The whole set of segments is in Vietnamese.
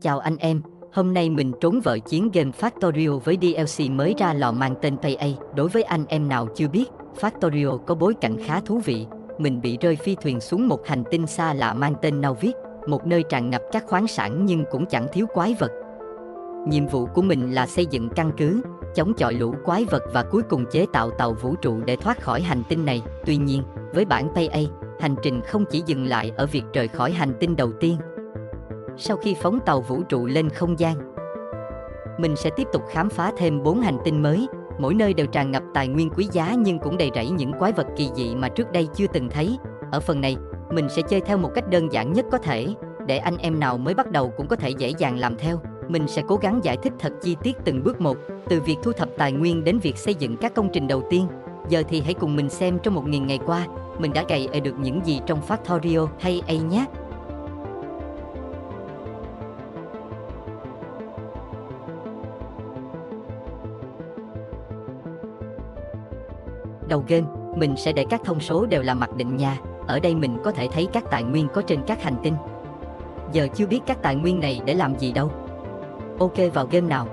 Chào anh em, hôm nay mình trốn vợ chiến game Factorio với DLC mới ra lò mang tên PayA. Đối với anh em nào chưa biết, Factorio có bối cảnh khá thú vị. Mình bị rơi phi thuyền xuống một hành tinh xa lạ mang tên Nauvis, một nơi tràn ngập các khoáng sản nhưng cũng chẳng thiếu quái vật. Nhiệm vụ của mình là xây dựng căn cứ, chống chọi lũ quái vật và cuối cùng chế tạo tàu vũ trụ để thoát khỏi hành tinh này. Tuy nhiên, với bản PayA, hành trình không chỉ dừng lại ở việc rời khỏi hành tinh đầu tiên. Sau khi phóng tàu vũ trụ lên không gian, mình sẽ tiếp tục khám phá thêm 4 hành tinh mới, mỗi nơi đều tràn ngập tài nguyên quý giá nhưng cũng đầy rẫy những quái vật kỳ dị mà trước đây chưa từng thấy. Ở phần này, mình sẽ chơi theo một cách đơn giản nhất có thể, để anh em nào mới bắt đầu cũng có thể dễ dàng làm theo. Mình sẽ cố gắng giải thích thật chi tiết từng bước một, từ việc thu thập tài nguyên đến việc xây dựng các công trình đầu tiên. Giờ thì hãy cùng mình xem trong 1000 ngày qua, mình đã cày được những gì trong Factorio hay A nhé. Đầu game, mình sẽ để các thông số đều là mặc định nha. Ở đây mình có thể thấy các tài nguyên có trên các hành tinh. Giờ chưa biết các tài nguyên này để làm gì đâu. Ok, vào game nào.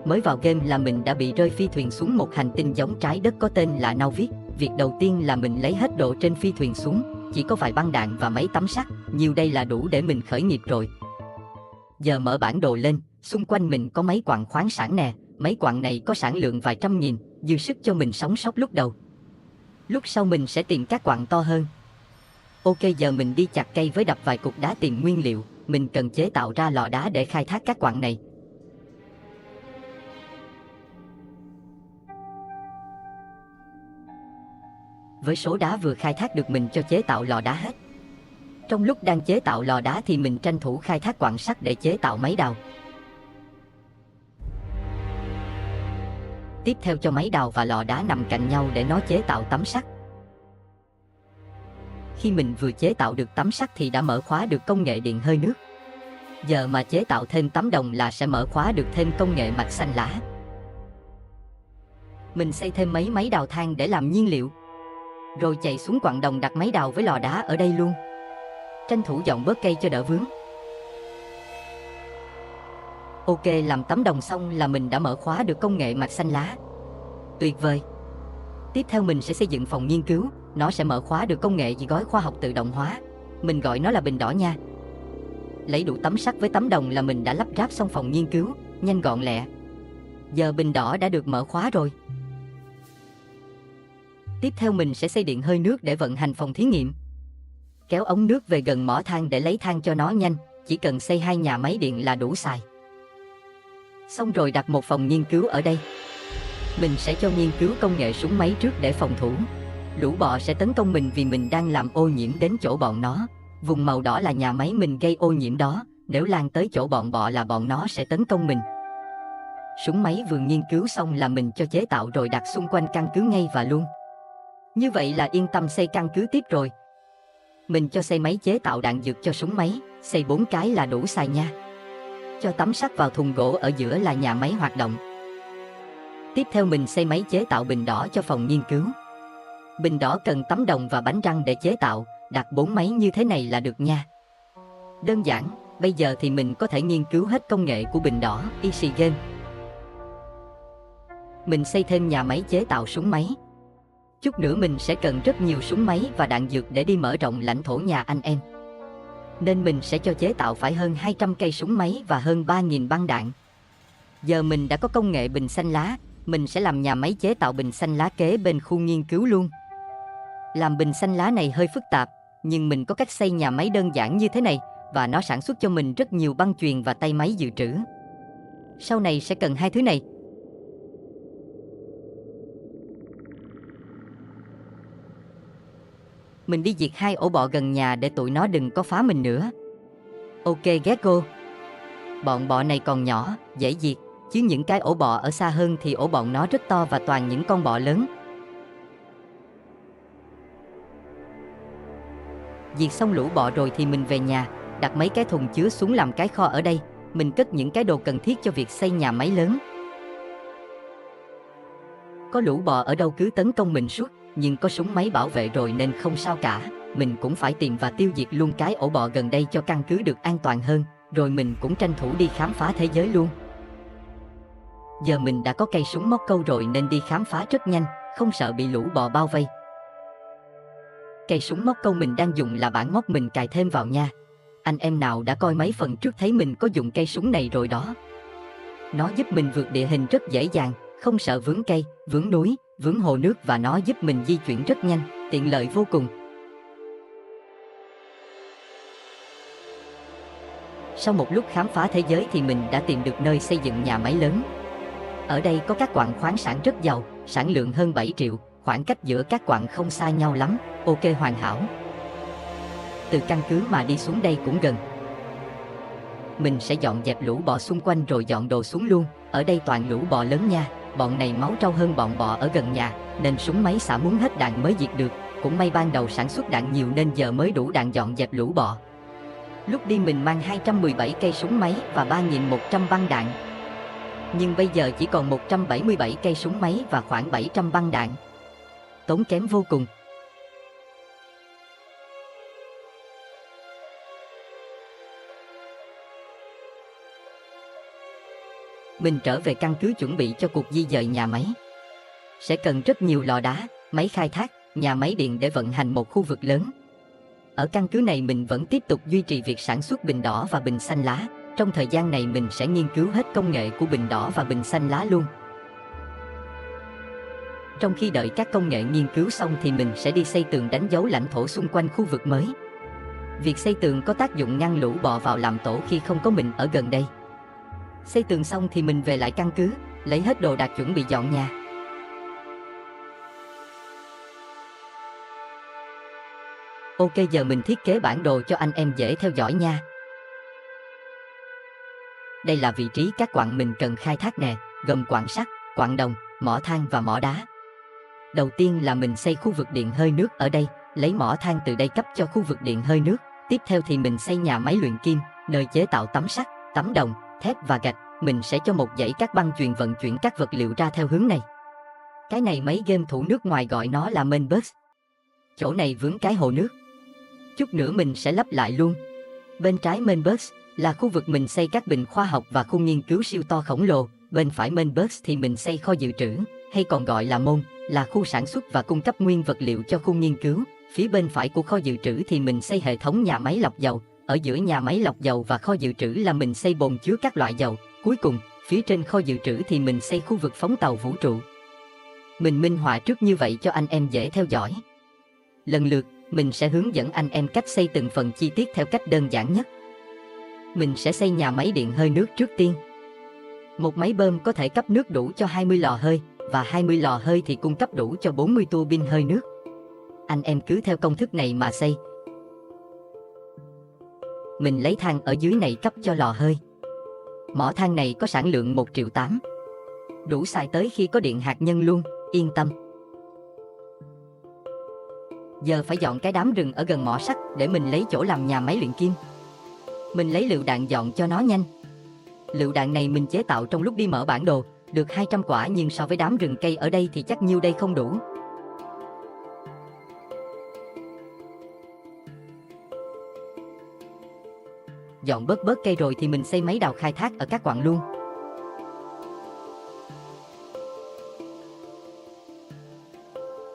Mới vào game là mình đã bị rơi phi thuyền xuống một hành tinh giống trái đất có tên là Nauvis. Việc đầu tiên là mình lấy hết đồ trên phi thuyền xuống, chỉ có vài băng đạn và mấy tấm sắt, nhiều đây là đủ để mình khởi nghiệp rồi. Giờ mở bản đồ lên, xung quanh mình có mấy quặng khoáng sản nè, mấy quặng này có sản lượng vài trăm nghìn, dư sức cho mình sống sót lúc đầu. Lúc sau mình sẽ tìm các quặng to hơn. Ok, giờ mình đi chặt cây với đập vài cục đá tìm nguyên liệu, mình cần chế tạo ra lò đá để khai thác các quặng này. Với số đá vừa khai thác được mình cho chế tạo lò đá hết. Trong lúc đang chế tạo lò đá thì mình tranh thủ khai thác quặng sắt để chế tạo máy đào. Tiếp theo cho máy đào và lò đá nằm cạnh nhau để nó chế tạo tấm sắt. Khi mình vừa chế tạo được tấm sắt thì đã mở khóa được công nghệ điện hơi nước. Giờ mà chế tạo thêm tấm đồng là sẽ mở khóa được thêm công nghệ mạch xanh lá. Mình xây thêm mấy máy đào than để làm nhiên liệu. Rồi chạy xuống quặng đồng đặt máy đào với lò đá ở đây luôn. Tranh thủ dọn bớt cây cho đỡ vướng. Ok, làm tấm đồng xong là mình đã mở khóa được công nghệ mạch xanh lá. Tuyệt vời. Tiếp theo mình sẽ xây dựng phòng nghiên cứu. Nó sẽ mở khóa được công nghệ gói khoa học tự động hóa. Mình gọi nó là bình đỏ nha. Lấy đủ tấm sắt với tấm đồng là mình đã lắp ráp xong phòng nghiên cứu, nhanh gọn lẹ. Giờ bình đỏ đã được mở khóa rồi. Tiếp theo mình sẽ xây điện hơi nước để vận hành phòng thí nghiệm. Kéo ống nước về gần mỏ than để lấy than cho nó nhanh, chỉ cần xây 2 nhà máy điện là đủ xài. Xong rồi đặt một phòng nghiên cứu ở đây. Mình sẽ cho nghiên cứu công nghệ súng máy trước để phòng thủ. Lũ bọ sẽ tấn công mình vì mình đang làm ô nhiễm đến chỗ bọn nó. Vùng màu đỏ là nhà máy mình gây ô nhiễm đó, nếu lan tới chỗ bọn bọ là bọn nó sẽ tấn công mình. Súng máy vừa nghiên cứu xong là mình cho chế tạo rồi đặt xung quanh căn cứ ngay và luôn. Như vậy là yên tâm xây căn cứ tiếp rồi. Mình cho xây máy chế tạo đạn dược cho súng máy, xây 4 cái là đủ xài nha. Cho tấm sắt vào thùng gỗ ở giữa là nhà máy hoạt động. Tiếp theo mình xây máy chế tạo bình đỏ cho phòng nghiên cứu. Bình đỏ cần tấm đồng và bánh răng để chế tạo, đặt 4 máy như thế này là được nha. Đơn giản, bây giờ thì mình có thể nghiên cứu hết công nghệ của bình đỏ, easy game. Mình xây thêm nhà máy chế tạo súng máy. Chút nữa mình sẽ cần rất nhiều súng máy và đạn dược để đi mở rộng lãnh thổ nhà anh em. Nên mình sẽ cho chế tạo phải hơn 200 cây súng máy và hơn 3.000 băng đạn. Giờ mình đã có công nghệ bình xanh lá, mình sẽ làm nhà máy chế tạo bình xanh lá kế bên khu nghiên cứu luôn. Làm bình xanh lá này hơi phức tạp, nhưng mình có cách xây nhà máy đơn giản như thế này, và nó sản xuất cho mình rất nhiều băng chuyền và tay máy dự trữ. Sau này sẽ cần 2 thứ này. Mình đi diệt 2 ổ bọ gần nhà để tụi nó đừng có phá mình nữa. Ok Gecko. Bọn bọ này còn nhỏ, dễ diệt, chứ những cái ổ bọ ở xa hơn thì ổ bọn nó rất to và toàn những con bọ lớn. Diệt xong lũ bọ rồi thì mình về nhà, đặt mấy cái thùng chứa xuống làm cái kho ở đây. Mình cất những cái đồ cần thiết cho việc xây nhà máy lớn. Có lũ bọ ở đâu cứ tấn công mình suốt, nhưng có súng máy bảo vệ rồi nên không sao cả. mình cũng phải tìm và tiêu diệt luôn cái ổ bọ gần đây cho căn cứ được an toàn hơn, rồi mình cũng tranh thủ đi khám phá thế giới luôn. Giờ mình đã có cây súng móc câu rồi nên đi khám phá rất nhanh, không sợ bị lũ bọ bao vây. Cây súng móc câu mình đang dùng là bản móc mình cài thêm vào nha. Anh em nào đã coi mấy phần trước thấy mình có dùng cây súng này rồi đó. Nó giúp mình vượt địa hình rất dễ dàng, không sợ vướng cây, vướng núi, vướng hồ nước và nó giúp mình di chuyển rất nhanh, tiện lợi vô cùng. Sau một lúc khám phá thế giới thì mình đã tìm được nơi xây dựng nhà máy lớn. Ở đây có các quặng khoáng sản rất giàu, sản lượng hơn 7 triệu, khoảng cách giữa các quặng không xa nhau lắm, ok hoàn hảo. Từ căn cứ mà đi xuống đây cũng gần. Mình sẽ dọn dẹp lũ bọ xung quanh rồi dọn đồ xuống luôn, ở đây toàn lũ bọ lớn nha, bọn này máu trâu hơn bọn bọ ở gần nhà, nên súng máy xả muốn hết đạn mới diệt được, cũng may ban đầu sản xuất đạn nhiều nên giờ mới đủ đạn dọn dẹp lũ bọ. Lúc đi mình mang 217 cây súng máy và 3.100 băng đạn. Nhưng bây giờ chỉ còn 177 cây súng máy và khoảng 700 băng đạn. Tốn kém vô cùng. Mình trở về căn cứ chuẩn bị cho cuộc di dời nhà máy. Sẽ cần rất nhiều lò đá, máy khai thác, nhà máy điện để vận hành một khu vực lớn. Ở căn cứ này mình vẫn tiếp tục duy trì việc sản xuất bình đỏ và bình xanh lá. Trong thời gian này mình sẽ nghiên cứu hết công nghệ của bình đỏ và bình xanh lá luôn. Trong khi đợi các công nghệ nghiên cứu xong thì mình sẽ đi xây tường đánh dấu lãnh thổ xung quanh khu vực mới. Việc xây tường có tác dụng ngăn lũ bọ vào làm tổ khi không có mình ở gần đây. Xây tường xong thì mình về lại căn cứ, lấy hết đồ đạc chuẩn bị dọn nhà. Ok, giờ mình thiết kế bản đồ cho anh em dễ theo dõi nha. Đây là vị trí các quặng mình cần khai thác nè, gồm quặng sắt, quặng đồng, mỏ than và mỏ đá. Đầu tiên là mình xây khu vực điện hơi nước ở đây, lấy mỏ than từ đây cấp cho khu vực điện hơi nước. Tiếp theo thì mình xây nhà máy luyện kim, nơi chế tạo tấm sắt, tấm đồng, thép và gạch. Mình sẽ cho một dãy các băng chuyền vận chuyển các vật liệu ra theo hướng này. Cái này mấy game thủ nước ngoài gọi nó là main bus. Chỗ này vướng cái hồ nước. Chút nữa mình sẽ lắp lại luôn. Bên trái main bus là khu vực mình xây các bình khoa học và khu nghiên cứu siêu to khổng lồ. Bên phải main bus thì mình xây kho dự trữ, hay còn gọi là môn, là khu sản xuất và cung cấp nguyên vật liệu cho khu nghiên cứu. Phía bên phải của kho dự trữ thì mình xây hệ thống nhà máy lọc dầu. Ở giữa nhà máy lọc dầu và kho dự trữ là mình xây bồn chứa các loại dầu. Cuối cùng, phía trên kho dự trữ thì mình xây khu vực phóng tàu vũ trụ. Mình minh họa trước như vậy cho anh em dễ theo dõi. Lần lượt, mình sẽ hướng dẫn anh em cách xây từng phần chi tiết theo cách đơn giản nhất. Mình sẽ xây nhà máy điện hơi nước trước tiên. Một máy bơm có thể cấp nước đủ cho 20 lò hơi, và 20 lò hơi thì cung cấp đủ cho 40 tua bin hơi nước. Anh em cứ theo công thức này mà xây. Mình lấy than ở dưới này cấp cho lò hơi. Mỏ than này có sản lượng 1,8 triệu, đủ xài tới khi có điện hạt nhân luôn, yên tâm. Giờ phải dọn cái đám rừng ở gần mỏ sắt để mình lấy chỗ làm nhà máy luyện kim. Mình lấy lựu đạn dọn cho nó nhanh. Lựu đạn này mình chế tạo trong lúc đi mở bản đồ, được 200 quả nhưng so với đám rừng cây ở đây thì chắc nhiêu đây không đủ. Dọn bớt cây rồi thì mình xây máy đào khai thác ở các quặng luôn.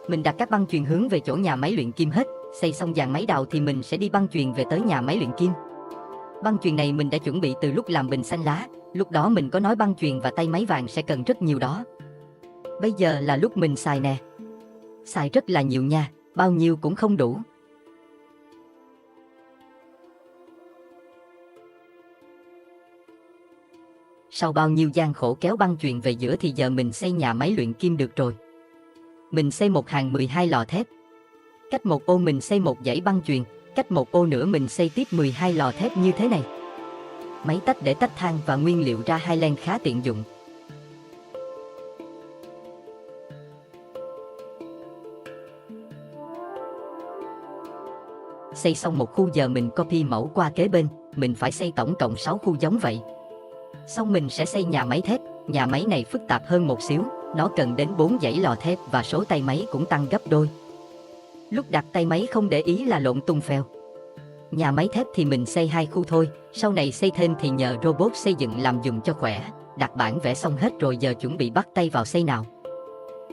Mình đặt các băng chuyền hướng về chỗ nhà máy luyện kim hết, xây xong dàn máy đào thì mình sẽ đi băng chuyền về tới nhà máy luyện kim. Băng chuyền này mình đã chuẩn bị từ lúc làm bình xanh lá, lúc đó mình có nói băng chuyền và tay máy vàng sẽ cần rất nhiều đó. Bây giờ là lúc mình xài nè. Xài rất là nhiều nha, bao nhiêu cũng không đủ. Sau bao nhiêu gian khổ kéo băng chuyền về giữa thì giờ mình xây nhà máy luyện kim được rồi. Mình xây một hàng 12 lò thép. Cách một ô mình xây một dãy băng chuyền, cách một ô nữa mình xây tiếp 12 lò thép như thế này. Máy tách để tách than và nguyên liệu ra hai len khá tiện dụng. Xây xong một khu giờ mình copy mẫu qua kế bên, mình phải xây tổng cộng 6 khu giống vậy. Xong mình sẽ xây nhà máy thép, nhà máy này phức tạp hơn một xíu, nó cần đến 4 dãy lò thép và số tay máy cũng tăng gấp đôi. Lúc đặt tay máy không để ý là lộn tung phèo. Nhà máy thép thì mình xây 2 khu thôi, sau này xây thêm thì nhờ robot xây dựng làm giùm cho khỏe. Đặt bản vẽ xong hết rồi, giờ chuẩn bị bắt tay vào xây nào.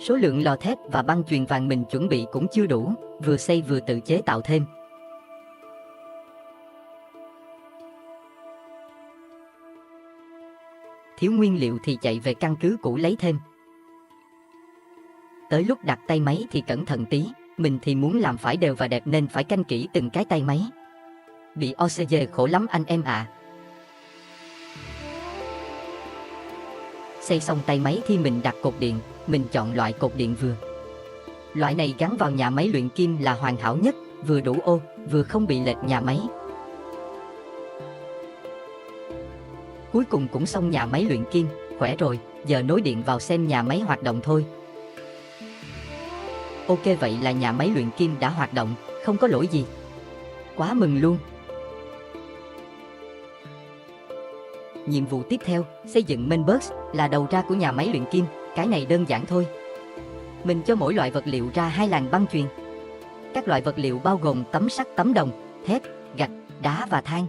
Số lượng lò thép và băng chuyền vàng mình chuẩn bị cũng chưa đủ, vừa xây vừa tự chế tạo thêm. Thiếu nguyên liệu thì chạy về căn cứ cũ lấy thêm. Tới lúc đặt tay máy thì cẩn thận tí, mình thì muốn làm phải đều và đẹp nên phải canh kỹ từng cái tay máy. Bị OCG khổ lắm anh em ạ. Xây xong tay máy thì mình đặt cột điện, mình chọn loại cột điện vừa. Loại này gắn vào nhà máy luyện kim là hoàn hảo nhất, vừa đủ ô, vừa không bị lệch nhà máy. Cuối cùng cũng xong nhà máy luyện kim, khỏe rồi, giờ nối điện vào xem nhà máy hoạt động thôi. Ok, vậy là nhà máy luyện kim đã hoạt động, không có lỗi gì. Quá mừng luôn. Nhiệm vụ tiếp theo, xây dựng main box, là đầu ra của nhà máy luyện kim, cái này đơn giản thôi. Mình cho mỗi loại vật liệu ra 2 làn băng chuyền. Các loại vật liệu bao gồm tấm sắt, tấm đồng, thép, gạch, đá và than.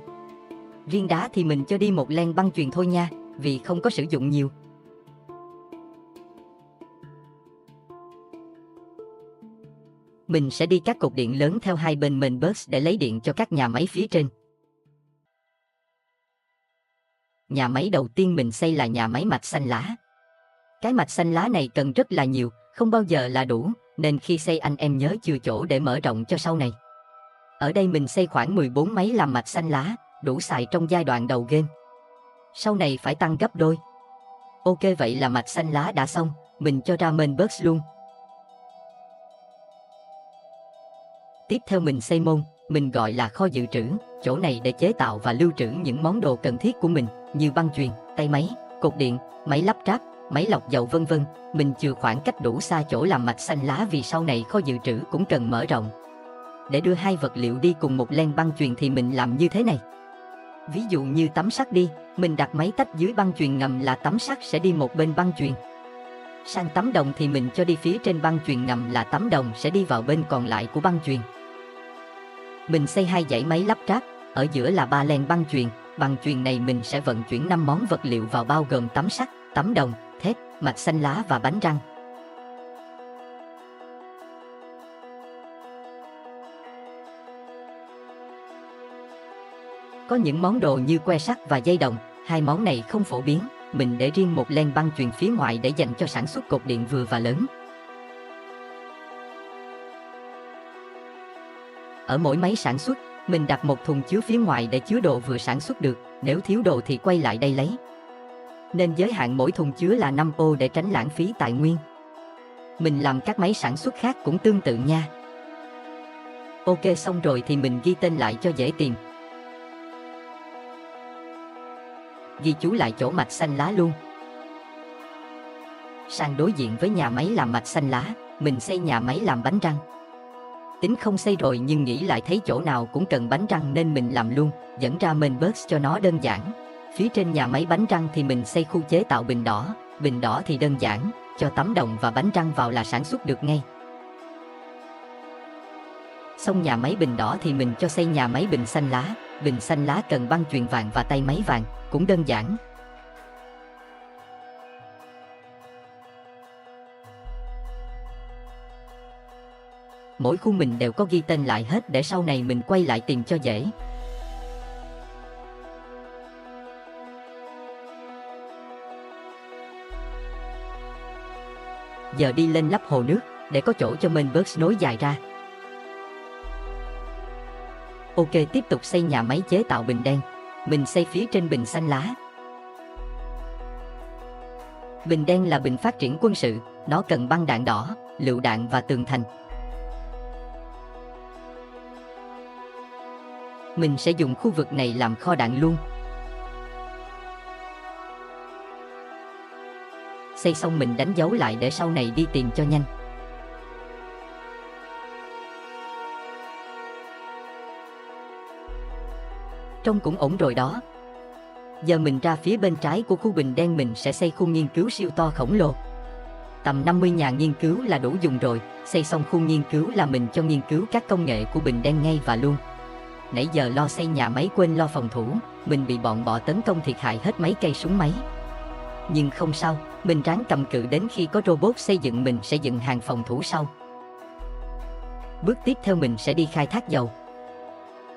Riêng đá thì mình cho đi 1 len băng chuyền thôi nha, vì không có sử dụng nhiều. Mình sẽ đi các cột điện lớn theo hai bên main box để lấy điện cho các nhà máy phía trên. Nhà máy đầu tiên mình xây là nhà máy mạch xanh lá. Cái mạch xanh lá này cần rất là nhiều, không bao giờ là đủ, nên khi xây anh em nhớ chừa chỗ để mở rộng cho sau này. Ở đây mình xây khoảng 14 máy làm mạch xanh lá, đủ xài trong giai đoạn đầu game. Sau này phải tăng gấp đôi. Ok, vậy là mạch xanh lá đã xong, mình cho ra main box luôn. Tiếp theo mình xây môn, mình gọi là kho dự trữ, chỗ này để chế tạo và lưu trữ những món đồ cần thiết của mình, như băng chuyền, tay máy, cột điện, máy lắp ráp, máy lọc dầu vân vân. Mình chừa khoảng cách đủ xa chỗ làm mạch xanh lá vì sau này kho dự trữ cũng cần mở rộng. Để đưa 2 vật liệu đi cùng 1 len băng chuyền thì mình làm như thế này. Ví dụ như tấm sắt đi, mình đặt máy tách dưới băng chuyền ngầm là tấm sắt sẽ đi một bên băng chuyền. Sang tấm đồng thì mình cho đi phía trên băng chuyền ngầm là tấm đồng sẽ đi vào bên còn lại của băng chuyền. Mình xây 2 dãy máy lắp ráp, ở giữa là 3 len băng chuyền. Băng chuyền này mình sẽ vận chuyển 5 món vật liệu vào bao gồm tấm sắt, tấm đồng, thép, mạch xanh lá và bánh răng. Có những món đồ như que sắt và dây đồng, 2 món này không phổ biến, mình để riêng 1 len băng chuyền phía ngoài để dành cho sản xuất cột điện vừa và lớn. Ở mỗi máy sản xuất, mình đặt 1 thùng chứa phía ngoài để chứa đồ vừa sản xuất được, nếu thiếu đồ thì quay lại đây lấy. Nên giới hạn mỗi thùng chứa là 5 ô để tránh lãng phí tài nguyên. Mình làm các máy sản xuất khác cũng tương tự nha. Ok, xong rồi thì mình ghi tên lại cho dễ tìm. Ghi chú lại chỗ mạch xanh lá luôn. Sang đối diện với nhà máy làm mạch xanh lá, mình xây nhà máy làm bánh răng. Tính không xây rồi nhưng nghĩ lại thấy chỗ nào cũng cần bánh răng nên mình làm luôn, dẫn ra main box cho nó đơn giản. Phía trên nhà máy bánh răng thì mình xây khu chế tạo bình đỏ thì đơn giản, cho tấm đồng và bánh răng vào là sản xuất được ngay. Xong nhà máy bình đỏ thì mình cho xây nhà máy bình xanh lá cần băng chuyền vàng và tay máy vàng, cũng đơn giản. Mỗi khu mình đều có ghi tên lại hết để sau này mình quay lại tìm cho dễ. Giờ đi lên lắp hồ nước, để có chỗ cho main box nối dài ra. Ok, tiếp tục xây nhà máy chế tạo bình đen. Mình xây phía trên bình xanh lá. Bình đen là bình phát triển quân sự, nó cần băng đạn đỏ, lựu đạn và tường thành. Mình sẽ dùng khu vực này làm kho đạn luôn. Xây xong mình đánh dấu lại để sau này đi tìm cho nhanh. Trông cũng ổn rồi đó. Giờ mình ra phía bên trái của khu bình đen mình sẽ xây khu nghiên cứu siêu to khổng lồ. Tầm 50 nhà nghiên cứu là đủ dùng rồi, xây xong khu nghiên cứu là mình cho nghiên cứu các công nghệ của Bình Đen ngay và luôn. Nãy giờ lo xây nhà máy quên lo phòng thủ, mình bị bọn bọ tấn công thiệt hại hết mấy cây súng máy. Nhưng không sao, mình ráng cầm cự đến khi có robot xây dựng mình sẽ dựng hàng phòng thủ sau. Bước tiếp theo mình sẽ đi khai thác dầu.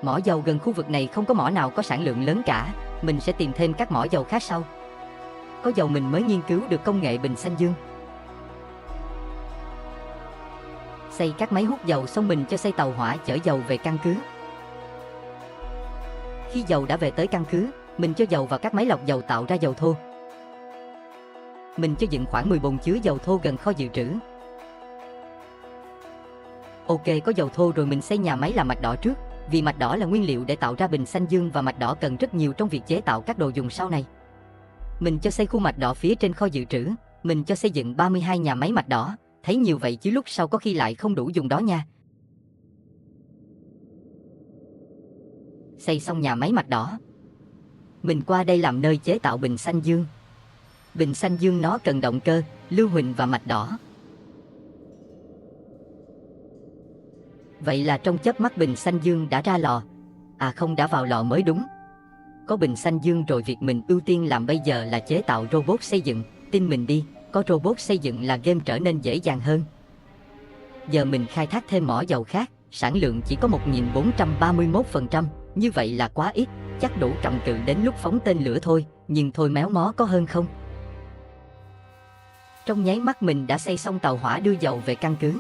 Mỏ dầu gần khu vực này không có mỏ nào có sản lượng lớn cả, mình sẽ tìm thêm các mỏ dầu khác sau. Có dầu mình mới nghiên cứu được công nghệ bình xanh dương. Xây các máy hút dầu xong mình cho xây tàu hỏa chở dầu về căn cứ. Khi dầu đã về tới căn cứ, mình cho dầu vào các máy lọc dầu tạo ra dầu thô. Mình cho dựng khoảng 10 bồn chứa dầu thô gần kho dự trữ. Ok, có dầu thô rồi mình xây nhà máy làm mạch đỏ trước, vì mạch đỏ là nguyên liệu để tạo ra bình xanh dương và mạch đỏ cần rất nhiều trong việc chế tạo các đồ dùng sau này. Mình cho xây khu mạch đỏ phía trên kho dự trữ, mình cho xây dựng 32 nhà máy mạch đỏ, thấy nhiều vậy chứ lúc sau có khi lại không đủ dùng đó nha. Xây xong nhà máy mạch đỏ, mình qua đây làm nơi chế tạo bình xanh dương. Bình xanh dương nó cần động cơ, lưu huỳnh và mạch đỏ. Vậy là trong chớp mắt bình xanh dương đã ra lò. À không, đã vào lò mới đúng. Có bình xanh dương rồi việc mình ưu tiên làm bây giờ là chế tạo robot xây dựng. Tin mình đi, có robot xây dựng là game trở nên dễ dàng hơn. Giờ mình khai thác thêm mỏ dầu khác, sản lượng chỉ có 1431%, như vậy là quá ít, chắc đủ cầm cự đến lúc phóng tên lửa thôi, nhưng thôi méo mó có hơn không? Trong nháy mắt mình đã xây xong tàu hỏa đưa dầu về căn cứ.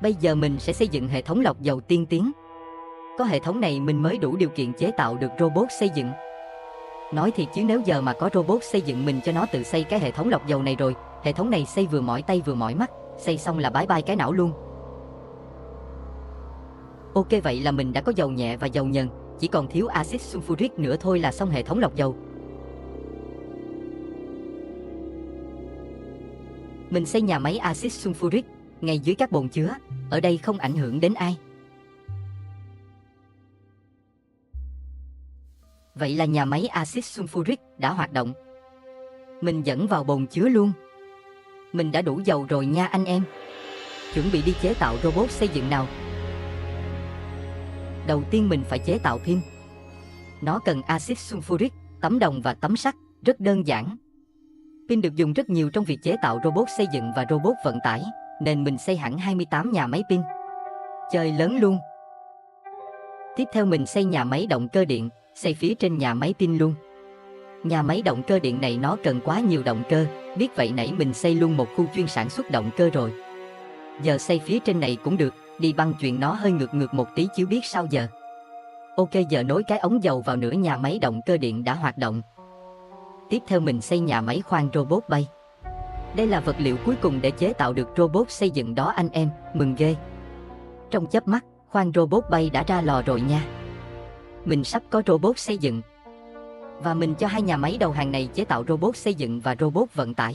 Bây giờ mình sẽ xây dựng hệ thống lọc dầu tiên tiến. Có hệ thống này mình mới đủ điều kiện chế tạo được robot xây dựng. Nói thiệt chứ nếu giờ mà có robot xây dựng mình cho nó tự xây cái hệ thống lọc dầu này rồi, hệ thống này xây vừa mỏi tay vừa mỏi mắt, xây xong là bye bye cái não luôn. Ok, vậy là mình đã có dầu nhẹ và dầu nhờn, chỉ còn thiếu axit sulfuric nữa thôi là xong hệ thống lọc dầu. Mình xây nhà máy axit sulfuric ngay dưới các bồn chứa, ở đây không ảnh hưởng đến ai. Vậy là nhà máy axit sulfuric đã hoạt động. Mình dẫn vào bồn chứa luôn. Mình đã đủ dầu rồi nha anh em. Chuẩn bị đi chế tạo robot xây dựng nào. Đầu tiên mình phải chế tạo pin. Nó cần axit sulfuric, tấm đồng và tấm sắt, rất đơn giản. Pin được dùng rất nhiều trong việc chế tạo robot xây dựng và robot vận tải, nên mình xây hẳn 28 nhà máy pin. Chơi lớn luôn. Tiếp theo mình xây nhà máy động cơ điện, xây phía trên nhà máy pin luôn. Nhà máy động cơ điện này nó cần quá nhiều động cơ, biết vậy nãy mình xây luôn một khu chuyên sản xuất động cơ rồi. Giờ xây phía trên này cũng được, đi băng chuyền nó hơi ngược một tí chứ biết sao giờ. Ok, giờ nối cái ống dầu vào nửa nhà máy động cơ điện đã hoạt động. Tiếp theo mình xây nhà máy khoan robot bay. Đây là vật liệu cuối cùng để chế tạo được robot xây dựng đó anh em, mừng ghê. Trong chớp mắt, khoan robot bay đã ra lò rồi nha. Mình sắp có robot xây dựng. Và mình cho hai nhà máy đầu hàng này chế tạo robot xây dựng và robot vận tải.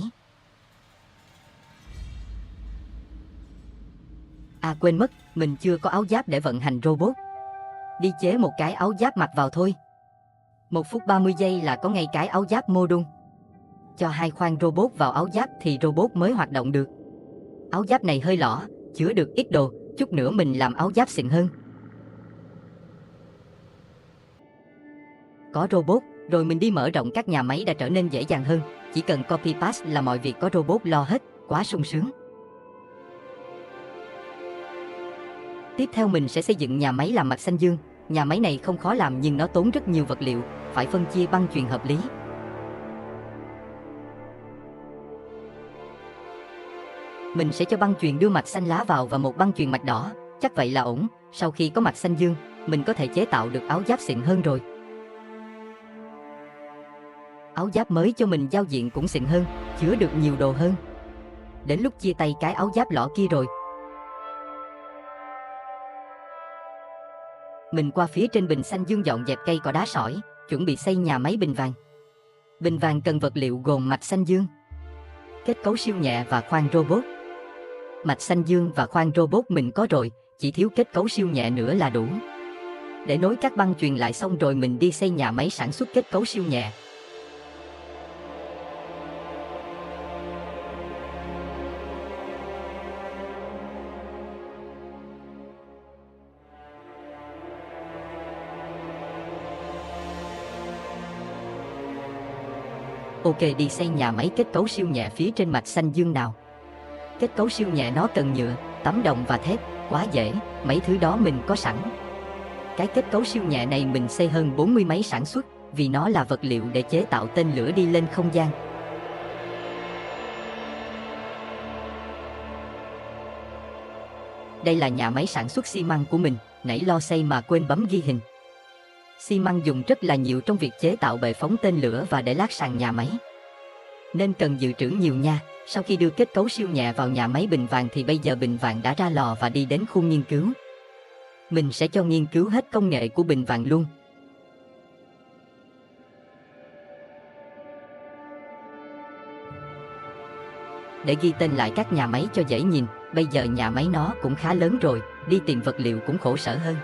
À quên mất, mình chưa có áo giáp để vận hành robot. Đi chế một cái áo giáp mặc vào thôi. 1 phút 30 giây là có ngay cái áo giáp mô đun. Cho hai khoang robot vào áo giáp thì robot mới hoạt động được. Áo giáp này hơi lõ, chứa được ít đồ, chút nữa mình làm áo giáp xịn hơn. Có robot, rồi mình đi mở rộng các nhà máy đã trở nên dễ dàng hơn. Chỉ cần copy paste là mọi việc có robot lo hết, quá sung sướng. Tiếp theo mình sẽ xây dựng nhà máy làm mạch xanh dương. Nhà máy này không khó làm nhưng nó tốn rất nhiều vật liệu, phải phân chia băng chuyền hợp lý. Mình sẽ cho băng chuyền đưa mạch xanh lá vào và một băng chuyền mạch đỏ, chắc vậy là ổn. Sau khi có mạch xanh dương, mình có thể chế tạo được áo giáp xịn hơn rồi. Áo giáp mới cho mình giao diện cũng xịn hơn, chứa được nhiều đồ hơn. Đến lúc chia tay cái áo giáp lõ kia rồi. Mình qua phía trên bình xanh dương dọn dẹp cây cỏ đá sỏi, chuẩn bị xây nhà máy bình vàng. Bình vàng cần vật liệu gồm mạch xanh dương, kết cấu siêu nhẹ và khoang robot. Mạch xanh dương và khoang robot mình có rồi, chỉ thiếu kết cấu siêu nhẹ nữa là đủ. Để nối các băng chuyền lại xong rồi mình đi xây nhà máy sản xuất kết cấu siêu nhẹ. Ok, đi xây nhà máy kết cấu siêu nhẹ phía trên mạch xanh dương nào. Kết cấu siêu nhẹ nó cần nhựa, tấm đồng và thép, quá dễ, mấy thứ đó mình có sẵn. Cái kết cấu siêu nhẹ này mình xây hơn 40 máy sản xuất, vì nó là vật liệu để chế tạo tên lửa đi lên không gian. Đây là nhà máy sản xuất xi măng của mình, nãy lo xây mà quên bấm ghi hình. Xi măng dùng rất là nhiều trong việc chế tạo bệ phóng tên lửa và để lát sàn nhà máy. Nên cần dự trữ nhiều nha. Sau khi đưa kết cấu siêu nhẹ vào nhà máy bình vàng thì bây giờ bình vàng đã ra lò và đi đến khu nghiên cứu. Mình sẽ cho nghiên cứu hết công nghệ của bình vàng luôn. Để ghi tên lại các nhà máy cho dễ nhìn, bây giờ nhà máy nó cũng khá lớn rồi, đi tìm vật liệu cũng khổ sở hơn.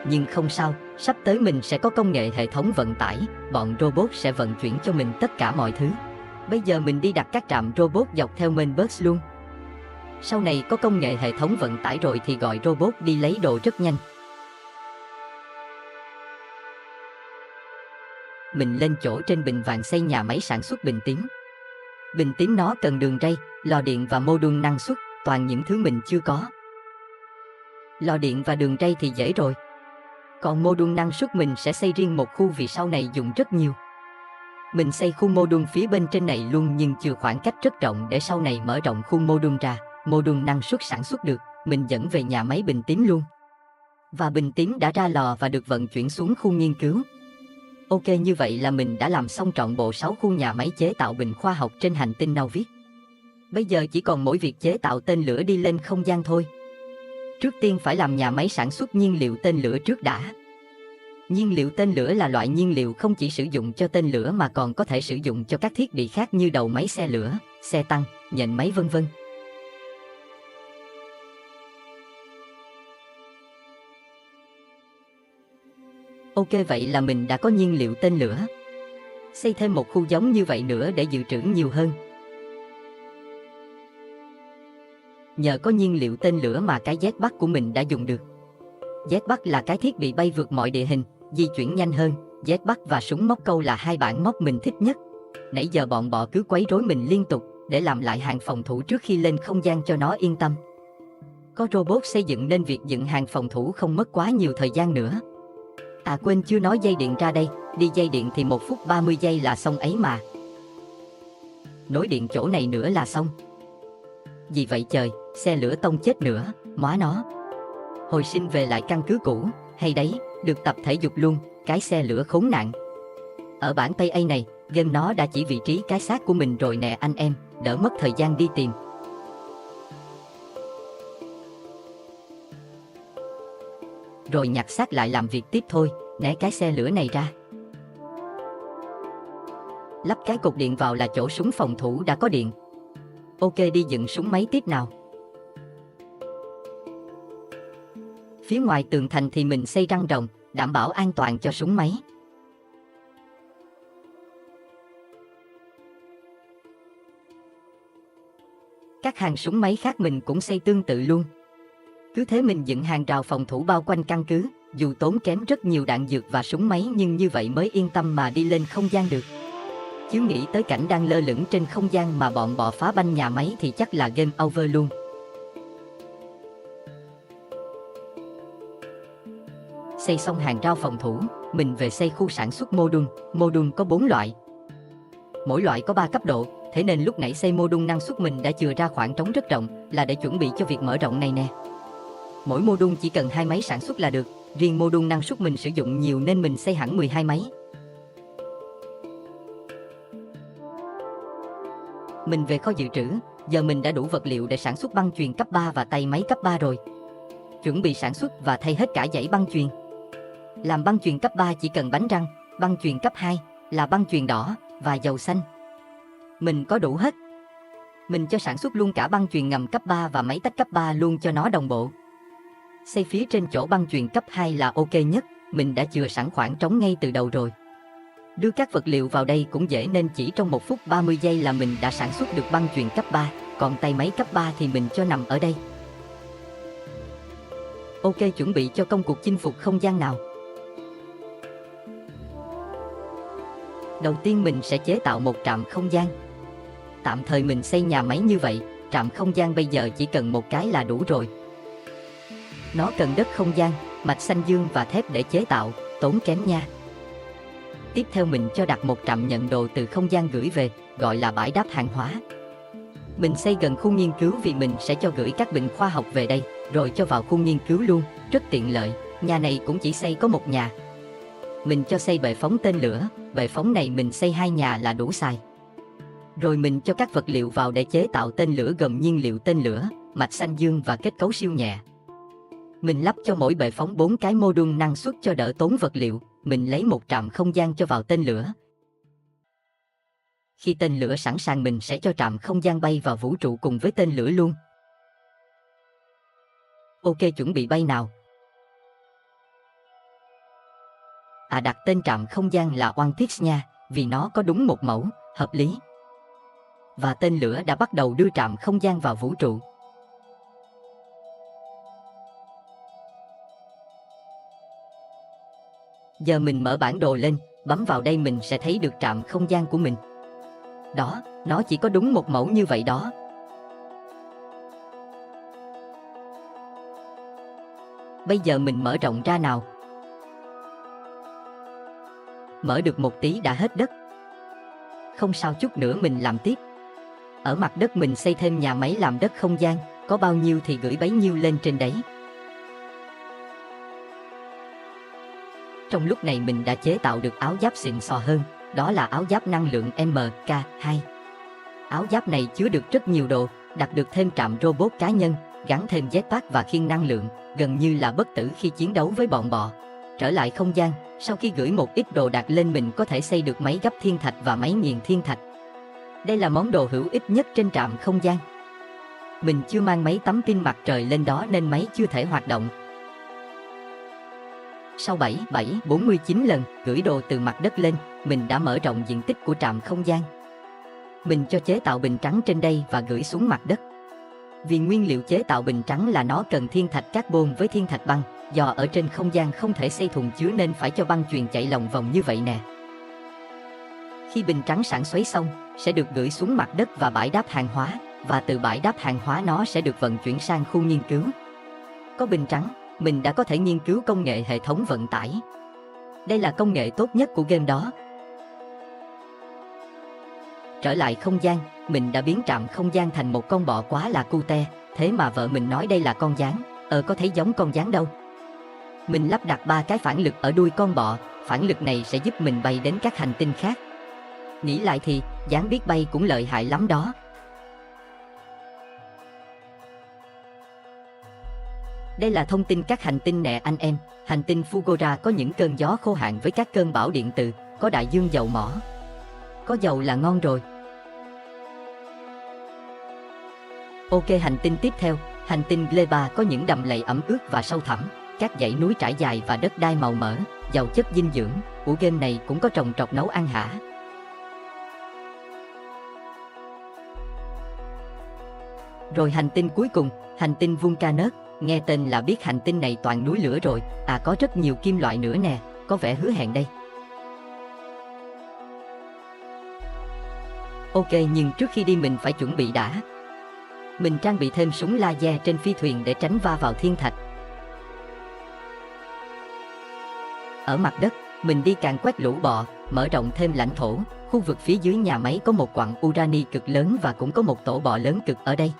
Nhưng không sao, sắp tới mình sẽ có công nghệ hệ thống vận tải, bọn robot sẽ vận chuyển cho mình tất cả mọi thứ. Bây giờ mình đi đặt các trạm robot dọc theo main bus luôn. Sau này có công nghệ hệ thống vận tải rồi thì gọi robot đi lấy đồ rất nhanh. Mình lên chỗ trên bình vàng xây nhà máy sản xuất bình tím. Bình tím nó cần đường ray, lò điện và mô đun năng suất, toàn những thứ mình chưa có. Lò điện và đường ray thì dễ rồi. Còn mô đun năng suất mình sẽ xây riêng một khu vì sau này dùng rất nhiều. Mình xây khu mô đun phía bên trên này luôn nhưng chưa khoảng cách rất rộng để sau này mở rộng khu mô đun ra, mô đun năng suất sản xuất được, mình dẫn về nhà máy bình tím luôn. Và bình tím đã ra lò và được vận chuyển xuống khu nghiên cứu. Ok, như vậy là mình đã làm xong trọn bộ 6 khu nhà máy chế tạo bình khoa học trên hành tinh Nauvis. Bây giờ chỉ còn mỗi việc chế tạo tên lửa đi lên không gian thôi. Trước tiên phải làm nhà máy sản xuất nhiên liệu tên lửa trước đã. Nhiên liệu tên lửa là loại nhiên liệu không chỉ sử dụng cho tên lửa mà còn có thể sử dụng cho các thiết bị khác như đầu máy xe lửa, xe tăng, nhện máy vân vân. Ok, vậy là mình đã có nhiên liệu tên lửa. Xây thêm một khu giống như vậy nữa để dự trữ nhiều hơn. Nhờ có nhiên liệu tên lửa mà cái Jetpack của mình đã dùng được. Jetpack là cái thiết bị bay vượt mọi địa hình, di chuyển nhanh hơn. Jetpack và súng móc câu là hai bản móc mình thích nhất. Nãy giờ bọn bọ cứ quấy rối mình liên tục để làm lại hàng phòng thủ trước khi lên không gian cho nó yên tâm. Có robot xây dựng nên việc dựng hàng phòng thủ không mất quá nhiều thời gian nữa. À quên, chưa nói dây điện ra đây. Đi dây điện thì 1 phút 30 giây là xong ấy mà. Nối điện chỗ này nữa là xong. Gì vậy trời, xe lửa tông chết nữa, móa nó. Hồi sinh về lại căn cứ cũ, hay đấy, được tập thể dục luôn, cái xe lửa khốn nạn. Ở bản PA này, game nó đã chỉ vị trí cái xác của mình rồi nè anh em, đỡ mất thời gian đi tìm. Rồi nhặt xác lại làm việc tiếp thôi, né cái xe lửa này ra. Lắp cái cục điện vào là chỗ súng phòng thủ đã có điện. Ok, đi dựng súng máy tiếp nào. Phía ngoài tường thành thì mình xây răng rồng, đảm bảo an toàn cho súng máy. Các hàng súng máy khác mình cũng xây tương tự luôn. Cứ thế mình dựng hàng rào phòng thủ bao quanh căn cứ, dù tốn kém rất nhiều đạn dược và súng máy nhưng như vậy mới yên tâm mà đi lên không gian được. Chứ nghĩ tới cảnh đang lơ lửng trên không gian mà bọn bọ phá banh nhà máy thì chắc là game over luôn. Xây xong hàng rào phòng thủ, mình về xây khu sản xuất mô đun. Mô đun có 4 loại. Mỗi loại có 3 cấp độ, thế nên lúc nãy xây mô đun năng suất mình đã chừa ra khoảng trống rất rộng, là để chuẩn bị cho việc mở rộng này nè. Mỗi mô đun chỉ cần 2 máy sản xuất là được, riêng mô đun năng suất mình sử dụng nhiều nên mình xây hẳn 12 máy. Mình về kho dự trữ, giờ mình đã đủ vật liệu để sản xuất băng chuyền cấp 3 và tay máy cấp 3 rồi. Chuẩn bị sản xuất và thay hết cả dãy băng chuyền. Làm băng chuyền cấp 3 chỉ cần bánh răng, băng chuyền cấp 2 là băng chuyền đỏ và dầu xanh. Mình có đủ hết. Mình cho sản xuất luôn cả băng chuyền ngầm cấp 3 và máy tách cấp 3 luôn cho nó đồng bộ. Xây phía trên chỗ băng chuyền cấp 2 là ok nhất, mình đã chừa sẵn khoảng trống ngay từ đầu rồi. Đưa các vật liệu vào đây cũng dễ nên chỉ trong 1 phút 30 giây là mình đã sản xuất được băng chuyền cấp 3, còn tay máy cấp 3 thì mình cho nằm ở đây. Ok, chuẩn bị cho công cuộc chinh phục không gian nào. Đầu tiên mình sẽ chế tạo một trạm không gian. Tạm thời mình xây nhà máy như vậy, trạm không gian bây giờ chỉ cần một cái là đủ rồi. Nó cần đất không gian, mạch xanh dương và thép để chế tạo, tốn kém nha. Tiếp theo mình cho đặt một trạm nhận đồ từ không gian gửi về, gọi là bãi đáp hàng hóa. Mình xây gần khu nghiên cứu vì mình sẽ cho gửi các bệnh khoa học về đây, rồi cho vào khu nghiên cứu luôn, rất tiện lợi. Nhà này cũng chỉ xây có một nhà. Mình cho xây bệ phóng tên lửa, bệ phóng này mình xây 2 nhà là đủ xài. Rồi mình cho các vật liệu vào để chế tạo tên lửa gồm nhiên liệu tên lửa, mạch xanh dương và kết cấu siêu nhẹ. Mình lắp cho mỗi bệ phóng 4 cái mô đun năng suất cho đỡ tốn vật liệu, mình lấy một trạm không gian cho vào tên lửa. Khi tên lửa sẵn sàng mình sẽ cho trạm không gian bay vào vũ trụ cùng với tên lửa luôn. Ok, chuẩn bị bay nào. Đặt tên trạm không gian là OneTix nha, vì nó có đúng một mẫu, hợp lý. Và tên lửa đã bắt đầu đưa trạm không gian vào vũ trụ. Giờ mình mở bản đồ lên, bấm vào đây mình sẽ thấy được trạm không gian của mình. Đó, nó chỉ có đúng một mẫu như vậy đó. Bây giờ mình mở rộng ra nào. Mở được một tí đã hết đất. Không sao, chút nữa mình làm tiếp. Ở mặt đất mình xây thêm nhà máy làm đất không gian, có bao nhiêu thì gửi bấy nhiêu lên trên đấy. Trong lúc này mình đã chế tạo được áo giáp xịn sò hơn, đó là áo giáp năng lượng MK2. Áo giáp này chứa được rất nhiều đồ, đặt được thêm trạm robot cá nhân, gắn thêm jetpack và khiên năng lượng, gần như là bất tử khi chiến đấu với bọn bọ. Trở lại không gian, sau khi gửi một ít đồ đạc lên mình có thể xây được máy gấp thiên thạch và máy nghiền thiên thạch. Đây là món đồ hữu ích nhất trên trạm không gian. Mình chưa mang máy tắm pin mặt trời lên đó nên máy chưa thể hoạt động. Sau 49 lần gửi đồ từ mặt đất lên, mình đã mở rộng diện tích của trạm không gian. Mình cho chế tạo bình trắng trên đây và gửi xuống mặt đất. Vì nguyên liệu chế tạo bình trắng là nó cần thiên thạch carbon với thiên thạch băng, do ở trên không gian không thể xây thùng chứa nên phải cho băng chuyền chạy lòng vòng như vậy nè. Khi bình trắng sản xuất xong, sẽ được gửi xuống mặt đất và bãi đáp hàng hóa, và từ bãi đáp hàng hóa nó sẽ được vận chuyển sang khu nghiên cứu. Có bình trắng, mình đã có thể nghiên cứu công nghệ hệ thống vận tải. Đây là công nghệ tốt nhất của game đó. Trở lại không gian, mình đã biến trạm không gian thành một con bọ quá là cute, thế mà vợ mình nói đây là con gián, có thấy giống con gián đâu. Mình lắp đặt 3 cái phản lực ở đuôi con bọ, phản lực này sẽ giúp mình bay đến các hành tinh khác. Nghĩ lại thì, gián biết bay cũng lợi hại lắm đó. Đây là thông tin các hành tinh nè anh em, hành tinh Fugora có những cơn gió khô hạn với các cơn bão điện từ, có đại dương dầu mỏ. Có dầu là ngon rồi. Ok, hành tinh tiếp theo, hành tinh Gleba có những đầm lầy ẩm ướt và sâu thẳm, các dãy núi trải dài và đất đai màu mỡ, giàu chất dinh dưỡng. Của game này cũng có trồng trọt nấu ăn hả? Rồi hành tinh cuối cùng, hành tinh Vulcanus, nghe tên là biết hành tinh này toàn núi lửa rồi, có rất nhiều kim loại nữa nè, có vẻ hứa hẹn đây. Ok, nhưng trước khi đi mình phải chuẩn bị đã. Mình trang bị thêm súng laser trên phi thuyền để tránh va vào thiên thạch. Ở mặt đất, mình đi càn quét lũ bọ, mở rộng thêm lãnh thổ. Khu vực phía dưới nhà máy có một quặng urani cực lớn và cũng có một tổ bọ lớn cực ở đây.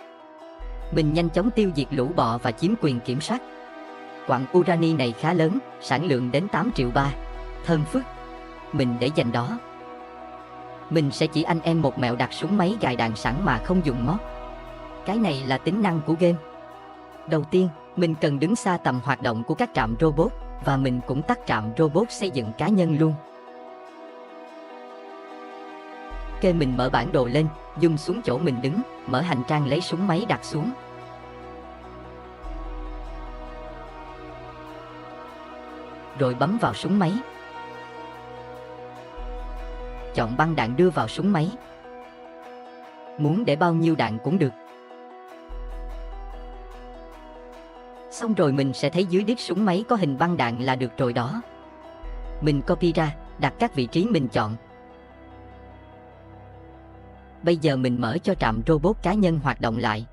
Mình nhanh chóng tiêu diệt lũ bọ và chiếm quyền kiểm soát. Quặng urani này khá lớn, sản lượng đến 8,3 triệu. Thơm phức. Mình để dành đó. Mình sẽ chỉ anh em một mẹo đặt súng máy gài đạn sẵn mà không dùng mod. Cái này là tính năng của game. Đầu tiên, mình cần đứng xa tầm hoạt động của các trạm robot, và mình cũng tắt trạm robot xây dựng cá nhân luôn. Ok, mình mở bản đồ lên, zoom xuống chỗ mình đứng, mở hành trang lấy súng máy đặt xuống. Rồi bấm vào súng máy. Chọn băng đạn đưa vào súng máy. Muốn để bao nhiêu đạn cũng được. Xong rồi mình sẽ thấy dưới đít súng máy có hình băng đạn là được rồi đó. Mình copy ra, đặt các vị trí mình chọn. Bây giờ mình mở cho trạm robot cá nhân hoạt động lại.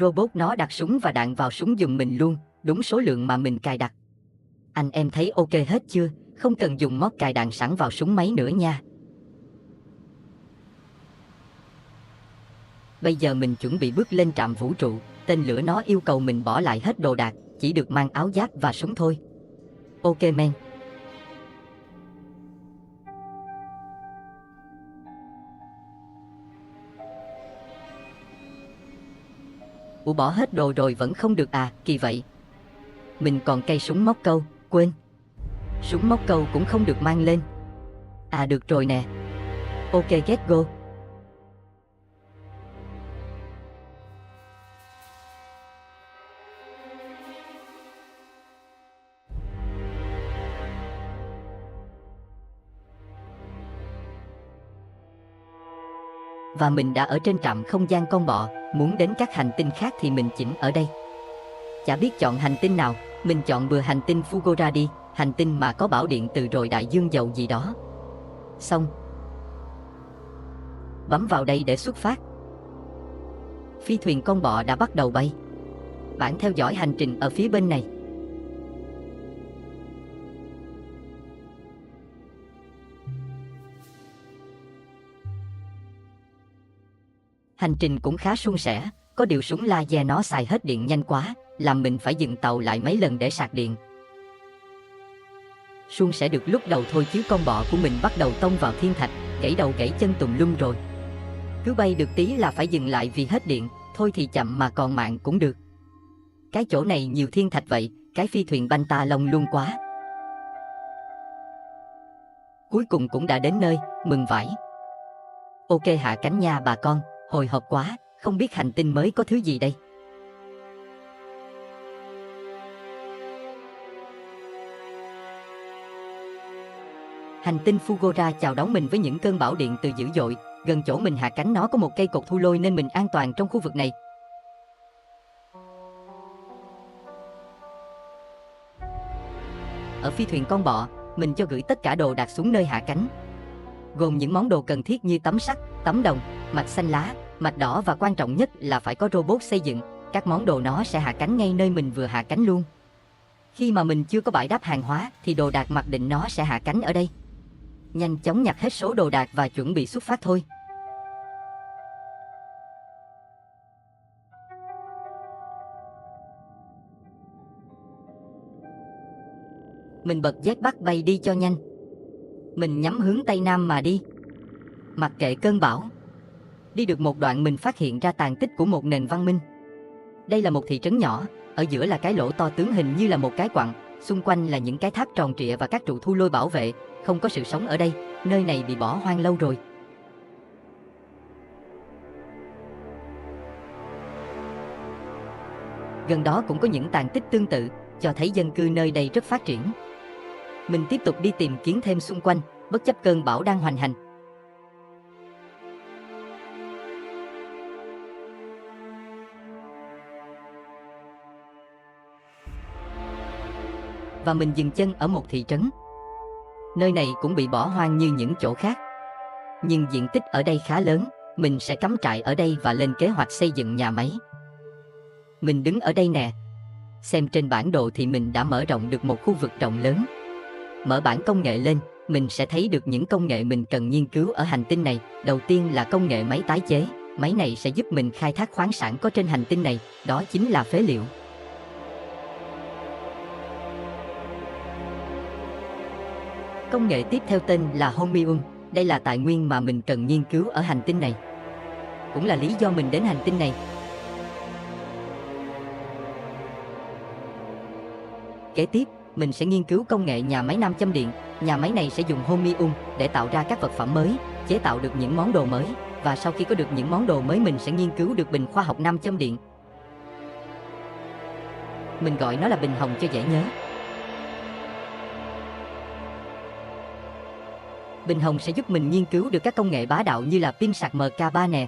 Robot nó đặt súng và đạn vào súng giùm mình luôn, đúng số lượng mà mình cài đặt. Anh em thấy ok hết chưa? Không cần dùng mod cài đạn sẵn vào súng máy nữa nha. Bây giờ mình chuẩn bị bước lên trạm vũ trụ, tên lửa nó yêu cầu mình bỏ lại hết đồ đạc, chỉ được mang áo giáp và súng thôi. Ok men. Ủa bỏ hết đồ rồi vẫn không được à, kỳ vậy. Mình còn cây súng móc câu, quên. Súng móc câu cũng không được mang lên. À được rồi nè. Ok get go. Và mình đã ở trên trạm không gian con bọ, muốn đến các hành tinh khác thì mình chỉnh ở đây. Chả biết chọn hành tinh nào, mình chọn bừa hành tinh Fugora đi, hành tinh mà có bảo điện từ rồi đại dương dầu gì đó. Xong. Bấm vào đây để xuất phát. Phi thuyền con bọ đã bắt đầu bay. Bạn theo dõi hành trình ở phía bên này. Hành trình cũng khá suôn sẻ, có điều súng laser nó xài hết điện nhanh quá, làm mình phải dừng tàu lại mấy lần để sạc điện. Suôn sẻ được lúc đầu thôi chứ con bọ của mình bắt đầu tông vào thiên thạch, gãy đầu gãy chân tùm lum rồi. Cứ bay được tí là phải dừng lại vì hết điện, thôi thì chậm mà còn mạng cũng được. Cái chỗ này nhiều thiên thạch vậy, cái phi thuyền banh ta lông luôn quá. Cuối cùng cũng đã đến nơi, mừng vãi. Ok hạ cánh nha bà con, hồi hộp quá, không biết hành tinh mới có thứ gì đây. Hành tinh Fugora chào đón mình với những cơn bão điện từ dữ dội, gần chỗ mình hạ cánh nó có một cây cột thu lôi nên mình an toàn trong khu vực này. Ở phi thuyền con bọ, mình cho gửi tất cả đồ đạc xuống nơi hạ cánh. Gồm những món đồ cần thiết như tấm sắt, tấm đồng, mạch xanh lá, mạch đỏ và quan trọng nhất là phải có robot xây dựng, các món đồ nó sẽ hạ cánh ngay nơi mình vừa hạ cánh luôn. Khi mà mình chưa có bãi đáp hàng hóa thì đồ đạc mặc định nó sẽ hạ cánh ở đây. Nhanh chóng nhặt hết số đồ đạc và chuẩn bị xuất phát thôi. Mình bật jetpack bay đi cho nhanh. Mình nhắm hướng Tây Nam mà đi. Mặc kệ cơn bão. Đi được một đoạn mình phát hiện ra tàn tích của một nền văn minh. Đây là một thị trấn nhỏ, ở giữa là cái lỗ to tướng hình như là một cái quặng, xung quanh là những cái tháp tròn trịa và các trụ thu lôi bảo vệ, không có sự sống ở đây, nơi này bị bỏ hoang lâu rồi. Gần đó cũng có những tàn tích tương tự, cho thấy dân cư nơi đây rất phát triển. Mình tiếp tục đi tìm kiếm thêm xung quanh, bất chấp cơn bão đang hoành hành. Và mình dừng chân ở một thị trấn. Nơi này cũng bị bỏ hoang như những chỗ khác. Nhưng diện tích ở đây khá lớn, mình sẽ cắm trại ở đây và lên kế hoạch xây dựng nhà máy. Mình đứng ở đây nè. Xem trên bản đồ thì mình đã mở rộng được một khu vực rộng lớn. Mở bảng công nghệ lên, mình sẽ thấy được những công nghệ mình cần nghiên cứu ở hành tinh này. Đầu tiên là công nghệ máy tái chế. Máy này sẽ giúp mình khai thác khoáng sản có trên hành tinh này, đó chính là phế liệu. Công nghệ tiếp theo tên là Homium, đây là tài nguyên mà mình cần nghiên cứu ở hành tinh này. Cũng là lý do mình đến hành tinh này. Kế tiếp, mình sẽ nghiên cứu công nghệ nhà máy nam châm điện. Nhà máy này sẽ dùng Homium để tạo ra các vật phẩm mới, chế tạo được những món đồ mới. Và sau khi có được những món đồ mới mình sẽ nghiên cứu được bình khoa học nam châm điện. Mình gọi nó là bình hồng cho dễ nhớ. Bình hồng sẽ giúp mình nghiên cứu được các công nghệ bá đạo như là pin sạc MK3 nè,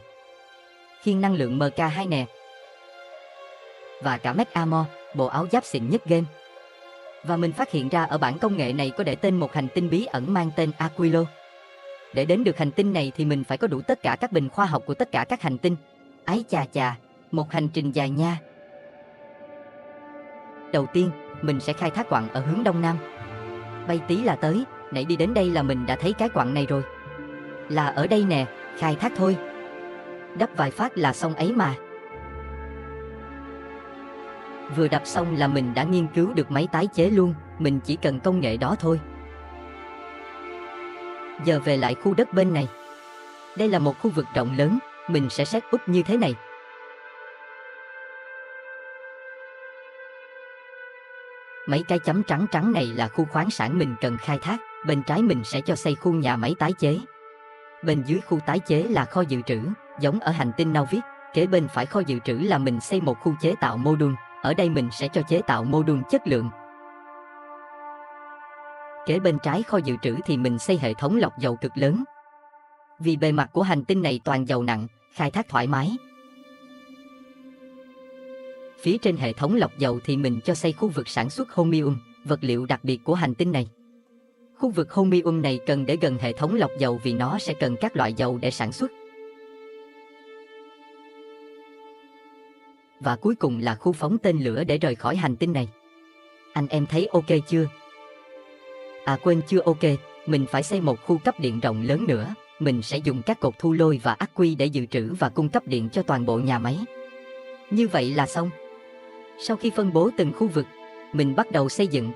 khiên năng lượng MK2 nè, và cả Mech Armor, bộ áo giáp xịn nhất game. Và mình phát hiện ra ở bản công nghệ này có để tên một hành tinh bí ẩn mang tên Aquilo. Để đến được hành tinh này thì mình phải có đủ tất cả các bình khoa học của tất cả các hành tinh. Ái chà chà, một hành trình dài nha. Đầu tiên, mình sẽ khai thác quặng ở hướng đông nam. Bay tí là tới, nãy đi đến đây là mình đã thấy cái quặng này rồi. Là ở đây nè, khai thác thôi. Đắp vài phát là xong ấy mà. Vừa đập xong là mình đã nghiên cứu được máy tái chế luôn, mình chỉ cần công nghệ đó thôi. Giờ về lại khu đất bên này. Đây là một khu vực rộng lớn, mình sẽ set up như thế này. Mấy cái chấm trắng trắng này là khu khoáng sản mình cần khai thác, bên trái mình sẽ cho xây khu nhà máy tái chế. Bên dưới khu tái chế là kho dự trữ, giống ở hành tinh Nauvis, kế bên phải kho dự trữ là mình xây một khu chế tạo module, ở đây mình sẽ cho chế tạo module chất lượng. Kế bên trái kho dự trữ thì mình xây hệ thống lọc dầu cực lớn. Vì bề mặt của hành tinh này toàn dầu nặng, khai thác thoải mái. Phía trên hệ thống lọc dầu thì mình cho xây khu vực sản xuất holmium, vật liệu đặc biệt của hành tinh này. Khu vực holmium này cần để gần hệ thống lọc dầu vì nó sẽ cần các loại dầu để sản xuất. Và cuối cùng là khu phóng tên lửa để rời khỏi hành tinh này. Anh em thấy ok chưa? À quên chưa ok, mình phải xây một khu cấp điện rộng lớn nữa. Mình sẽ dùng các cột thu lôi và ắc quy để dự trữ và cung cấp điện cho toàn bộ nhà máy. Như vậy là xong. Sau khi phân bố từng khu vực, mình bắt đầu xây dựng.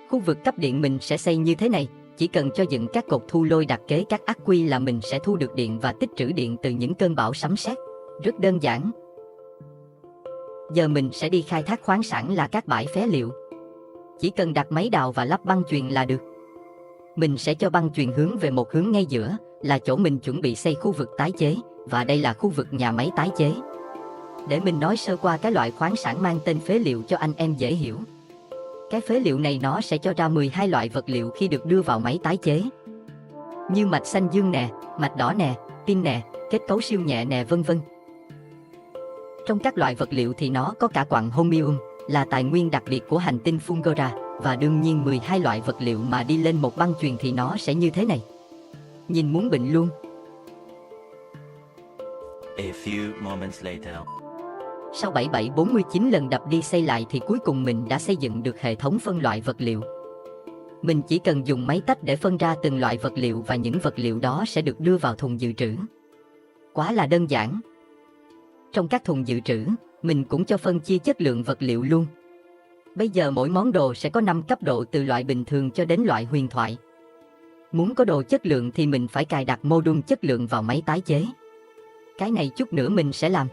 Khu vực cấp điện mình sẽ xây như thế này, chỉ cần cho dựng các cột thu lôi đặt kế các ắc quy là mình sẽ thu được điện và tích trữ điện từ những cơn bão sấm sét. Rất đơn giản. Giờ mình sẽ đi khai thác khoáng sản là các bãi phế liệu. Chỉ cần đặt máy đào và lắp băng chuyền là được. Mình sẽ cho băng chuyền hướng về một hướng ngay giữa, là chỗ mình chuẩn bị xây khu vực tái chế, và đây là khu vực nhà máy tái chế. Để mình nói sơ qua cái loại khoáng sản mang tên phế liệu cho anh em dễ hiểu. Cái phế liệu này nó sẽ cho ra 12 loại vật liệu khi được đưa vào máy tái chế. Như mạch xanh dương nè, mạch đỏ nè, pin nè, kết cấu siêu nhẹ nè vân vân. Trong các loại vật liệu thì nó có cả quặng holmium, là tài nguyên đặc biệt của hành tinh Fulgura, và đương nhiên 12 loại vật liệu mà đi lên một băng chuyền thì nó sẽ như thế này. Nhìn muốn bệnh luôn. A few moments later. Sau 7749 lần đập đi xây lại thì cuối cùng mình đã xây dựng được hệ thống phân loại vật liệu. Mình chỉ cần dùng máy tách để phân ra từng loại vật liệu và những vật liệu đó sẽ được đưa vào thùng dự trữ. Quá là đơn giản. Trong các thùng dự trữ, mình cũng cho phân chia chất lượng vật liệu luôn. Bây giờ mỗi món đồ sẽ có 5 cấp độ từ loại bình thường cho đến loại huyền thoại. Muốn có đồ chất lượng thì mình phải cài đặt module chất lượng vào máy tái chế. Cái này chút nữa mình sẽ làm.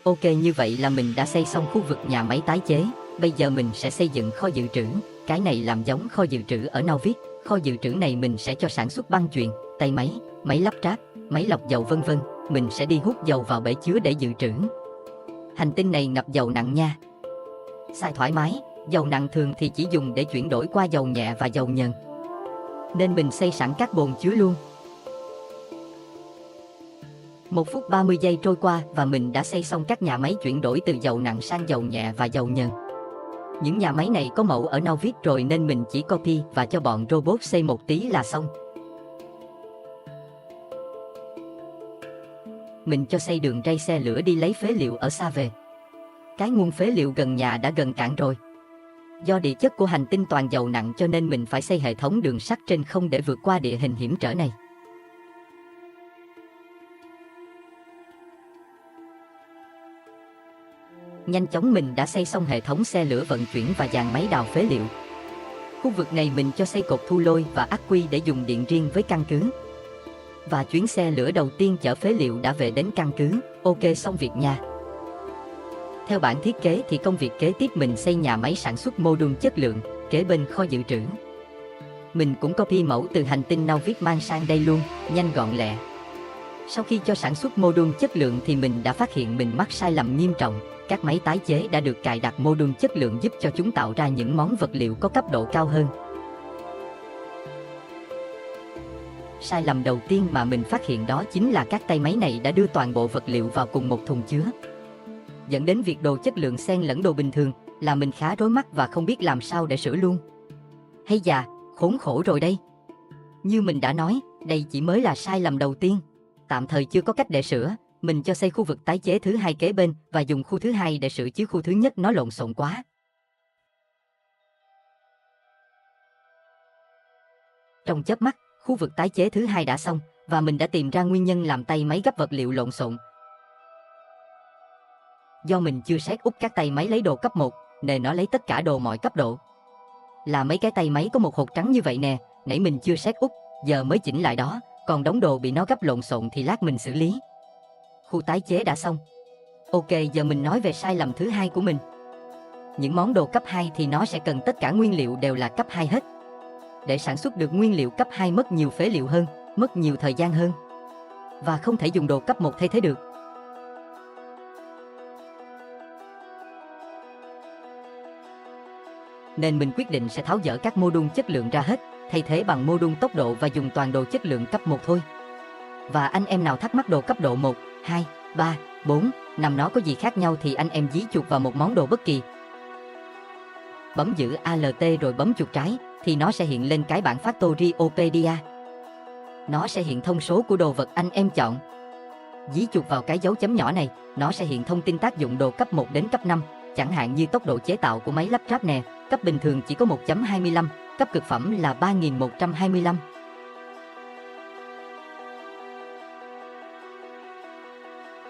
Ok, như vậy là mình đã xây xong khu vực nhà máy tái chế. Bây giờ mình sẽ xây dựng kho dự trữ. Cái này làm giống kho dự trữ ở Nauvis. Kho dự trữ này mình sẽ cho sản xuất băng chuyền, tay máy, máy lắp ráp, máy lọc dầu vân vân. Mình sẽ đi hút dầu vào bể chứa để dự trữ. Hành tinh này ngập dầu nặng nha. Xài thoải mái, dầu nặng thường thì chỉ dùng để chuyển đổi qua dầu nhẹ và dầu nhờn. Nên mình xây sẵn các bồn chứa luôn. 1 phút 30 giây trôi qua và mình đã xây xong các nhà máy chuyển đổi từ dầu nặng sang dầu nhẹ và dầu nhờn. Những nhà máy này có mẫu ở Nauvis rồi nên mình chỉ copy và cho bọn robot xây một tí là xong. Mình cho xây đường ray xe lửa đi lấy phế liệu ở xa về. Cái nguồn phế liệu gần nhà đã gần cạn rồi. Do địa chất của hành tinh toàn dầu nặng cho nên mình phải xây hệ thống đường sắt trên không để vượt qua địa hình hiểm trở này. Nhanh chóng mình đã xây xong hệ thống xe lửa vận chuyển và dàn máy đào phế liệu. Khu vực này mình cho xây cột thu lôi và ắc quy để dùng điện riêng với căn cứ. Và chuyến xe lửa đầu tiên chở phế liệu đã về đến căn cứ. Ok, xong việc nha. Theo bản thiết kế thì công việc kế tiếp mình xây nhà máy sản xuất module chất lượng, kế bên kho dự trữ. Mình cũng copy mẫu từ hành tinh Nauvis mang sang đây luôn, nhanh gọn lẹ. Sau khi cho sản xuất module chất lượng thì mình đã phát hiện mình mắc sai lầm nghiêm trọng. Các máy tái chế đã được cài đặt module chất lượng giúp cho chúng tạo ra những món vật liệu có cấp độ cao hơn. Sai lầm đầu tiên mà mình phát hiện đó chính là các tay máy này đã đưa toàn bộ vật liệu vào cùng một thùng chứa, dẫn đến việc đồ chất lượng xen lẫn đồ bình thường, là mình khá rối mắt và không biết làm sao để sửa luôn. Hay già, khốn khổ rồi đây. Như mình đã nói, Đây chỉ mới là sai lầm đầu tiên. Tạm thời chưa có cách để sửa, mình cho xây khu vực tái chế thứ hai kế bên và dùng khu thứ hai để sửa chứ khu thứ nhất nó lộn xộn quá. Trong chớp mắt, khu vực tái chế thứ hai đã xong và mình đã tìm ra nguyên nhân làm tay máy gấp vật liệu lộn xộn. Do mình chưa set up các tay máy lấy đồ cấp 1, nên nó lấy tất cả đồ mọi cấp độ. Là mấy cái tay máy có một hột trắng như vậy nè, nãy mình chưa set up, giờ mới chỉnh lại đó, còn đống đồ bị nó gấp lộn xộn thì lát mình xử lý. Khu tái chế đã xong. Ok, giờ mình nói về sai lầm thứ hai của mình. Những món đồ cấp 2 thì nó sẽ cần tất cả nguyên liệu đều là cấp 2 hết. Để sản xuất được nguyên liệu cấp 2 mất nhiều phế liệu hơn, mất nhiều thời gian hơn. Và không thể dùng đồ cấp 1 thay thế được. Nên mình quyết định sẽ tháo dỡ các module chất lượng ra hết, thay thế bằng module tốc độ và dùng toàn đồ chất lượng cấp 1 thôi. Và anh em nào thắc mắc đồ cấp độ 1, 2, 3, 4, 5 nó có gì khác nhau thì anh em dí chuột vào một món đồ bất kỳ. Bấm giữ Alt rồi bấm chuột trái thì nó sẽ hiện lên cái bảng Factoriopedia. Nó sẽ hiện thông số của đồ vật anh em chọn. Dí chuột vào cái dấu chấm nhỏ này, nó sẽ hiện thông tin tác dụng đồ cấp 1 đến cấp 5, chẳng hạn như tốc độ chế tạo của máy lắp ráp nè, cấp bình thường chỉ có 1.25, cấp cực phẩm là 3125.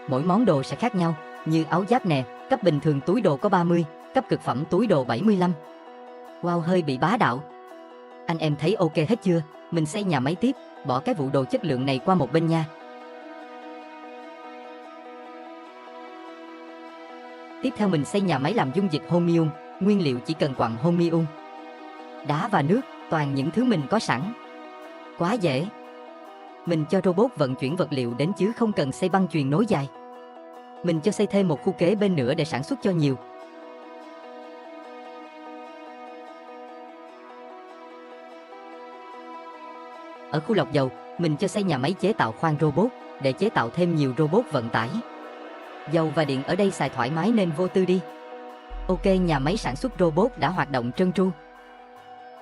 Mỗi món đồ sẽ khác nhau, như áo giáp nè, cấp bình thường túi đồ có 30, cấp cực phẩm túi đồ 75. Wow, hơi bị bá đạo. Anh em thấy ok hết chưa? Mình xây nhà máy tiếp, bỏ cái vụ đồ chất lượng này qua một bên nha. Tiếp theo mình xây nhà máy làm dung dịch Homium, nguyên liệu chỉ cần quặng Homium. Đá và nước, toàn những thứ mình có sẵn. Quá dễ. Mình cho robot vận chuyển vật liệu đến chứ không cần xây băng chuyền nối dài. Mình cho xây thêm một khu kế bên nữa để sản xuất cho nhiều. Ở khu lọc dầu, mình cho xây nhà máy chế tạo khoang robot, để chế tạo thêm nhiều robot vận tải. Dầu và điện ở đây xài thoải mái nên vô tư đi. Ok, nhà máy sản xuất robot đã hoạt động trơn tru.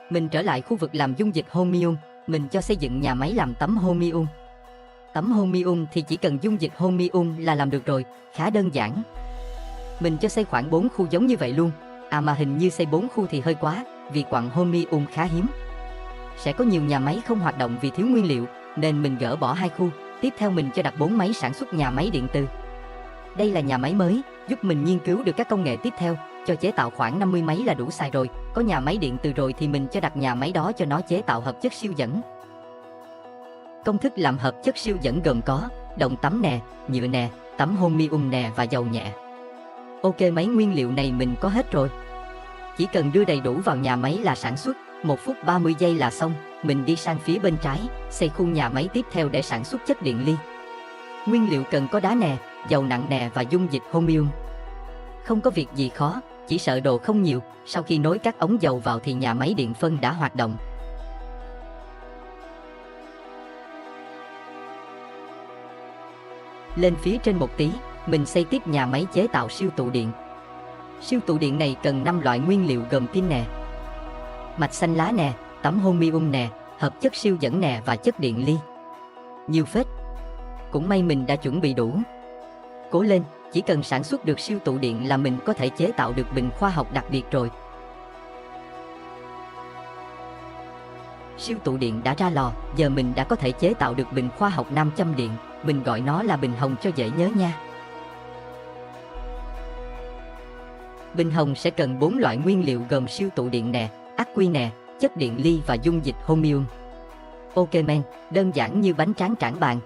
Mình trở lại khu vực làm dung dịch Homium, mình cho xây dựng nhà máy làm tấm Homium. Tấm Homium thì chỉ cần dung dịch Homium là làm được rồi, khá đơn giản. Mình cho xây khoảng 4 khu giống như vậy luôn. À mà hình như xây 4 khu thì hơi quá, vì quặng Homium khá hiếm. Sẽ có nhiều nhà máy không hoạt động vì thiếu nguyên liệu, nên mình gỡ bỏ 2 khu. Tiếp theo mình cho đặt 4 máy sản xuất nhà máy điện từ. Đây là nhà máy mới, giúp mình nghiên cứu được các công nghệ tiếp theo, cho chế tạo khoảng 50 máy là đủ xài rồi. Có nhà máy điện từ rồi thì mình cho đặt nhà máy đó cho nó chế tạo hợp chất siêu dẫn. Công thức làm hợp chất siêu dẫn gồm có đồng tấm nè, nhựa nè, tấm Homium nè và dầu nhẹ. Ok, mấy nguyên liệu này mình có hết rồi. Chỉ cần đưa đầy đủ vào nhà máy là sản xuất, 1 phút 30 giây là xong. Mình đi sang phía bên trái, xây khu nhà máy tiếp theo để sản xuất chất điện li. Nguyên liệu cần có đá nè, dầu nặng nè và dung dịch Homium. Không có việc gì khó, chỉ sợ đồ không nhiều. Sau khi nối các ống dầu vào thì nhà máy điện phân đã hoạt động. Lên phía trên một tí, mình xây tiếp nhà máy chế tạo siêu tụ điện. Siêu tụ điện này cần 5 loại nguyên liệu gồm pin nè, mạch xanh lá nè, tấm Homium nè, hợp chất siêu dẫn nè và chất điện li. Nhiều phết. Cũng may mình đã chuẩn bị đủ. Cố lên, chỉ cần sản xuất được siêu tụ điện là mình có thể chế tạo được bình khoa học đặc biệt rồi. Siêu tụ điện đã ra lò, giờ mình đã có thể chế tạo được bình khoa học nam châm điện. Mình gọi nó là bình hồng cho dễ nhớ nha. Bình hồng sẽ cần 4 loại nguyên liệu gồm siêu tụ điện nè, ắc quy nè, chất điện li và dung dịch Homium. Ok men, đơn giản như bánh tráng trảng bàn.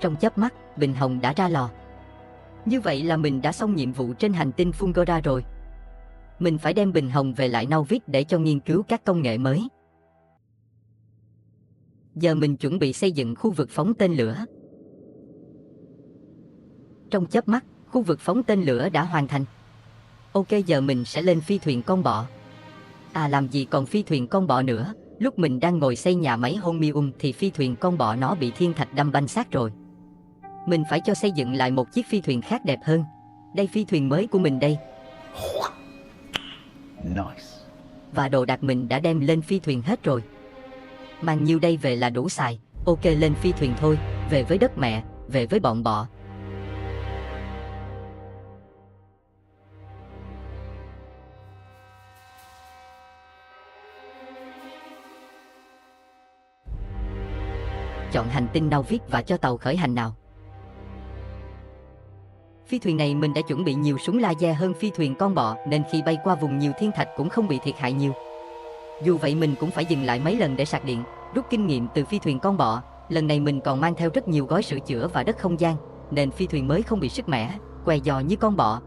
Trong chớp mắt, bình hồng đã ra lò. Như vậy là mình đã xong nhiệm vụ trên hành tinh Fulgora rồi. Mình phải đem bình hồng về lại Novik để cho nghiên cứu các công nghệ mới. Giờ mình chuẩn bị xây dựng khu vực phóng tên lửa. Trong chớp mắt, khu vực phóng tên lửa đã hoàn thành. Ok, giờ mình sẽ lên phi thuyền con bọ. À làm gì còn phi thuyền con bọ nữa, lúc mình đang ngồi xây nhà máy Homium thì phi thuyền con bọ nó bị thiên thạch đâm banh xác rồi. Mình phải cho xây dựng lại một chiếc phi thuyền khác đẹp hơn. Đây phi thuyền mới của mình đây. Nice. Và đồ đạc mình đã đem lên phi thuyền hết rồi. Mang nhiêu đây về là đủ xài. Ok, lên phi thuyền thôi, về với đất mẹ, về với bọn bọ. Chọn hành tinh Nauvik và cho tàu khởi hành nào. Phi thuyền này mình đã chuẩn bị nhiều súng laser hơn phi thuyền con bọ, nên khi bay qua vùng nhiều thiên thạch cũng không bị thiệt hại nhiều. Dù vậy mình cũng phải dừng lại mấy lần để sạc điện, rút kinh nghiệm từ phi thuyền con bọ. Lần này mình còn mang theo rất nhiều gói sửa chữa và đất không gian, nên phi thuyền mới không bị sứt mẻ, què giò như con bọ.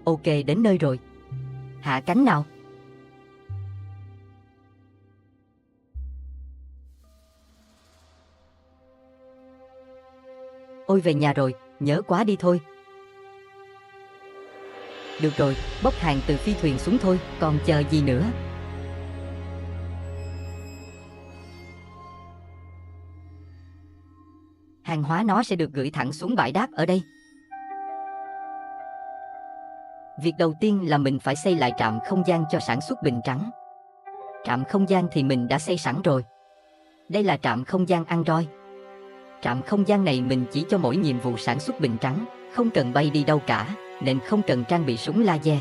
Ok, đến nơi rồi. Hạ cánh nào. Ôi về nhà rồi, nhớ quá đi thôi. Được rồi, bốc hàng từ phi thuyền xuống thôi, còn chờ gì nữa. Hàng hóa nó sẽ được gửi thẳng xuống bãi đáp ở đây. Việc đầu tiên là mình phải xây lại trạm không gian cho sản xuất bình trắng. Trạm không gian thì mình đã xây sẵn rồi. Đây là trạm không gian Android. Trạm không gian này mình chỉ cho mỗi nhiệm vụ sản xuất bình trắng, không cần bay đi đâu cả, nên không cần trang bị súng laser.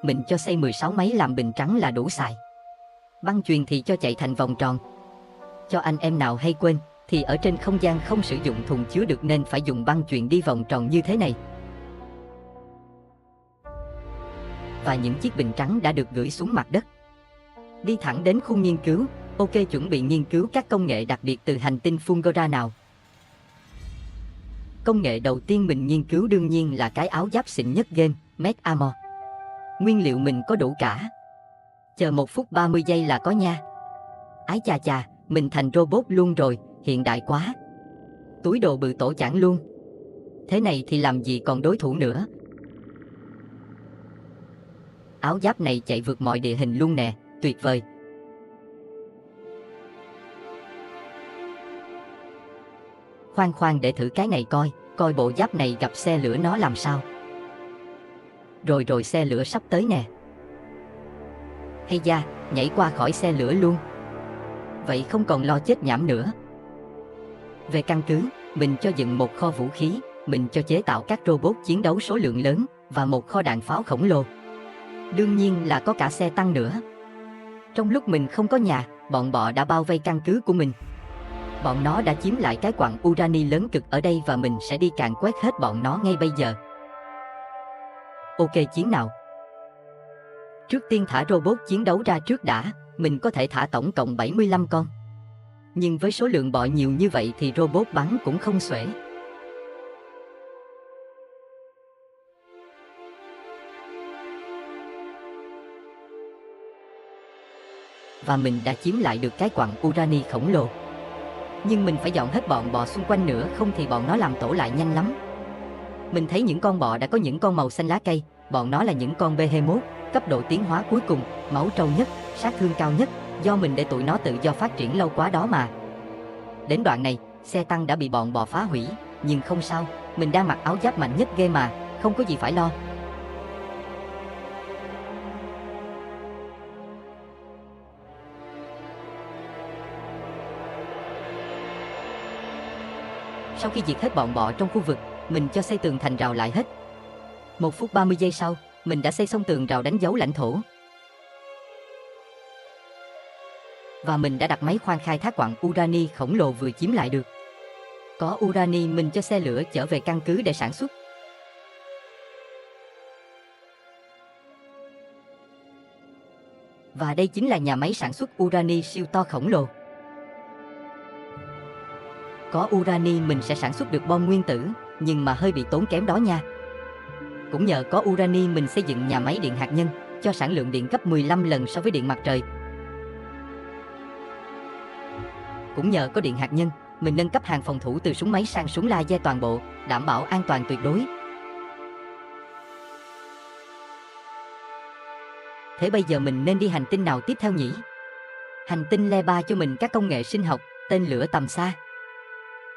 Mình cho xây 16 máy làm bình trắng là đủ xài. Băng chuyền thì cho chạy thành vòng tròn. Cho anh em nào hay quên, thì ở trên không gian không sử dụng thùng chứa được nên phải dùng băng chuyền đi vòng tròn như thế này. Và những chiếc bình trắng đã được gửi xuống mặt đất. Đi thẳng đến khu nghiên cứu. Ok, chuẩn bị nghiên cứu các công nghệ đặc biệt từ hành tinh Fulgora nào. Công nghệ đầu tiên mình nghiên cứu đương nhiên là cái áo giáp xịn nhất game, Med Armor. Nguyên liệu mình có đủ cả. Chờ 1 phút 30 giây là có nha. Ái chà chà, mình thành robot luôn rồi, hiện đại quá. Túi đồ bự tổ chảng luôn. Thế này thì làm gì còn đối thủ nữa. Áo giáp này chạy vượt mọi địa hình luôn nè, tuyệt vời. Khoan để thử cái này coi bộ giáp này gặp xe lửa nó làm sao. Rồi xe lửa sắp tới nè. Hay da, nhảy qua khỏi xe lửa luôn. Vậy không còn lo chết nhảm nữa. Về căn cứ, mình cho dựng một kho vũ khí, mình cho chế tạo các robot chiến đấu số lượng lớn, và một kho đạn pháo khổng lồ. Đương nhiên là có cả xe tăng nữa. Trong lúc mình không có nhà, bọn bọ đã bao vây căn cứ của mình. Bọn nó đã chiếm lại cái quặng urani lớn cực ở đây và mình sẽ đi càn quét hết bọn nó ngay bây giờ. Ok, chiến nào. Trước tiên thả robot chiến đấu ra trước đã, mình có thể thả tổng cộng 75 con. Nhưng với số lượng bọ nhiều như vậy thì robot bắn cũng không xuể. Và mình đã chiếm lại được cái quặng urani khổng lồ. Nhưng mình phải dọn hết bọn bọ xung quanh nữa, không thì bọn nó làm tổ lại nhanh lắm. Mình thấy những con bọ đã có những con màu xanh lá cây, bọn nó là những con behemoth, cấp độ tiến hóa cuối cùng, máu trâu nhất, sát thương cao nhất, do mình để tụi nó tự do phát triển lâu quá đó mà. Đến đoạn này, xe tăng đã bị bọn bọ phá hủy, nhưng không sao, mình đang mặc áo giáp mạnh nhất game mà, không có gì phải lo. Sau khi diệt hết bọn bọ trong khu vực, mình cho xây tường thành rào lại hết. 1 phút 30 giây sau, mình đã xây xong tường rào đánh dấu lãnh thổ. Và mình đã đặt máy khoan khai thác quặng urani khổng lồ vừa chiếm lại được. Có urani mình cho xe lửa chở về căn cứ để sản xuất. Và đây chính là nhà máy sản xuất urani siêu to khổng lồ. Có urani mình sẽ sản xuất được bom nguyên tử, nhưng mà hơi bị tốn kém đó nha. Cũng nhờ có urani mình xây dựng nhà máy điện hạt nhân, cho sản lượng điện gấp 15 lần so với điện mặt trời. Cũng nhờ có điện hạt nhân, mình nâng cấp hàng phòng thủ từ súng máy sang súng laser toàn bộ, đảm bảo an toàn tuyệt đối. Thế bây giờ mình nên đi hành tinh nào tiếp theo nhỉ? Hành tinh Le3 cho mình các công nghệ sinh học, tên lửa tầm xa,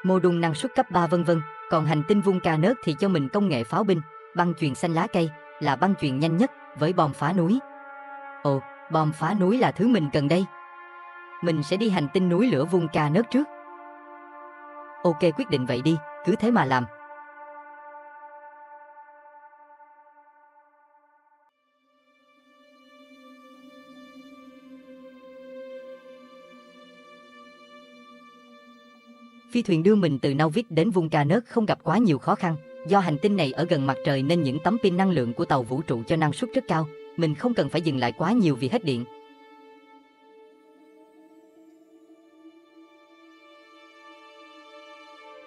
mô đun năng suất cấp 3 vân vân, còn hành tinh Vulcanus thì cho mình công nghệ pháo binh, băng chuyền xanh lá cây, là băng chuyền nhanh nhất với bom phá núi. Ồ, bom phá núi là thứ mình cần đây. Mình sẽ đi hành tinh núi lửa Vulcanus trước. Ok, quyết định vậy đi, cứ thế mà làm. Phi thuyền đưa mình từ Nauvis đến Vulcanus không gặp quá nhiều khó khăn. Do hành tinh này ở gần mặt trời nên những tấm pin năng lượng của tàu vũ trụ cho năng suất rất cao. Mình không cần phải dừng lại quá nhiều vì hết điện.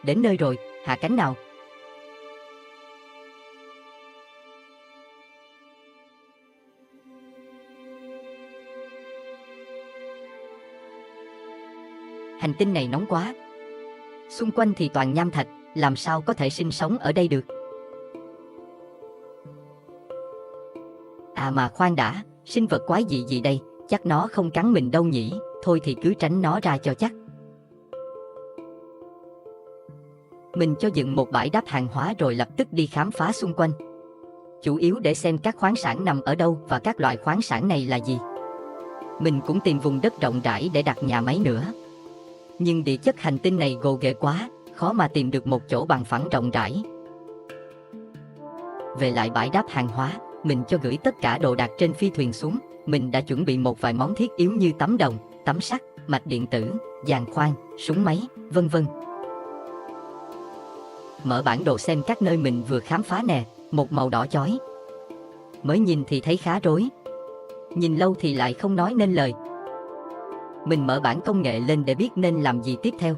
Đến nơi rồi, hạ cánh nào. Hành tinh này nóng quá. Xung quanh thì toàn nham thạch, làm sao có thể sinh sống ở đây được. À mà khoan đã, sinh vật quái dị gì đây, chắc nó không cắn mình đâu nhỉ, thôi thì cứ tránh nó ra cho chắc. Mình cho dựng một bãi đáp hàng hóa rồi lập tức đi khám phá xung quanh. Chủ yếu để xem các khoáng sản nằm ở đâu và các loại khoáng sản này là gì. Mình cũng tìm vùng đất rộng rãi để đặt nhà máy nữa. Nhưng địa chất hành tinh này gồ ghề quá, khó mà tìm được một chỗ bằng phẳng rộng rãi. Về lại bãi đáp hàng hóa, mình cho gửi tất cả đồ đạc trên phi thuyền xuống. Mình đã chuẩn bị một vài món thiết yếu như tấm đồng, tấm sắt, mạch điện tử, giàn khoan, súng máy, vân vân. Mở bản đồ xem các nơi mình vừa khám phá nè, một màu đỏ chói. Mới nhìn thì thấy khá rối. Nhìn lâu thì lại không nói nên lời. Mình mở bản công nghệ lên để biết nên làm gì tiếp theo.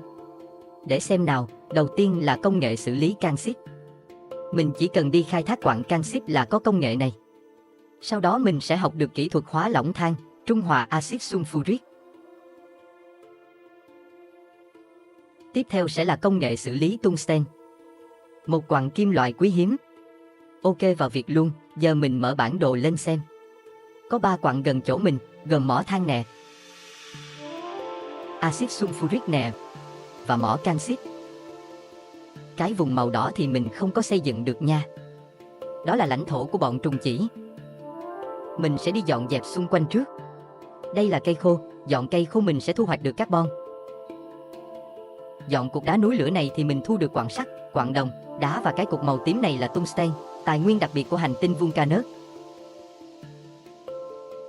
Để xem nào, đầu tiên là công nghệ xử lý canxit. Mình chỉ cần đi khai thác quặng canxit là có công nghệ này. Sau đó mình sẽ học được kỹ thuật hóa lỏng than, trung hòa axit sulfuric. Tiếp theo sẽ là công nghệ xử lý tungsten, một quặng kim loại quý hiếm. Ok, vào việc luôn, giờ mình mở bản đồ lên xem. Có 3 quặng gần chỗ mình, gồm mỏ than nè, axit sulfuric nè, và mỏ canxit. Cái vùng màu đỏ thì mình không có xây dựng được nha. Đó là lãnh thổ của bọn trùng chỉ. Mình sẽ đi dọn dẹp xung quanh trước. Đây là cây khô, dọn cây khô mình sẽ thu hoạch được carbon. Dọn cục đá núi lửa này thì mình thu được quặng sắt, quặng đồng, đá và cái cục màu tím này là tungsten, tài nguyên đặc biệt của hành tinh Vulcanus.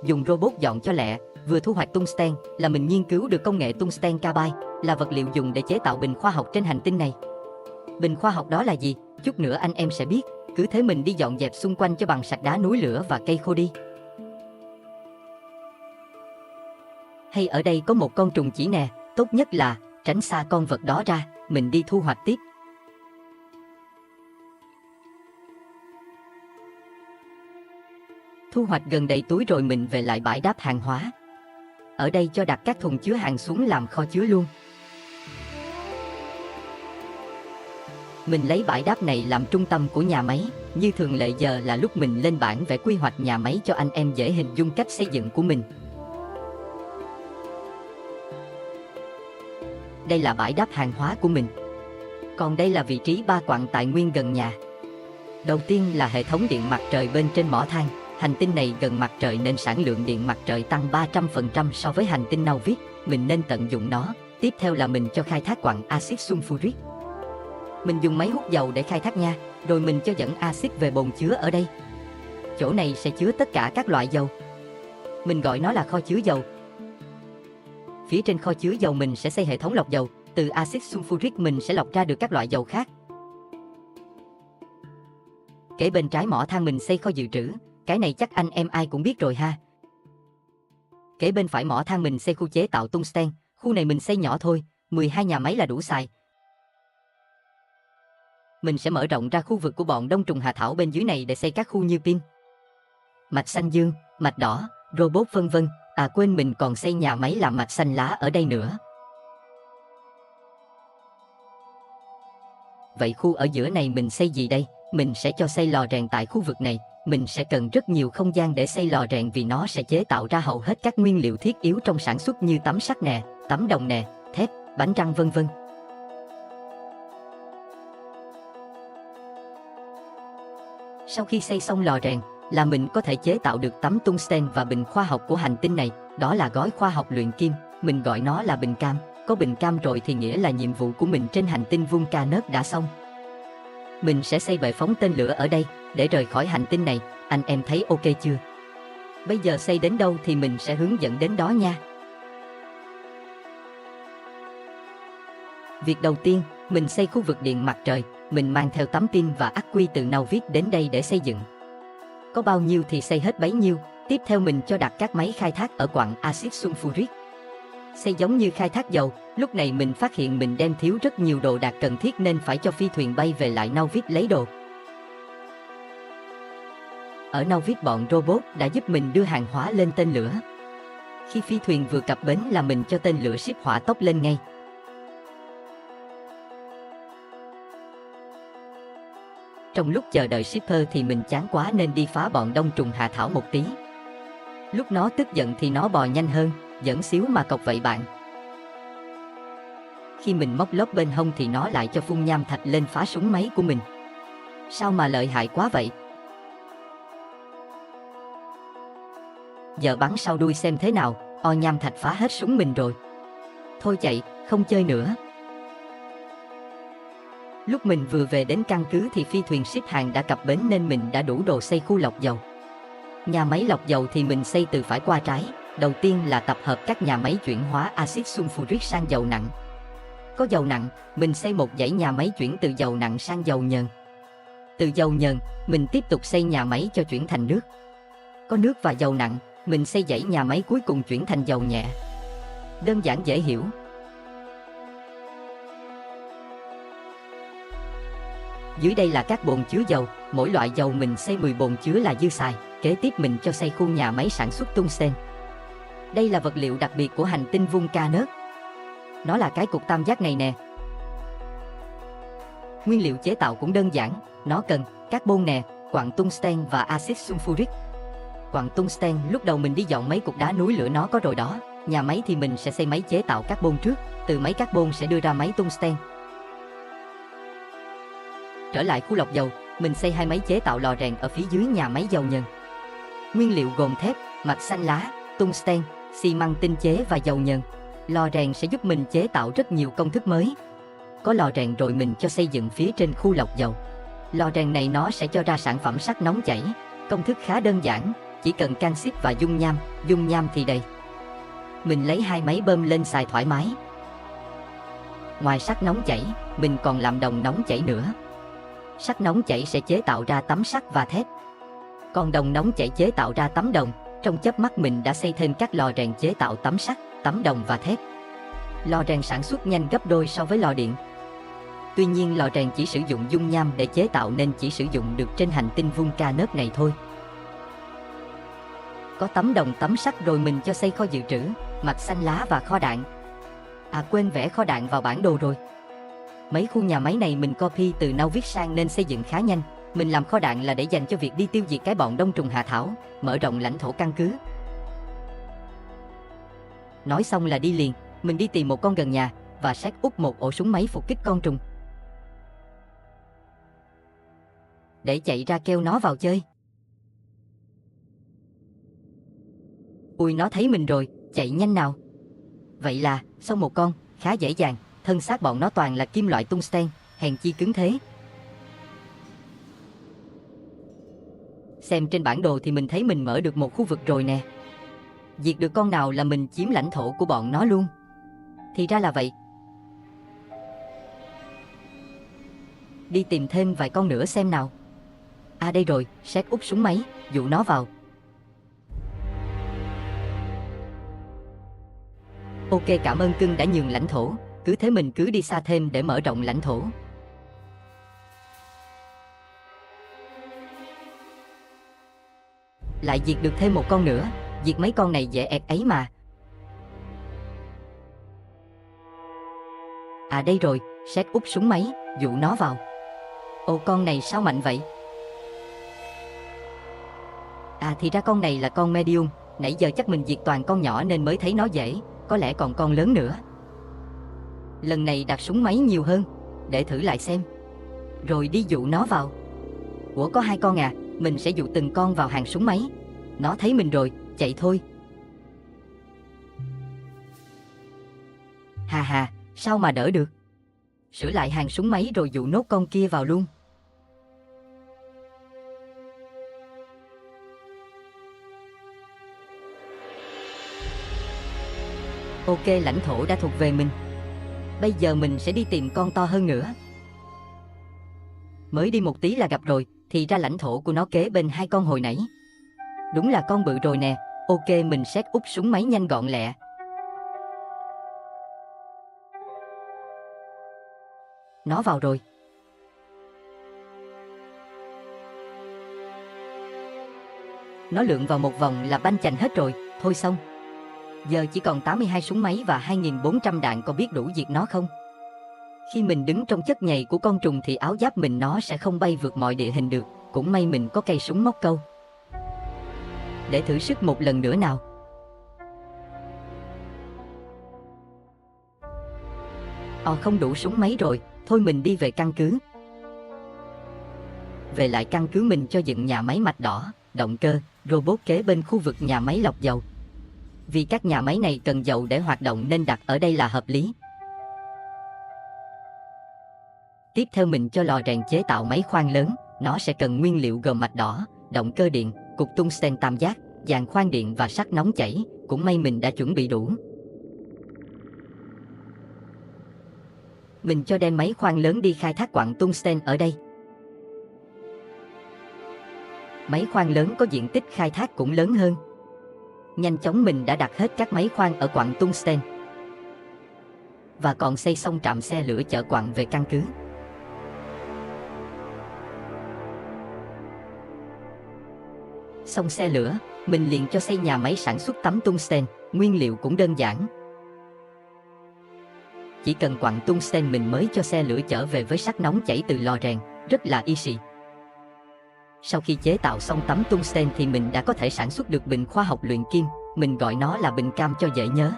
Dùng robot dọn cho lẹ, vừa thu hoạch tungsten là mình nghiên cứu được công nghệ tungsten carbide, là vật liệu dùng để chế tạo bình khoa học trên hành tinh này. Bình khoa học đó là gì? Chút nữa anh em sẽ biết, cứ thế mình đi dọn dẹp xung quanh cho bằng sạch đá núi lửa và cây khô đi. Hay ở đây có một con trùng chỉ nè, tốt nhất là tránh xa con vật đó ra, mình đi thu hoạch tiếp. Thu hoạch gần đầy túi rồi mình về lại bãi đáp hàng hóa. Ở đây cho đặt các thùng chứa hàng xuống làm kho chứa luôn. Mình lấy bãi đáp này làm trung tâm của nhà máy. Như thường lệ giờ là lúc mình lên bản vẽ quy hoạch nhà máy cho anh em dễ hình dung cách xây dựng của mình. Đây là bãi đáp hàng hóa của mình. Còn đây là vị trí 3 quặng tài nguyên gần nhà. Đầu tiên là hệ thống điện mặt trời bên trên mỏ than. Hành tinh này gần mặt trời nên sản lượng điện mặt trời tăng 300% so với hành tinh Nauvis, mình nên tận dụng nó. Tiếp theo là mình cho khai thác quặng axit sulfuric. Mình dùng máy hút dầu để khai thác nha, rồi mình cho dẫn axit về bồn chứa ở đây. Chỗ này sẽ chứa tất cả các loại dầu. Mình gọi nó là kho chứa dầu. Phía trên kho chứa dầu mình sẽ xây hệ thống lọc dầu, từ axit sulfuric mình sẽ lọc ra được các loại dầu khác. Kế bên trái mỏ than mình xây kho dự trữ, cái này chắc anh em ai cũng biết rồi ha. Kế bên phải mỏ than mình xây khu chế tạo tungsten, khu này mình xây nhỏ thôi, 12 nhà máy là đủ xài. Mình sẽ mở rộng ra khu vực của bọn đông trùng hạ thảo bên dưới này để xây các khu như pin, mạch xanh dương, mạch đỏ, robot vân vân. À quên, mình còn xây nhà máy làm mạch xanh lá ở đây nữa. Vậy khu ở giữa này mình xây gì đây? Mình sẽ cho xây lò rèn tại khu vực này, mình sẽ cần rất nhiều không gian để xây lò rèn vì nó sẽ chế tạo ra hầu hết các nguyên liệu thiết yếu trong sản xuất như tấm sắt nè, tấm đồng nè, thép, bánh răng vân vân. Sau khi xây xong lò rèn, là mình có thể chế tạo được tấm tungsten và bình khoa học của hành tinh này, đó là gói khoa học luyện kim, mình gọi nó là bình cam. Có bình cam rồi thì nghĩa là nhiệm vụ của mình trên hành tinh Vulcanus đã xong. Mình sẽ xây bệ phóng tên lửa ở đây, để rời khỏi hành tinh này, anh em thấy ok chưa? Bây giờ xây đến đâu thì mình sẽ hướng dẫn đến đó nha. Việc đầu tiên, mình xây khu vực điện mặt trời, mình mang theo tấm pin và ắc quy từ Nauvis đến đây để xây dựng. Có bao nhiêu thì xây hết bấy nhiêu, tiếp theo mình cho đặt các máy khai thác ở quặng axit sulfuric. Xây giống như khai thác dầu, lúc này mình phát hiện mình đem thiếu rất nhiều đồ đạc cần thiết nên phải cho phi thuyền bay về lại Nauvis lấy đồ. Ở Nauvis bọn robot đã giúp mình đưa hàng hóa lên tên lửa. Khi phi thuyền vừa cập bến là mình cho tên lửa ship hỏa tốc lên ngay. Trong lúc chờ đợi shipper thì mình chán quá nên đi phá bọn đông trùng hạ thảo một tí. Lúc nó tức giận thì nó bò nhanh hơn, giỡn xíu mà cọc vậy bạn. Khi mình móc lốp bên hông thì nó lại cho phun nham thạch lên phá súng máy của mình. Sao mà lợi hại quá vậy? Giờ bắn sau đuôi xem thế nào, nham thạch phá hết súng mình rồi. Thôi chạy, không chơi nữa. Lúc mình vừa về đến căn cứ thì phi thuyền ship hàng đã cập bến nên mình đã đủ đồ xây khu lọc dầu. Nhà máy lọc dầu thì mình xây từ phải qua trái. Đầu tiên là tập hợp các nhà máy chuyển hóa axit sulfuric sang dầu nặng. Có dầu nặng, mình xây một dãy nhà máy chuyển từ dầu nặng sang dầu nhờn. Từ dầu nhờn, mình tiếp tục xây nhà máy cho chuyển thành nước. Có nước và dầu nặng, mình xây dãy nhà máy cuối cùng chuyển thành dầu nhẹ. Đơn giản dễ hiểu. Dưới đây là các bồn chứa dầu, mỗi loại dầu mình xây 10 bồn chứa là dư xài. Kế tiếp mình cho xây khu nhà máy sản xuất tungsten. Đây là vật liệu đặc biệt của hành tinh Vulcanus. Nó là cái cục tam giác này nè. Nguyên liệu chế tạo cũng đơn giản, nó cần carbon nè, quặng tungsten và axit sulfuric. Quặng tungsten lúc đầu mình đi dọn mấy cục đá núi lửa nó có rồi đó. Nhà máy thì mình sẽ xây máy chế tạo carbon trước, từ máy carbon sẽ đưa ra máy tungsten. Trở lại khu lọc dầu, mình xây 2 máy chế tạo lò rèn ở phía dưới nhà máy dầu nhờn. Nguyên liệu gồm thép, mạch xanh lá, tungsten, xi măng tinh chế và dầu nhờn. Lò rèn sẽ giúp mình chế tạo rất nhiều công thức mới. Có lò rèn rồi mình cho xây dựng phía trên khu lọc dầu. Lò rèn này nó sẽ cho ra sản phẩm sắt nóng chảy. Công thức khá đơn giản, chỉ cần canxit và dung nham thì đầy. Mình lấy 2 máy bơm lên xài thoải mái. Ngoài sắt nóng chảy, mình còn làm đồng nóng chảy nữa. Sắt nóng chảy sẽ chế tạo ra tấm sắt và thép. Còn đồng nóng chảy chế tạo ra tấm đồng. Trong chớp mắt mình đã xây thêm các lò rèn chế tạo tấm sắt, tấm đồng và thép. Lò rèn sản xuất nhanh gấp đôi so với lò điện. Tuy nhiên lò rèn chỉ sử dụng dung nham để chế tạo nên chỉ sử dụng được trên hành tinh Vulcanus này thôi. Có tấm đồng tấm sắt rồi mình cho xây kho dự trữ, mạch xanh lá và kho đạn. Quên vẽ kho đạn vào bản đồ rồi. Mấy khu nhà máy này mình copy từ Nauvis sang nên xây dựng khá nhanh. Mình làm kho đạn là để dành cho việc đi tiêu diệt cái bọn đông trùng hạ thảo, mở rộng lãnh thổ căn cứ. Nói xong là đi liền, mình đi tìm một con gần nhà và set up một ổ súng máy phục kích con trùng. Để chạy ra kêu nó vào chơi. Ui, nó thấy mình rồi, chạy nhanh nào. Vậy là, xong một con, khá dễ dàng, thân xác bọn nó toàn là kim loại tungsten, hèn chi cứng thế. Xem trên bản đồ thì mình thấy mình mở được một khu vực rồi nè. Diệt được con nào là mình chiếm lãnh thổ của bọn nó luôn. Thì ra là vậy. Đi tìm thêm vài con nữa xem nào. Đây rồi, set úp súng máy, dụ nó vào. Ok, cảm ơn cưng đã nhường lãnh thổ. Cứ thế mình cứ đi xa thêm để mở rộng lãnh thổ. Lại diệt được thêm một con nữa. Diệt mấy con này dễ ẹt ấy mà. Đây rồi, set úp súng máy, dụ nó vào. Ồ, con này sao mạnh vậy? À thì ra con này là con medium, nãy giờ chắc mình diệt toàn con nhỏ nên mới thấy nó dễ, có lẽ còn con lớn nữa. Lần này đặt súng máy nhiều hơn, để thử lại xem. Rồi đi dụ nó vào. Ủa có 2 con à, mình sẽ dụ từng con vào hàng súng máy. Nó thấy mình rồi, chạy thôi. Hà hà, sao mà đỡ được. Sửa lại hàng súng máy rồi dụ nốt con kia vào luôn. Ok, lãnh thổ đã thuộc về mình. Bây giờ mình sẽ đi tìm con to hơn nữa. Mới đi một tí là gặp rồi, thì ra lãnh thổ của nó kế bên 2 con hồi nãy. Đúng là con bự rồi nè. Ok, mình set úp súng máy nhanh gọn lẹ. Nó vào rồi. Nó lượn vào một vòng là banh chành hết rồi, thôi xong. Giờ chỉ còn 82 súng máy và 2.400 đạn, có biết đủ diệt nó không? Khi mình đứng trong chất nhầy của con trùng thì áo giáp mình nó sẽ không bay vượt mọi địa hình được. Cũng may mình có cây súng móc câu. Để thử sức một lần nữa nào. Không đủ súng máy rồi, thôi mình đi về căn cứ. Về lại căn cứ mình cho dựng nhà máy mạch đỏ, động cơ, robot kế bên khu vực nhà máy lọc dầu. Vì các nhà máy này cần dầu để hoạt động nên đặt ở đây là hợp lý. Tiếp theo mình cho lò rèn chế tạo máy khoan lớn, nó sẽ cần nguyên liệu gồm mạch đỏ, động cơ điện, cục tungsten tam giác, dàn khoan điện và sắt nóng chảy, cũng may mình đã chuẩn bị đủ. Mình cho đem máy khoan lớn đi khai thác quặng tungsten ở đây. Máy khoan lớn có diện tích khai thác cũng lớn hơn. Nhanh chóng mình đã đặt hết các máy khoan ở quặng tungsten. Và còn xây xong trạm xe lửa chở quặng về căn cứ. Xong xe lửa, mình liền cho xây nhà máy sản xuất tấm tungsten, nguyên liệu cũng đơn giản. Chỉ cần quặng tungsten mình mới cho xe lửa chở về với sắt nóng chảy từ lò rèn, rất là easy. Sau khi chế tạo xong tấm tungsten thì mình đã có thể sản xuất được bình khoa học luyện kim, mình gọi nó là bình cam cho dễ nhớ.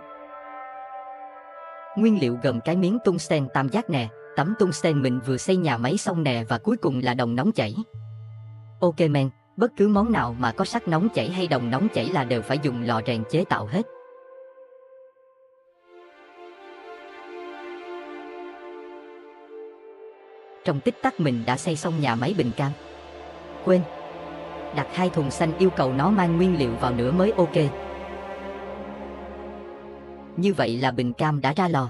Nguyên liệu gồm cái miếng tungsten tam giác nè, tấm tungsten mình vừa xây nhà máy xong nè và cuối cùng là đồng nóng chảy. Ok men, bất cứ món nào mà có sắt nóng chảy hay đồng nóng chảy là đều phải dùng lò rèn chế tạo hết. Trong tích tắc mình đã xây xong nhà máy bình cam. Quên, đặt 2 thùng xanh, yêu cầu nó mang nguyên liệu vào nữa mới ok. Như vậy là bình cam đã ra lò.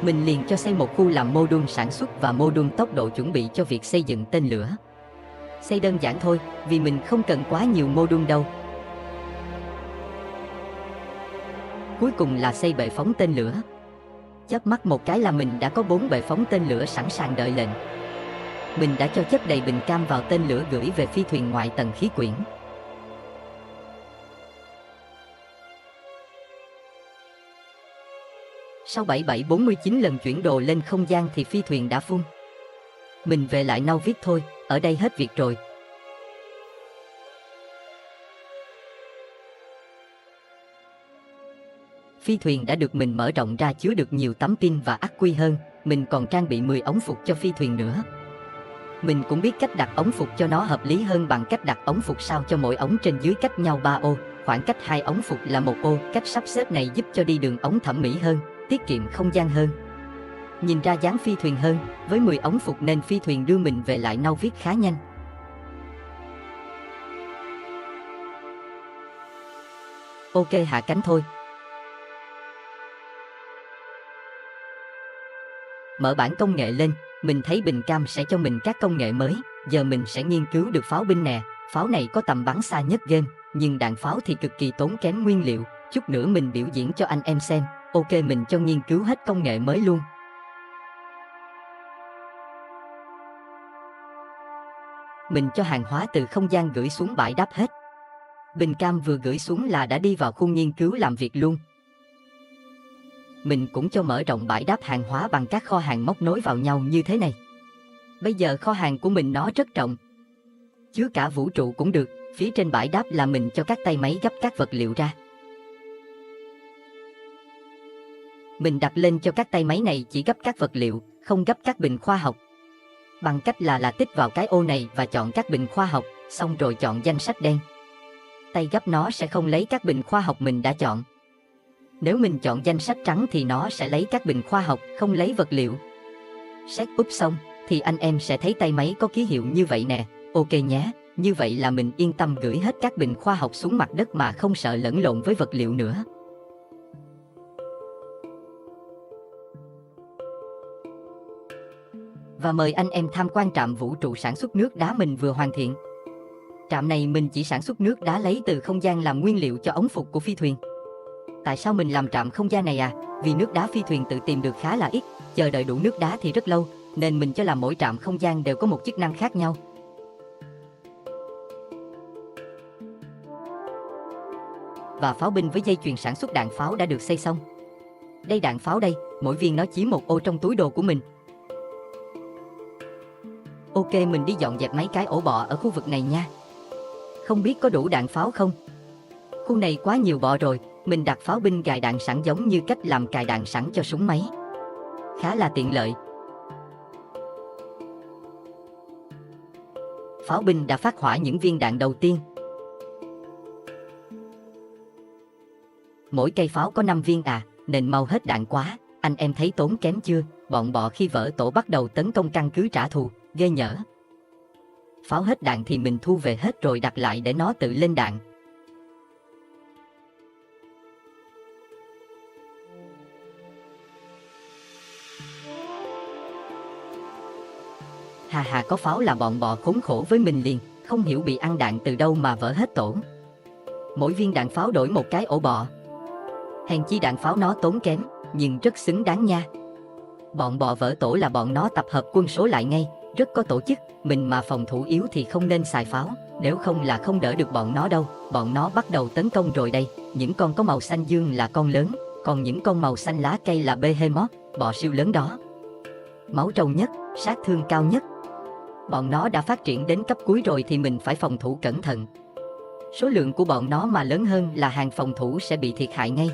Mình liền cho xây một khu làm mô đun sản xuất và mô đun tốc độ chuẩn bị cho việc xây dựng tên lửa. Xây đơn giản thôi, vì mình không cần quá nhiều mô đun đâu. Cuối cùng là xây bệ phóng tên lửa. Chớp mắt một cái là mình đã có 4 bệ phóng tên lửa sẵn sàng đợi lệnh. Mình đã cho chất đầy bình cam vào tên lửa gửi về phi thuyền ngoại tầng khí quyển. Sau 7749 lần chuyển đồ lên không gian thì phi thuyền đã phun. Mình về lại Novik thôi, ở đây hết việc rồi. Phi thuyền đã được mình mở rộng ra chứa được nhiều tấm pin và ắc quy hơn, mình còn trang bị 10 ống phục cho phi thuyền nữa. Mình cũng biết cách đặt ống phục cho nó hợp lý hơn bằng cách đặt ống phục sao cho mỗi ống trên dưới cách nhau 3 ô, khoảng cách 2 ống phục là 1 ô. Cách sắp xếp này giúp cho đi đường ống thẩm mỹ hơn, tiết kiệm không gian hơn. Nhìn ra dáng phi thuyền hơn, với 10 ống phục nên phi thuyền đưa mình về lại Novik khá nhanh. Ok, hạ cánh thôi. Mở bản công nghệ lên, mình thấy bình cam sẽ cho mình các công nghệ mới. Giờ mình sẽ nghiên cứu được pháo binh nè. Pháo này có tầm bắn xa nhất game, nhưng đạn pháo thì cực kỳ tốn kém nguyên liệu. Chút nữa mình biểu diễn cho anh em xem. Ok, mình cho nghiên cứu hết công nghệ mới luôn. Mình cho hàng hóa từ không gian gửi xuống bãi đáp hết. Bình cam vừa gửi xuống là đã đi vào khu nghiên cứu làm việc luôn. Mình cũng cho mở rộng bãi đáp hàng hóa bằng các kho hàng móc nối vào nhau như thế này. Bây giờ kho hàng của mình nó rất rộng, chứa cả vũ trụ cũng được. Phía trên bãi đáp là mình cho các tay máy gấp các vật liệu ra. Mình đặt lên cho các tay máy này chỉ gấp các vật liệu, không gấp các bình khoa học. Bằng cách là tích vào cái ô này và chọn các bình khoa học, xong rồi chọn danh sách đen. Tay gấp nó sẽ không lấy các bình khoa học mình đã chọn. Nếu mình chọn danh sách trắng thì nó sẽ lấy các bình khoa học, không lấy vật liệu. Set up xong thì anh em sẽ thấy tay máy có ký hiệu như vậy nè. Ok nhé, như vậy là mình yên tâm gửi hết các bình khoa học xuống mặt đất mà không sợ lẫn lộn với vật liệu nữa. Và mời anh em tham quan trạm vũ trụ sản xuất nước đá mình vừa hoàn thiện. Trạm này mình chỉ sản xuất nước đá lấy từ không gian làm nguyên liệu cho ống phục của phi thuyền. Tại sao mình làm trạm không gian này à? Vì nước đá phi thuyền tự tìm được khá là ít, chờ đợi đủ nước đá thì rất lâu, nên mình cho làm mỗi trạm không gian đều có một chức năng khác nhau. Và pháo binh với dây chuyền sản xuất đạn pháo đã được xây xong. Đây đạn pháo đây, mỗi viên nó chiếm một ô trong túi đồ của mình. Ok, mình đi dọn dẹp mấy cái ổ bọ ở khu vực này nha. Không biết có đủ đạn pháo không? Khu này quá nhiều bọ rồi, mình đặt pháo binh gài đạn sẵn giống như cách làm cài đạn sẵn cho súng máy. Khá là tiện lợi. Pháo binh đã phát hỏa những viên đạn đầu tiên. Mỗi cây pháo có 5 viên à, nên mau hết đạn quá. Anh em thấy tốn kém chưa? Bọn bọ khi vỡ tổ bắt đầu tấn công căn cứ trả thù, ghê nhở. Pháo hết đạn thì mình thu về hết rồi đặt lại để nó tự lên đạn. Hà hà, có pháo là bọn bọ khốn khổ với mình liền, không hiểu bị ăn đạn từ đâu mà vỡ hết tổ. Mỗi viên đạn pháo đổi một cái ổ bọ. Hèn chi đạn pháo nó tốn kém, nhưng rất xứng đáng nha. Bọn bọ vỡ tổ là bọn nó tập hợp quân số lại ngay, rất có tổ chức. Mình mà phòng thủ yếu thì không nên xài pháo, nếu không là không đỡ được bọn nó đâu. Bọn nó bắt đầu tấn công rồi đây. Những con có màu xanh dương là con lớn, còn những con màu xanh lá cây là Behemoth, bọ siêu lớn đó. Máu trâu nhất, sát thương cao nhất. Bọn nó đã phát triển đến cấp cuối rồi thì mình phải phòng thủ cẩn thận. Số lượng của bọn nó mà lớn hơn là hàng phòng thủ sẽ bị thiệt hại ngay.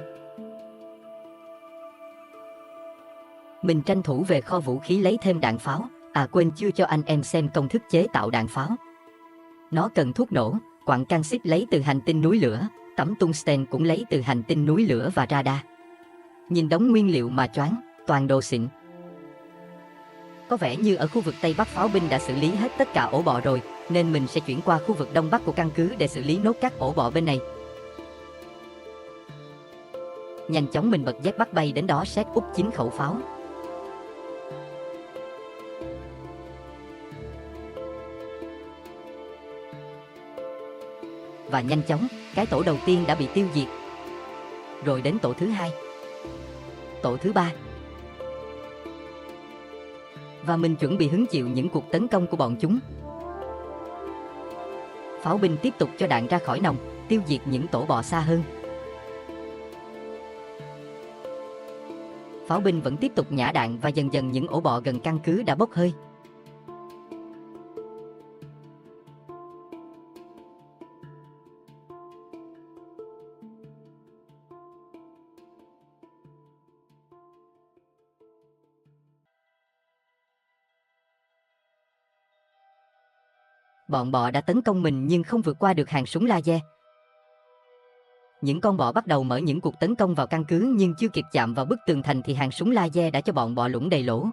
Mình tranh thủ về kho vũ khí lấy thêm đạn pháo. À quên, chưa cho anh em xem công thức chế tạo đạn pháo. Nó cần thuốc nổ, quặng canxit lấy từ hành tinh núi lửa, tấm tungsten cũng lấy từ hành tinh núi lửa và radar. Nhìn đống nguyên liệu mà choáng, toàn đồ xịn. Có vẻ như ở khu vực Tây Bắc pháo binh đã xử lý hết tất cả ổ bọ rồi, nên mình sẽ chuyển qua khu vực Đông Bắc của căn cứ để xử lý nốt các ổ bọ bên này. Nhanh chóng mình bật jet bắt bay đến đó set up 9 khẩu pháo. Và nhanh chóng, cái tổ đầu tiên đã bị tiêu diệt. Rồi đến tổ thứ 2, tổ thứ 3. Và mình chuẩn bị hứng chịu những cuộc tấn công của bọn chúng. Pháo binh tiếp tục cho đạn ra khỏi nòng, tiêu diệt những tổ bọ xa hơn. Pháo binh vẫn tiếp tục nhả đạn và dần dần những ổ bọ gần căn cứ đã bốc hơi. Bọn bọ đã tấn công mình nhưng không vượt qua được hàng súng laser. Những con bọ bắt đầu mở những cuộc tấn công vào căn cứ nhưng chưa kịp chạm vào bức tường thành thì hàng súng laser đã cho bọn bọ lủng đầy lỗ.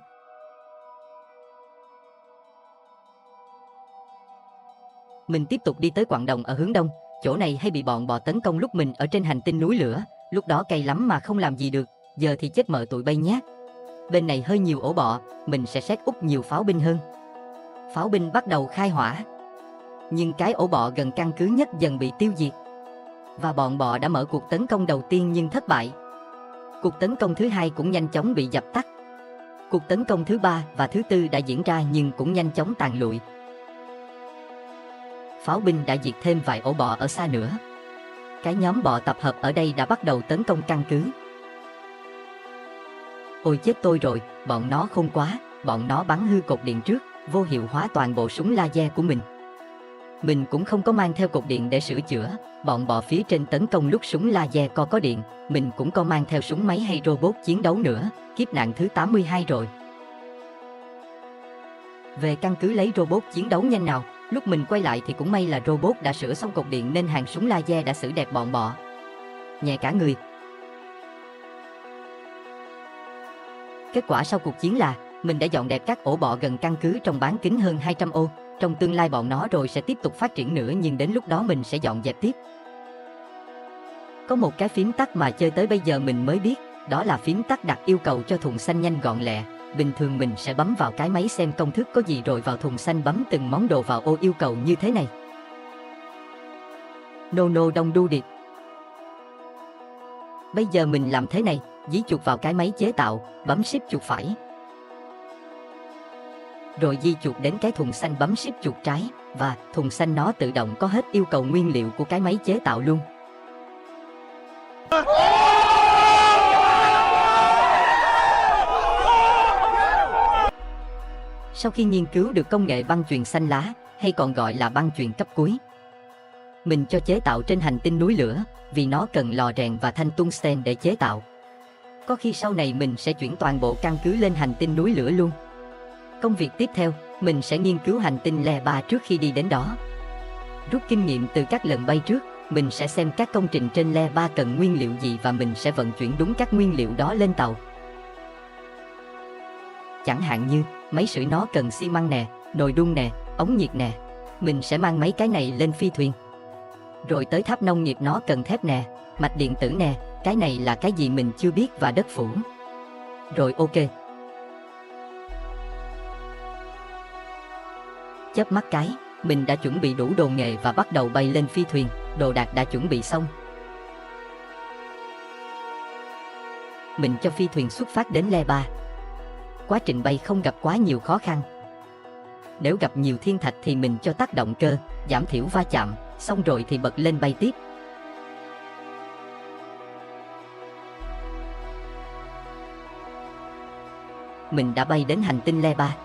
Mình tiếp tục đi tới quặng đồng ở hướng đông, chỗ này hay bị bọn bọ tấn công lúc mình ở trên hành tinh núi lửa, lúc đó cay lắm mà không làm gì được, giờ thì chết mợ tụi bay nhát. Bên này hơi nhiều ổ bọ, mình sẽ set up nhiều pháo binh hơn. Pháo binh bắt đầu khai hỏa. Nhưng cái ổ bọ gần căn cứ nhất dần bị tiêu diệt. Và bọn bọ đã mở cuộc tấn công đầu tiên nhưng thất bại. Cuộc tấn công thứ 2 cũng nhanh chóng bị dập tắt. Cuộc tấn công thứ 3 và thứ 4 đã diễn ra nhưng cũng nhanh chóng tàn lụi. Pháo binh đã diệt thêm vài ổ bọ ở xa nữa. Cái nhóm bọ tập hợp ở đây đã bắt đầu tấn công căn cứ. Ôi chết tôi rồi, bọn nó khôn quá, bọn nó bắn hư cột điện trước, vô hiệu hóa toàn bộ súng laser của mình. Mình cũng không có mang theo cột điện để sửa chữa, bọn bọ phía trên tấn công lúc súng laser có điện, mình cũng có mang theo súng máy hay robot chiến đấu nữa, kiếp nạn thứ 82 rồi. Về căn cứ lấy robot chiến đấu nhanh nào, lúc mình quay lại thì cũng may là robot đã sửa xong cột điện nên hàng súng laser đã xử đẹp bọn bọ. Nhẹ cả người. Kết quả sau cuộc chiến là, mình đã dọn đẹp các ổ bọ gần căn cứ trong bán kính hơn 200 ô, trong tương lai bọn nó rồi sẽ tiếp tục phát triển nữa nhưng đến lúc đó mình sẽ dọn dẹp tiếp. Có một cái phím tắt mà chơi tới bây giờ mình mới biết, đó là phím tắt đặt yêu cầu cho thùng xanh nhanh gọn lẹ. Bình thường mình sẽ bấm vào cái máy xem công thức có gì rồi vào thùng xanh bấm từng món đồ vào ô yêu cầu như thế này. No don't do it. Bây giờ mình làm thế này, dí chuột vào cái máy chế tạo, bấm shift chuột phải. Rồi di chuột đến cái thùng xanh bấm shift chuột trái, và thùng xanh nó tự động có hết yêu cầu nguyên liệu của cái máy chế tạo luôn. Sau khi nghiên cứu được công nghệ băng chuyền xanh lá, hay còn gọi là băng chuyền cấp cuối, mình cho chế tạo trên hành tinh núi lửa, vì nó cần lò rèn và thanh tungsten để chế tạo. Có khi sau này mình sẽ chuyển toàn bộ căn cứ lên hành tinh núi lửa luôn. Công việc tiếp theo, mình sẽ nghiên cứu hành tinh Le 3 trước khi đi đến đó. Rút kinh nghiệm từ các lần bay trước, mình sẽ xem các công trình trên Le 3 cần nguyên liệu gì và mình sẽ vận chuyển đúng các nguyên liệu đó lên tàu. Chẳng hạn như, máy sưởi nó cần xi măng nè, nồi đun nè, ống nhiệt nè. Mình sẽ mang mấy cái này lên phi thuyền. Rồi tới tháp nông nghiệp nó cần thép nè, mạch điện tử nè, cái này là cái gì mình chưa biết và đất phủ. Rồi ok. Chớp mắt cái, mình đã chuẩn bị đủ đồ nghề và bắt đầu bay lên phi thuyền, đồ đạc đã chuẩn bị xong. Mình cho phi thuyền xuất phát đến Le 3. Quá trình bay không gặp quá nhiều khó khăn. Nếu gặp nhiều thiên thạch thì mình cho tắt động cơ, giảm thiểu va chạm, xong rồi thì bật lên bay tiếp. Mình đã bay đến hành tinh Le 3.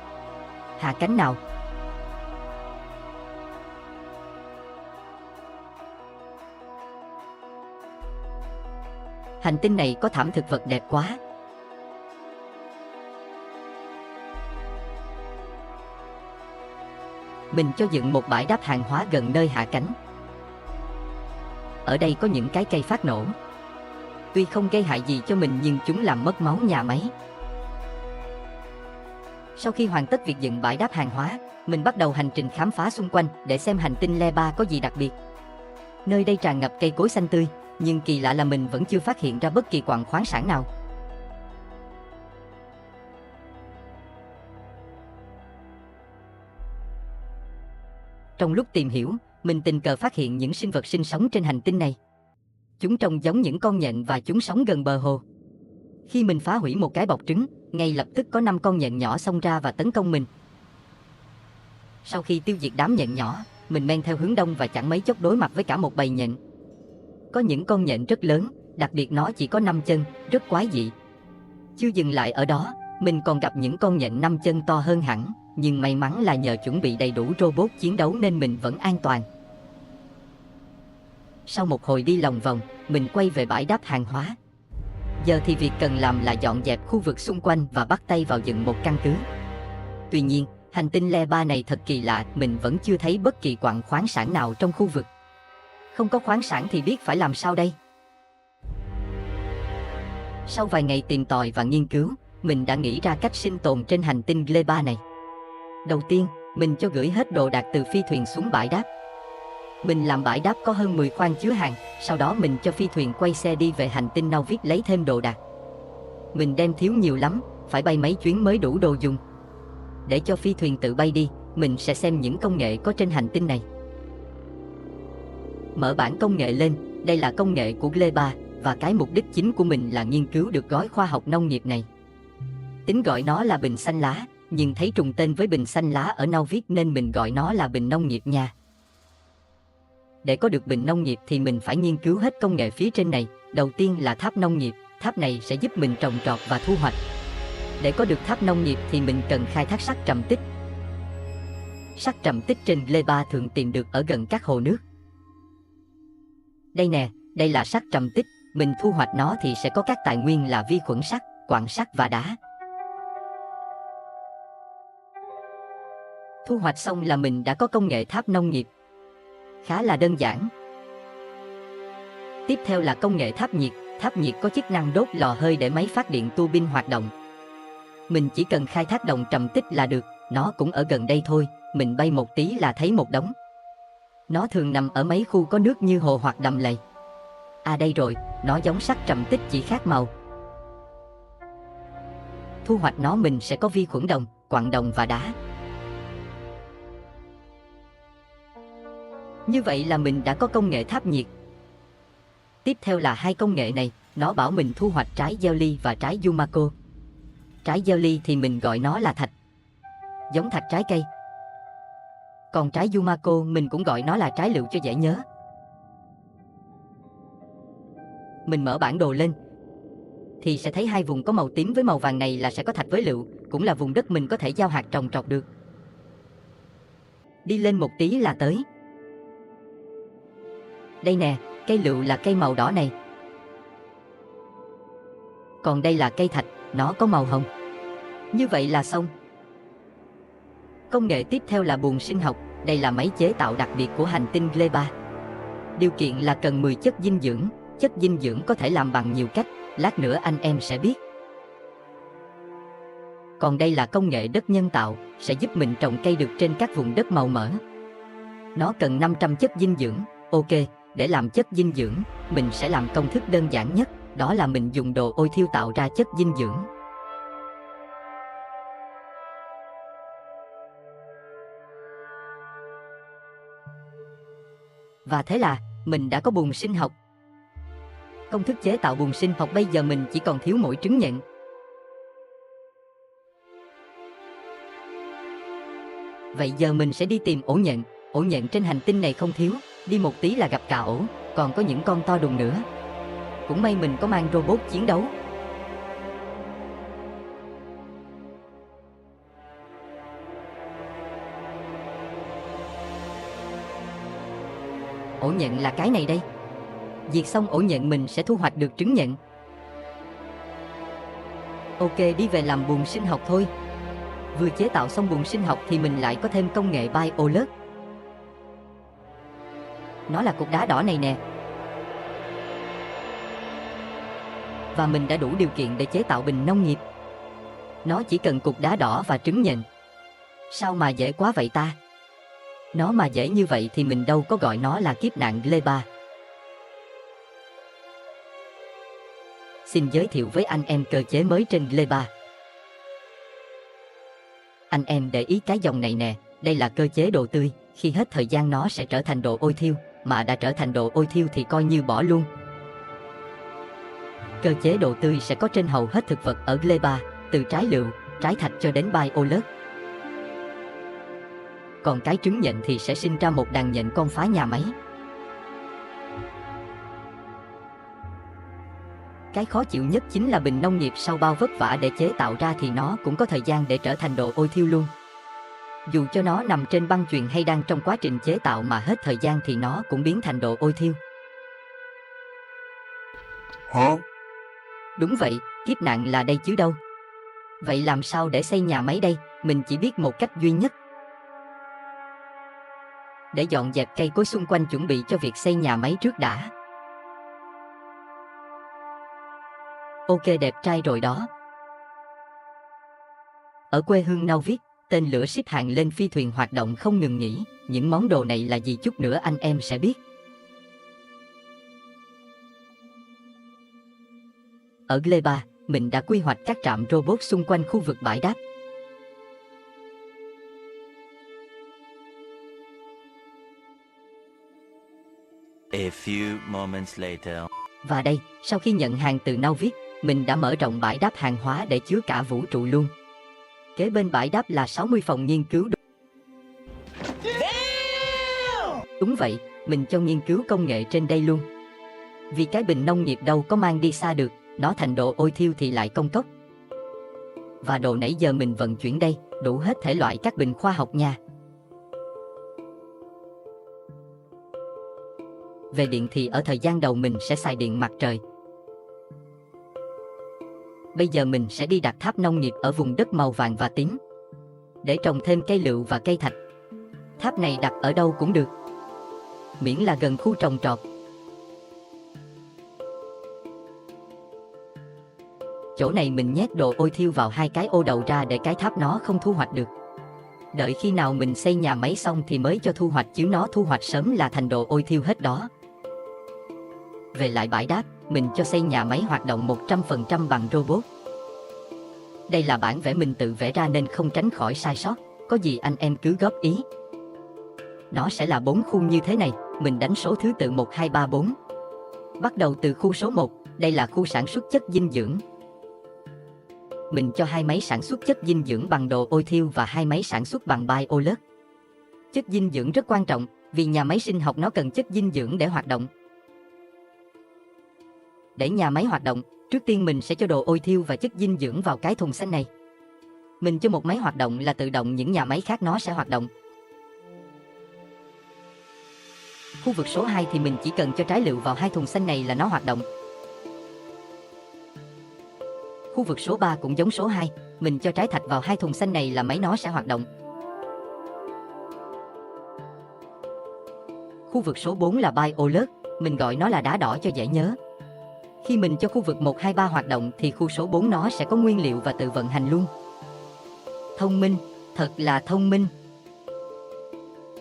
Hạ cánh nào. Hành tinh này có thảm thực vật đẹp quá. Mình cho dựng một bãi đáp hàng hóa gần nơi hạ cánh. Ở đây có những cái cây phát nổ. Tuy không gây hại gì cho mình nhưng chúng làm mất máu nhà máy. Sau khi hoàn tất việc dựng bãi đáp hàng hóa, mình bắt đầu hành trình khám phá xung quanh để xem hành tinh Le 3 có gì đặc biệt. Nơi đây tràn ngập cây cối xanh tươi, nhưng kỳ lạ là mình vẫn chưa phát hiện ra bất kỳ quặng khoáng sản nào. Trong lúc tìm hiểu, mình tình cờ phát hiện những sinh vật sinh sống trên hành tinh này. Chúng trông giống những con nhện và chúng sống gần bờ hồ. Khi mình phá hủy một cái bọc trứng, ngay lập tức có 5 con nhện nhỏ xông ra và tấn công mình. Sau khi tiêu diệt đám nhện nhỏ, mình men theo hướng đông và chẳng mấy chốc đối mặt với cả một bầy nhện. Có những con nhện rất lớn, đặc biệt nó chỉ có 5 chân, rất quái dị. Chưa dừng lại ở đó, mình còn gặp những con nhện 5 chân to hơn hẳn, nhưng may mắn là nhờ chuẩn bị đầy đủ robot chiến đấu nên mình vẫn an toàn. Sau một hồi đi lòng vòng, mình quay về bãi đáp hàng hóa. Giờ thì việc cần làm là dọn dẹp khu vực xung quanh và bắt tay vào dựng một căn cứ. Tuy nhiên, hành tinh Le 3 này thật kỳ lạ, mình vẫn chưa thấy bất kỳ quặng khoáng sản nào trong khu vực. Không có khoáng sản thì biết phải làm sao đây? Sau vài ngày tìm tòi và nghiên cứu, mình đã nghĩ ra cách sinh tồn trên hành tinh Le 3 này. Đầu tiên, mình cho gửi hết đồ đạc từ phi thuyền xuống bãi đáp. Mình làm bãi đáp có hơn 10 khoang chứa hàng, sau đó mình cho phi thuyền quay xe đi về hành tinh Novik lấy thêm đồ đạc. Mình đem thiếu nhiều lắm, phải bay mấy chuyến mới đủ đồ dùng. Để cho phi thuyền tự bay đi, mình sẽ xem những công nghệ có trên hành tinh này. Mở bảng công nghệ lên, đây là công nghệ của Le 3, và cái mục đích chính của mình là nghiên cứu được gói khoa học nông nghiệp này. Tính gọi nó là bình xanh lá, nhưng thấy trùng tên với bình xanh lá ở Novik nên mình gọi nó là bình nông nghiệp nha. Để có được bình nông nghiệp thì mình phải nghiên cứu hết công nghệ phía trên này. Đầu tiên là tháp nông nghiệp, tháp này sẽ giúp mình trồng trọt và thu hoạch. Để có được tháp nông nghiệp thì mình cần khai thác sắt trầm tích. Sắt trầm tích trên Gleba thường tìm được ở gần các hồ nước. Đây nè, đây là sắt trầm tích, mình thu hoạch nó thì sẽ có các tài nguyên là vi khuẩn sắt, quặng sắt và đá. Thu hoạch xong là mình đã có công nghệ tháp nông nghiệp. Khá là đơn giản. Tiếp theo là công nghệ tháp nhiệt có chức năng đốt lò hơi để máy phát điện tua bin hoạt động. Mình chỉ cần khai thác đồng trầm tích là được, nó cũng ở gần đây thôi, mình bay một tí là thấy một đống. Nó thường nằm ở mấy khu có nước như hồ hoặc đầm lầy. À đây rồi, nó giống sắt trầm tích chỉ khác màu. Thu hoạch nó mình sẽ có vi khuẩn đồng, quặng đồng và đá. Như vậy là mình đã có công nghệ tháp nhiệt. Tiếp theo là hai công nghệ này, nó bảo mình thu hoạch trái Jelly và trái Yumako. Trái Jelly thì mình gọi nó là thạch, giống thạch trái cây. Còn trái Yumako mình cũng gọi nó là trái lựu cho dễ nhớ. Mình mở bản đồ lên thì sẽ thấy hai vùng có màu tím với màu vàng này là sẽ có thạch với lựu, cũng là vùng đất mình có thể gieo hạt trồng trọt được. Đi lên một tí là tới. Đây nè, cây lựu là cây màu đỏ này. Còn đây là cây thạch, nó có màu hồng. Như vậy là xong. Công nghệ tiếp theo là buồng sinh học, đây là máy chế tạo đặc biệt của hành tinh Gleba. Điều kiện là cần 10 chất dinh dưỡng có thể làm bằng nhiều cách, lát nữa anh em sẽ biết. Còn đây là công nghệ đất nhân tạo, sẽ giúp mình trồng cây được trên các vùng đất màu mỡ. Nó cần 500 chất dinh dưỡng, ok, để làm chất dinh dưỡng, mình sẽ làm công thức đơn giản nhất, đó là mình dùng đồ ôi thiêu tạo ra chất dinh dưỡng. Và thế là, mình đã có buồng sinh học. Công thức chế tạo buồng sinh học bây giờ mình chỉ còn thiếu mỗi trứng nhện. Vậy giờ mình sẽ đi tìm ổ nhện trên hành tinh này không thiếu, đi một tí là gặp cả ổ, còn có những con to đùng nữa. Cũng may mình có mang robot chiến đấu. Ổ nhện là cái này đây. Diệt xong ổ nhện mình sẽ thu hoạch được trứng nhện. Ok, đi về làm buồng sinh học thôi. Vừa chế tạo xong buồng sinh học thì mình lại có thêm công nghệ BioLert. Nó là cục đá đỏ này nè. Và mình đã đủ điều kiện để chế tạo bình nông nghiệp. Nó chỉ cần cục đá đỏ và trứng nhện. Sao mà dễ quá vậy ta? Nó mà dễ như vậy thì mình đâu có gọi nó là kiếp nạn Gleba. Xin giới thiệu với anh em cơ chế mới trên Gleba. Anh em để ý cái dòng này nè, đây là cơ chế đồ tươi, khi hết thời gian nó sẽ trở thành đồ ôi thiêu, mà đã trở thành đồ ôi thiêu thì coi như bỏ luôn. Cơ chế đồ tươi sẽ có trên hầu hết thực vật ở Gleba, từ trái lựu, trái thạch cho đến BioLert. Còn cái trứng nhện thì sẽ sinh ra một đàn nhện con phá nhà máy. Cái khó chịu nhất chính là bình nông nghiệp sau bao vất vả để chế tạo ra thì nó cũng có thời gian để trở thành đồ ôi thiêu luôn. Dù cho nó nằm trên băng chuyền hay đang trong quá trình chế tạo mà hết thời gian thì nó cũng biến thành đồ ôi thiêu. Hả? Đúng vậy, kiếp nạn là đây chứ đâu. Vậy làm sao để xây nhà máy đây? Mình chỉ biết một cách duy nhất. Để dọn dẹp cây cối xung quanh chuẩn bị cho việc xây nhà máy trước đã. Ok, đẹp trai rồi đó. Ở quê hương Nauvik, tên lửa ship hàng lên phi thuyền hoạt động không ngừng nghỉ. Những món đồ này là gì chút nữa anh em sẽ biết. Ở Gleba, mình đã quy hoạch các trạm robot xung quanh khu vực bãi đáp. A few moments later. Và đây, sau khi nhận hàng từ Nauvik, mình đã mở rộng bãi đáp hàng hóa để chứa cả vũ trụ luôn. Kế bên bãi đáp là 60 phòng nghiên cứu. Đúng vậy, mình cho nghiên cứu công nghệ trên đây luôn. Vì cái bình nông nghiệp đâu có mang đi xa được, nó thành đồ ôi thiêu thì lại công cốc. Và đồ nãy giờ mình vận chuyển đây, đủ hết thể loại các bình khoa học nha. Về điện thì ở thời gian đầu mình sẽ xài điện mặt trời. Bây giờ mình sẽ đi đặt tháp nông nghiệp ở vùng đất màu vàng và tím, để trồng thêm cây lựu và cây thạch. Tháp này đặt ở đâu cũng được, miễn là gần khu trồng trọt. Chỗ này mình nhét đồ ôi thiêu vào 2 cái ô đầu ra để cái tháp nó không thu hoạch được. Đợi khi nào mình xây nhà máy xong thì mới cho thu hoạch, chứ nó thu hoạch sớm là thành đồ ôi thiêu hết đó. Về lại bãi đáp, mình cho xây nhà máy hoạt động 100% bằng robot. Đây là bản vẽ mình tự vẽ ra nên không tránh khỏi sai sót, có gì anh em cứ góp ý. Nó sẽ là 4 khu như thế này, mình đánh số thứ tự 1, 2, 3, 4. Bắt đầu từ khu số 1, đây là khu sản xuất chất dinh dưỡng. Mình cho 2 máy sản xuất chất dinh dưỡng bằng đồ ôi thiêu và 2 máy sản xuất bằng biolet. Chất dinh dưỡng rất quan trọng, vì nhà máy sinh học nó cần chất dinh dưỡng để hoạt động. Để nhà máy hoạt động, trước tiên mình sẽ cho đồ ôi thiêu và chất dinh dưỡng vào cái thùng xanh này. Mình cho một máy hoạt động là tự động những nhà máy khác nó sẽ hoạt động. Khu vực số 2 thì mình chỉ cần cho trái lựu vào 2 thùng xanh này là nó hoạt động. Khu vực số 3 cũng giống số 2, mình cho trái thạch vào 2 thùng xanh này là máy nó sẽ hoạt động. Khu vực số 4 là biolet, mình gọi nó là đá đỏ cho dễ nhớ. Khi mình cho khu vực 1, 2, 3 hoạt động thì khu số 4 nó sẽ có nguyên liệu và tự vận hành luôn. Thông minh, thật là thông minh.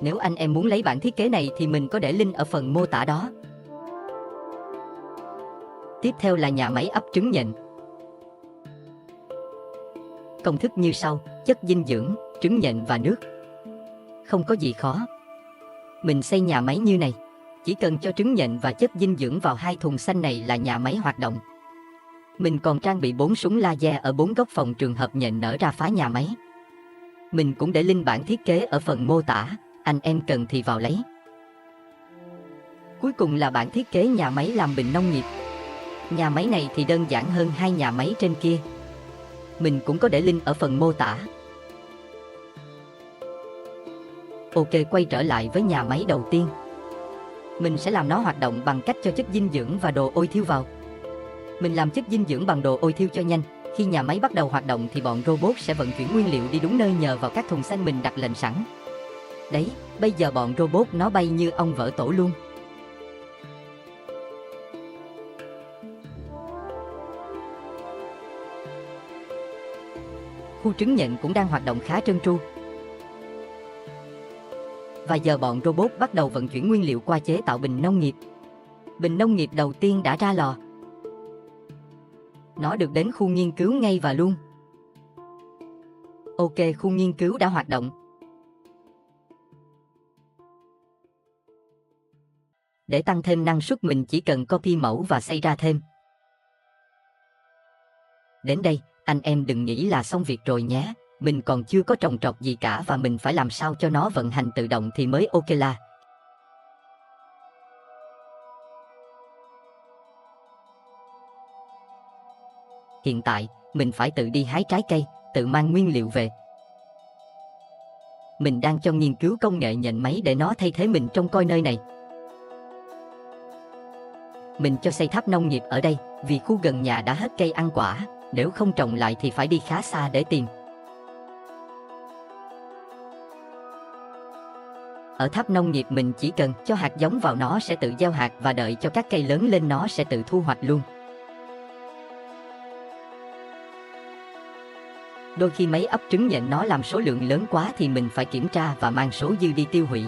Nếu anh em muốn lấy bản thiết kế này thì mình có để link ở phần mô tả đó. Tiếp theo là nhà máy ấp trứng nhện. Công thức như sau: chất dinh dưỡng, trứng nhện và nước. Không có gì khó. Mình xây nhà máy như này, chỉ cần cho trứng nhện và chất dinh dưỡng vào 2 thùng xanh này là nhà máy hoạt động. Mình còn trang bị 4 súng laser ở 4 góc phòng trường hợp nhện nở ra phá nhà máy. Mình cũng để link bản thiết kế ở phần mô tả, anh em cần thì vào lấy. Cuối cùng là bản thiết kế nhà máy làm bình nông nghiệp. Nhà máy này thì đơn giản hơn 2 nhà máy trên kia. Mình cũng có để link ở phần mô tả. Ok, quay trở lại với nhà máy đầu tiên. Mình sẽ làm nó hoạt động bằng cách cho chất dinh dưỡng và đồ ôi thiêu vào. Mình làm chất dinh dưỡng bằng đồ ôi thiêu cho nhanh. Khi nhà máy bắt đầu hoạt động thì bọn robot sẽ vận chuyển nguyên liệu đi đúng nơi nhờ vào các thùng xanh mình đặt lệnh sẵn. Đấy, bây giờ bọn robot nó bay như ong vỡ tổ luôn. Khu trứng nhện cũng đang hoạt động khá trơn tru. Và giờ bọn robot bắt đầu vận chuyển nguyên liệu qua chế tạo bình nông nghiệp. Bình nông nghiệp đầu tiên đã ra lò. Nó được đến khu nghiên cứu ngay và luôn. Ok, khu nghiên cứu đã hoạt động. Để tăng thêm năng suất mình chỉ cần copy mẫu và xây ra thêm. Đến đây, anh em đừng nghĩ là xong việc rồi nhé. Mình còn chưa có trồng trọt gì cả và mình phải làm sao cho nó vận hành tự động thì mới ok là. Hiện tại, mình phải tự đi hái trái cây, tự mang nguyên liệu về. Mình đang cho nghiên cứu công nghệ nhện máy để nó thay thế mình trông coi nơi này. Mình cho xây tháp nông nghiệp ở đây, vì khu gần nhà đã hết cây ăn quả, nếu không trồng lại thì phải đi khá xa để tìm. Ở tháp nông nghiệp mình chỉ cần cho hạt giống vào nó sẽ tự gieo hạt và đợi cho các cây lớn lên nó sẽ tự thu hoạch luôn. Đôi khi máy ấp trứng nhện nó làm số lượng lớn quá thì mình phải kiểm tra và mang số dư đi tiêu hủy.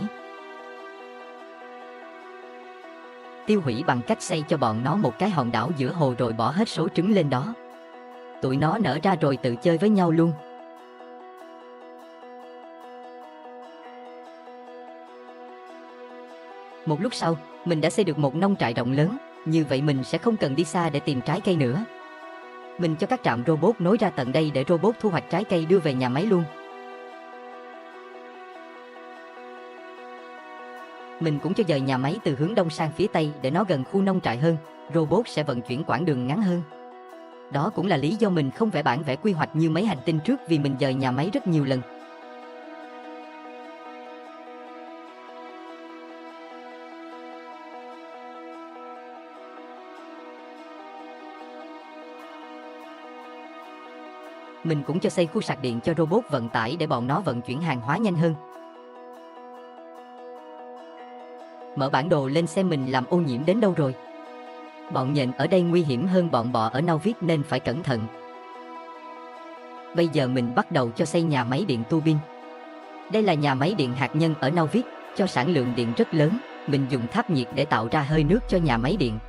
Tiêu hủy bằng cách xây cho bọn nó một cái hòn đảo giữa hồ rồi bỏ hết số trứng lên đó. Tụi nó nở ra rồi tự chơi với nhau luôn. Một lúc sau, mình đã xây được một nông trại rộng lớn, như vậy mình sẽ không cần đi xa để tìm trái cây nữa. Mình cho các trạm robot nối ra tận đây để robot thu hoạch trái cây đưa về nhà máy luôn. Mình cũng cho dời nhà máy từ hướng đông sang phía tây để nó gần khu nông trại hơn, robot sẽ vận chuyển quãng đường ngắn hơn. Đó cũng là lý do mình không vẽ bản vẽ quy hoạch như mấy hành tinh trước vì mình dời nhà máy rất nhiều lần. Mình cũng cho xây khu sạc điện cho robot vận tải để bọn nó vận chuyển hàng hóa nhanh hơn. Mở bản đồ lên xem mình làm ô nhiễm đến đâu rồi. Bọn nhện ở đây nguy hiểm hơn bọn bọ ở Nauvik nên phải cẩn thận. Bây giờ mình bắt đầu cho xây nhà máy điện tua bin. Đây là nhà máy điện hạt nhân ở Nauvik, cho sản lượng điện rất lớn. Mình dùng tháp nhiệt để tạo ra hơi nước cho nhà máy điện.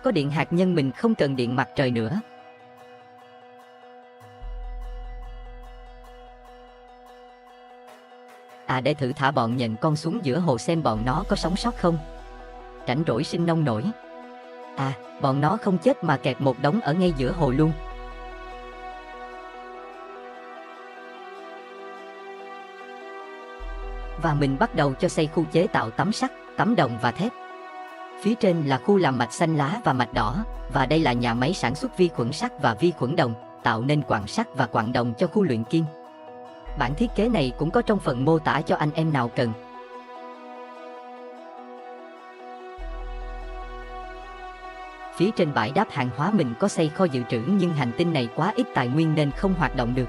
Có điện hạt nhân mình không cần điện mặt trời nữa. Để thử thả bọn nhện con xuống giữa hồ xem bọn nó có sống sót không. Rảnh rỗi sinh nông nổi. Bọn nó không chết mà kẹt một đống ở ngay giữa hồ luôn. Và mình bắt đầu cho xây khu chế tạo tấm sắt, tấm đồng và thép. Phía trên là khu làm mạch xanh lá và mạch đỏ, và đây là nhà máy sản xuất vi khuẩn sắt và vi khuẩn đồng, tạo nên quặng sắt và quặng đồng cho khu luyện kim. Bản thiết kế này cũng có trong phần mô tả cho anh em nào cần. Phía trên bãi đáp hàng hóa mình có xây kho dự trữ, nhưng hành tinh này quá ít tài nguyên nên không hoạt động được.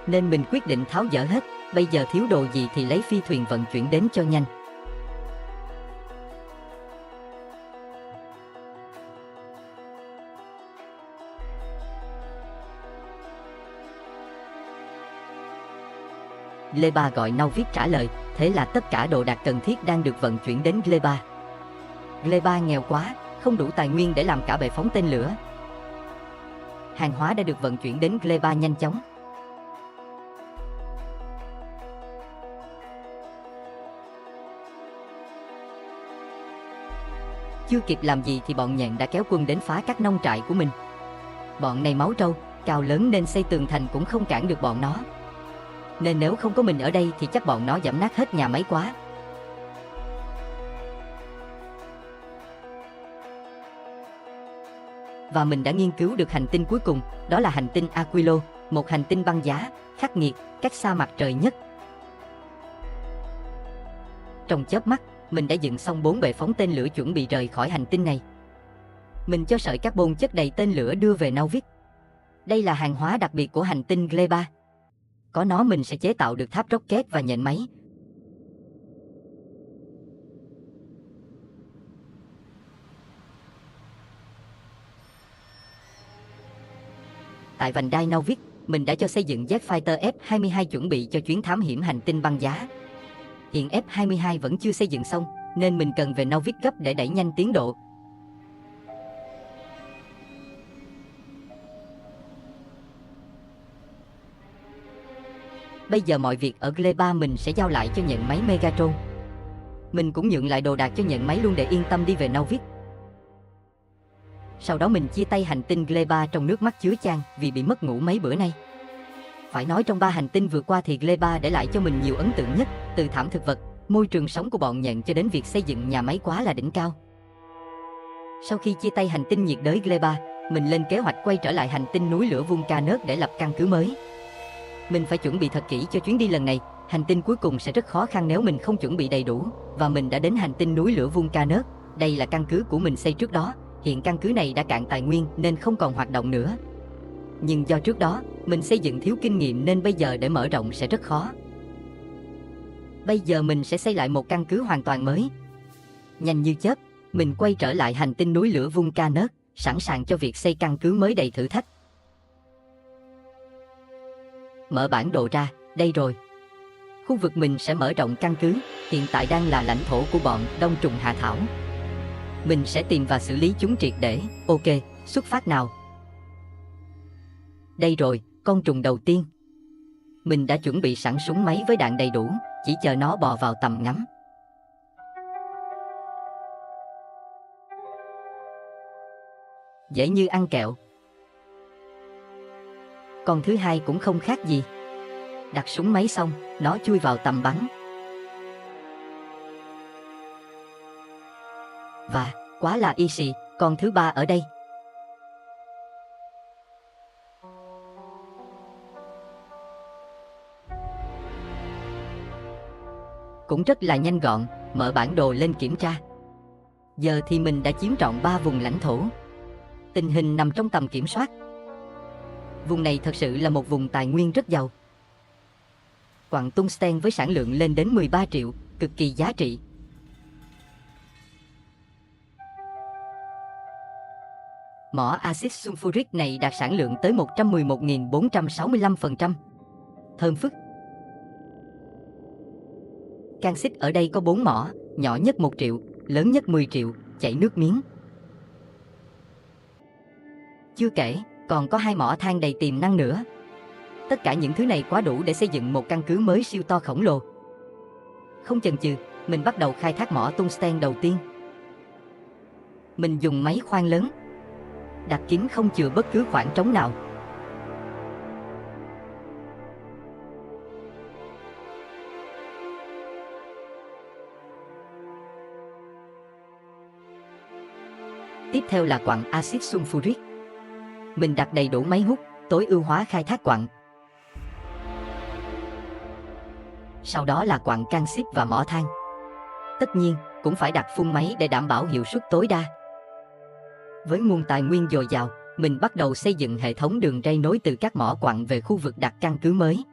Nên mình quyết định tháo dỡ hết, bây giờ thiếu đồ gì thì lấy phi thuyền vận chuyển đến cho nhanh. Gleba gọi Nauvik trả lời, thế là tất cả đồ đạc cần thiết đang được vận chuyển đến Gleba. Gleba nghèo quá, không đủ tài nguyên để làm cả bệ phóng tên lửa. Hàng hóa đã được vận chuyển đến Gleba nhanh chóng. Chưa kịp làm gì thì bọn nhện đã kéo quân đến phá các nông trại của mình. Bọn này máu trâu, cao lớn nên xây tường thành cũng không cản được bọn nó. Nên nếu không có mình ở đây thì chắc bọn nó giẫm nát hết nhà máy quá. Và mình đã nghiên cứu được hành tinh cuối cùng, đó là hành tinh Aquilo, một hành tinh băng giá, khắc nghiệt, cách xa mặt trời nhất. Trong chớp mắt, mình đã dựng xong 4 bệ phóng tên lửa chuẩn bị rời khỏi hành tinh này. Mình cho sợi carbon chất đầy tên lửa đưa về Nauvik. Đây là hàng hóa đặc biệt của hành tinh Gleba. Có nó mình sẽ chế tạo được tháp rocket và nhện máy. Tại vành đai Nauvik, mình đã cho xây dựng jet fighter F-22 chuẩn bị cho chuyến thám hiểm hành tinh băng giá. Hiện F-22 vẫn chưa xây dựng xong, nên mình cần về Nauvik gấp để đẩy nhanh tiến độ. Bây giờ mọi việc ở Gleba mình sẽ giao lại cho nhện máy Megatron. Mình cũng nhượng lại đồ đạc cho nhện máy luôn để yên tâm đi về Nauvik. Sau đó mình chia tay hành tinh Gleba trong nước mắt chứa chan vì bị mất ngủ mấy bữa nay. Phải nói trong 3 hành tinh vừa qua thì Gleba để lại cho mình nhiều ấn tượng nhất, từ thảm thực vật, môi trường sống của bọn nhện cho đến việc xây dựng nhà máy quá là đỉnh cao. Sau khi chia tay hành tinh nhiệt đới Gleba, mình lên kế hoạch quay trở lại hành tinh núi lửa Vulcanus để lập căn cứ mới. Mình phải chuẩn bị thật kỹ cho chuyến đi lần này, hành tinh cuối cùng sẽ rất khó khăn nếu mình không chuẩn bị đầy đủ, và mình đã đến hành tinh núi lửa Vulcanus, đây là căn cứ của mình xây trước đó, hiện căn cứ này đã cạn tài nguyên nên không còn hoạt động nữa. Nhưng do trước đó, mình xây dựng thiếu kinh nghiệm nên bây giờ để mở rộng sẽ rất khó. Bây giờ mình sẽ xây lại một căn cứ hoàn toàn mới. Nhanh như chớp, mình quay trở lại hành tinh núi lửa Vulcanus, sẵn sàng cho việc xây căn cứ mới đầy thử thách. Mở bản đồ ra, đây rồi. Khu vực mình sẽ mở rộng căn cứ, hiện tại đang là lãnh thổ của bọn đông trùng hạ thảo. Mình sẽ tìm và xử lý chúng triệt để. Ok, xuất phát nào. Đây rồi, con trùng đầu tiên. Mình đã chuẩn bị sẵn súng máy với đạn đầy đủ, chỉ chờ nó bò vào tầm ngắm. Dễ như ăn kẹo. Con thứ hai cũng không khác gì. Đặt súng máy xong, nó chui vào tầm bắn. Và, quá là easy, con thứ ba ở đây. Cũng rất là nhanh gọn, mở bản đồ lên kiểm tra. Giờ thì mình đã chiếm trọn 3 vùng lãnh thổ. Tình hình nằm trong tầm kiểm soát. Vùng này thật sự là một vùng tài nguyên rất giàu. Quặng tungsten với sản lượng lên đến 13 triệu, cực kỳ giá trị. Mỏ axit sulfuric này đạt sản lượng tới 111.465%. Thơm phức. Canxit ở đây có 4 mỏ, nhỏ nhất 1 triệu, lớn nhất 10 triệu, chảy nước miếng. Chưa kể, còn có 2 mỏ than đầy tiềm năng nữa. Tất cả những thứ này quá đủ để xây dựng một căn cứ mới siêu to khổng lồ. Không chần chừ, mình bắt đầu khai thác mỏ tungsten đầu tiên. Mình dùng máy khoan lớn, đặt kín không chừa bất cứ khoảng trống nào. Tiếp theo là quặng axit sulfuric. Mình đặt đầy đủ máy hút, tối ưu hóa khai thác quặng. Sau đó là quặng canxit và mỏ than. Tất nhiên, cũng phải đặt phun máy để đảm bảo hiệu suất tối đa. Với nguồn tài nguyên dồi dào, mình bắt đầu xây dựng hệ thống đường ray nối từ các mỏ quặng về khu vực đặt căn cứ mới.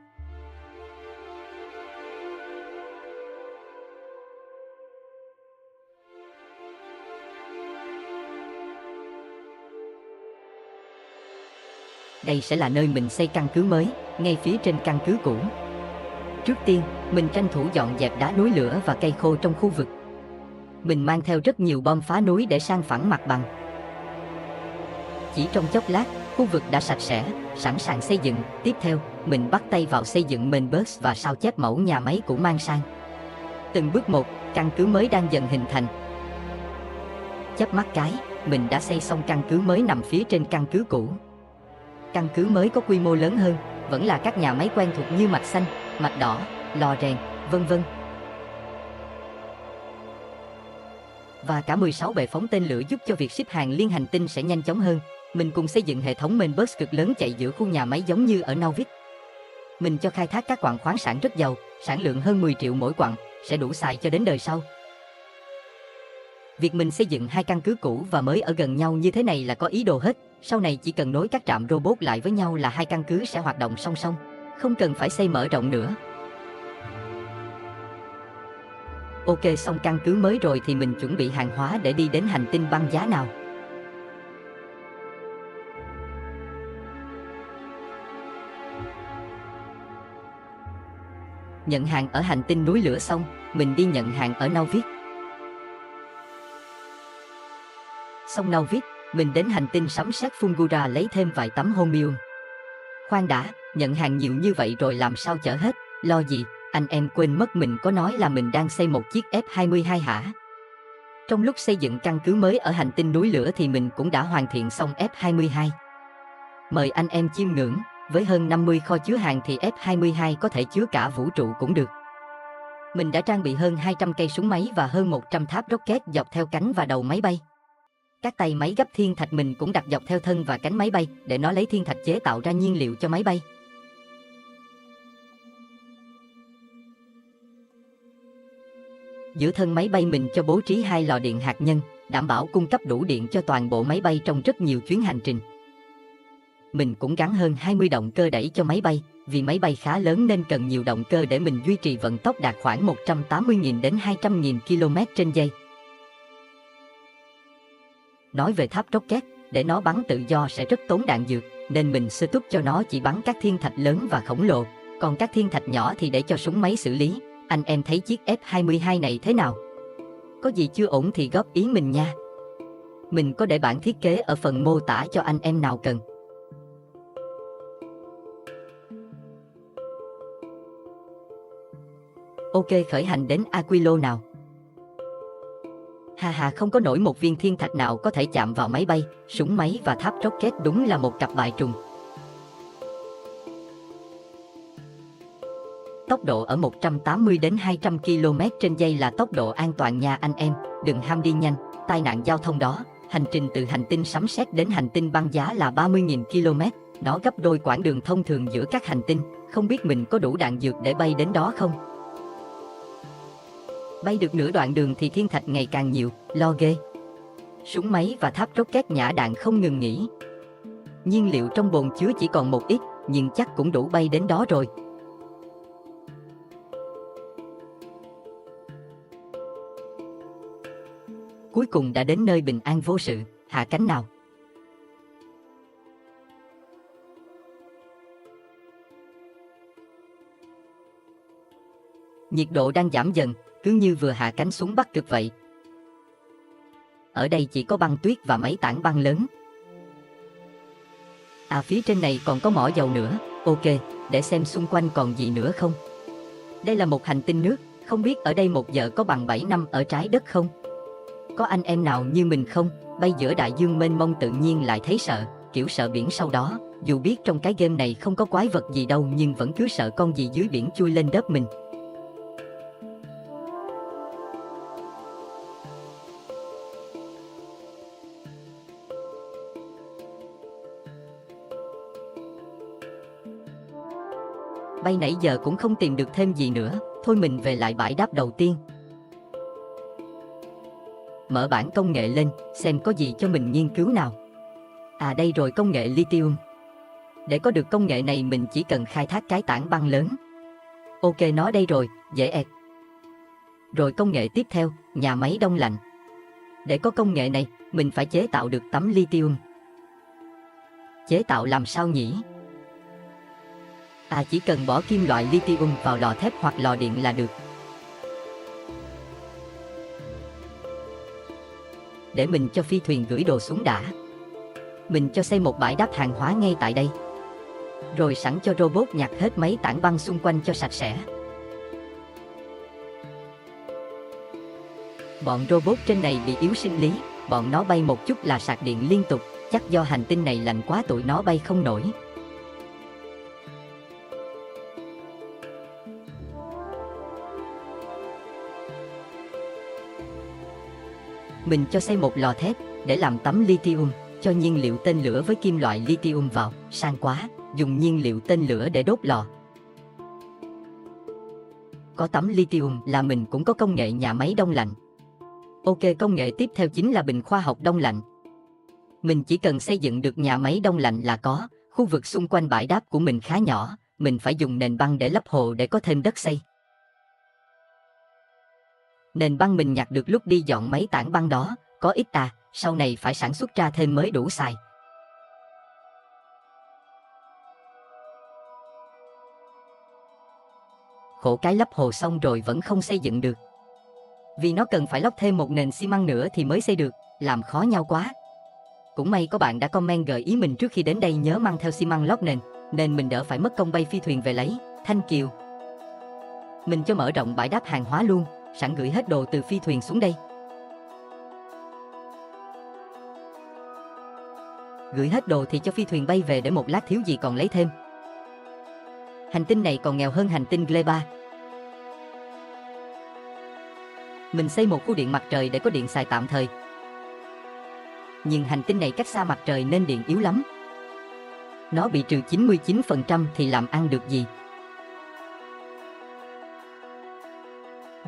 Đây sẽ là nơi mình xây căn cứ mới, ngay phía trên căn cứ cũ. Trước tiên, mình tranh thủ dọn dẹp đá núi lửa và cây khô trong khu vực. Mình mang theo rất nhiều bom phá núi để san phẳng mặt bằng. Chỉ trong chốc lát, khu vực đã sạch sẽ, sẵn sàng xây dựng. Tiếp theo, mình bắt tay vào xây dựng mainbox và sao chép mẫu nhà máy cũ mang sang. Từng bước một, căn cứ mới đang dần hình thành. Chớp mắt cái, mình đã xây xong căn cứ mới nằm phía trên căn cứ cũ. Căn cứ mới có quy mô lớn hơn, vẫn là các nhà máy quen thuộc như mạch xanh, mạch đỏ, lò rèn, vân vân. Và cả 16 bệ phóng tên lửa giúp cho việc ship hàng liên hành tinh sẽ nhanh chóng hơn. Mình cùng xây dựng hệ thống mainbox cực lớn chạy giữa khu nhà máy giống như ở Nauvik. Mình cho khai thác các quặng khoáng sản rất giàu, sản lượng hơn 10 triệu mỗi quặng, sẽ đủ xài cho đến đời sau. Việc mình xây dựng 2 căn cứ cũ và mới ở gần nhau như thế này là có ý đồ hết. Sau này chỉ cần nối các trạm robot lại với nhau là 2 căn cứ sẽ hoạt động song song, không cần phải xây mở rộng nữa. Ok, xong căn cứ mới rồi thì mình chuẩn bị hàng hóa để đi đến hành tinh băng giá nào. Nhận hàng ở hành tinh núi lửa xong, mình đi nhận hàng ở Nauvik. Xong Nauvik, mình đến hành tinh sấm sét Fulgura lấy thêm vài tấm Homium. Khoan đã, nhận hàng nhiều như vậy rồi làm sao chở hết, lo gì, anh em quên mất mình có nói là mình đang xây một chiếc F-22 hả? Trong lúc xây dựng căn cứ mới ở hành tinh núi lửa thì mình cũng đã hoàn thiện xong F-22. Mời anh em chiêm ngưỡng, với hơn 50 kho chứa hàng thì F-22 có thể chứa cả vũ trụ cũng được. Mình đã trang bị hơn 200 cây súng máy và hơn 100 tháp rocket dọc theo cánh và đầu máy bay. Các tay máy gấp thiên thạch mình cũng đặt dọc theo thân và cánh máy bay để nó lấy thiên thạch chế tạo ra nhiên liệu cho máy bay. Giữa thân máy bay mình cho bố trí 2 lò điện hạt nhân, đảm bảo cung cấp đủ điện cho toàn bộ máy bay trong rất nhiều chuyến hành trình. Mình cũng gắn hơn 20 động cơ đẩy cho máy bay, vì máy bay khá lớn nên cần nhiều động cơ để mình duy trì vận tốc đạt khoảng 180.000 đến 200.000 km/giây. Nói về tháp rocket, để nó bắn tự do sẽ rất tốn đạn dược, nên mình setup cho nó chỉ bắn các thiên thạch lớn và khổng lồ, còn các thiên thạch nhỏ thì để cho súng máy xử lý. Anh em thấy chiếc F-22 này thế nào? Có gì chưa ổn thì góp ý mình nha. Mình có để bản thiết kế ở phần mô tả cho anh em nào cần. Ok, khởi hành đến Aquilo nào. Hà không có nổi một viên thiên thạch nào có thể chạm vào máy bay, súng máy và tháp rocket, đúng là một cặp bài trùng. Tốc độ ở 180 đến 200 km/giây là tốc độ an toàn nha anh em, đừng ham đi nhanh, tai nạn giao thông đó. Hành trình từ hành tinh sấm sét đến hành tinh băng giá là 30.000 km, nó gấp đôi quãng đường thông thường giữa các hành tinh, không biết mình có đủ đạn dược để bay đến đó không? Bay được nửa đoạn đường thì thiên thạch ngày càng nhiều, lo ghê. Súng máy và tháp rocket nhả đạn không ngừng nghỉ. Nhiên liệu trong bồn chứa chỉ còn một ít, nhưng chắc cũng đủ bay đến đó rồi. Cuối cùng đã đến nơi bình an vô sự, hạ cánh nào. Nhiệt độ đang giảm dần, cứ như vừa hạ cánh xuống Bắc Cực vậy. Ở đây chỉ có băng tuyết và mấy tảng băng lớn. À, phía trên này còn có mỏ dầu nữa. Ok, để xem xung quanh còn gì nữa không. Đây là một hành tinh nước, không biết ở đây một giờ có bằng 7 năm ở trái đất không? Có anh em nào như mình không? Bay giữa đại dương mênh mông tự nhiên lại thấy sợ, kiểu sợ biển sâu đó. Dù biết trong cái game này không có quái vật gì đâu nhưng vẫn cứ sợ con gì dưới biển chui lên đớp mình. Bay nãy giờ cũng không tìm được thêm gì nữa, thôi mình về lại bãi đáp đầu tiên. Mở bảng công nghệ lên, xem có gì cho mình nghiên cứu nào. À đây rồi, công nghệ lithium. Để có được công nghệ này mình chỉ cần khai thác cái tảng băng lớn. Ok, nó đây rồi, dễ ẹt. Rồi công nghệ tiếp theo, nhà máy đông lạnh. Để có công nghệ này, mình phải chế tạo được tấm lithium. Chế tạo làm sao nhỉ? À, chỉ cần bỏ kim loại lithium vào lò thép hoặc lò điện là được. Để mình cho phi thuyền gửi đồ xuống đã. Mình cho xây một bãi đáp hàng hóa ngay tại đây. Rồi sẵn cho robot nhặt hết mấy tảng băng xung quanh cho sạch sẽ. Bọn robot trên này bị yếu sinh lý, bọn nó bay một chút là sạc điện liên tục, chắc do hành tinh này lạnh quá tụi nó bay không nổi. Mình cho xây một lò thép để làm tấm lithium, cho nhiên liệu tên lửa với kim loại lithium vào, sang quá, dùng nhiên liệu tên lửa để đốt lò. Có tấm lithium là mình cũng có công nghệ nhà máy đông lạnh. Ok, công nghệ tiếp theo chính là bình khoa học đông lạnh. Mình chỉ cần xây dựng được nhà máy đông lạnh là có, khu vực xung quanh bãi đáp của mình khá nhỏ, mình phải dùng nền băng để lấp hồ để có thêm đất xây. Nền băng mình nhặt được lúc đi dọn mấy tảng băng đó, có ít à, sau này phải sản xuất ra thêm mới đủ xài. Khổ cái lấp hồ xong rồi vẫn không xây dựng được. Vì nó cần phải lót thêm một nền xi măng nữa thì mới xây được, làm khó nhau quá. Cũng may có bạn đã comment gợi ý mình trước khi đến đây nhớ mang theo xi măng lót nền, nên mình đỡ phải mất công bay phi thuyền về lấy. Thank you. Mình cho mở rộng bãi đáp hàng hóa luôn, sẵn gửi hết đồ từ phi thuyền xuống đây. Gửi hết đồ thì cho phi thuyền bay về để một lát thiếu gì còn lấy thêm. Hành tinh này còn nghèo hơn hành tinh Gleba. Mình xây một khu điện mặt trời để có điện xài tạm thời. Nhưng hành tinh này cách xa mặt trời nên điện yếu lắm. Nó bị trừ 99% thì làm ăn được gì.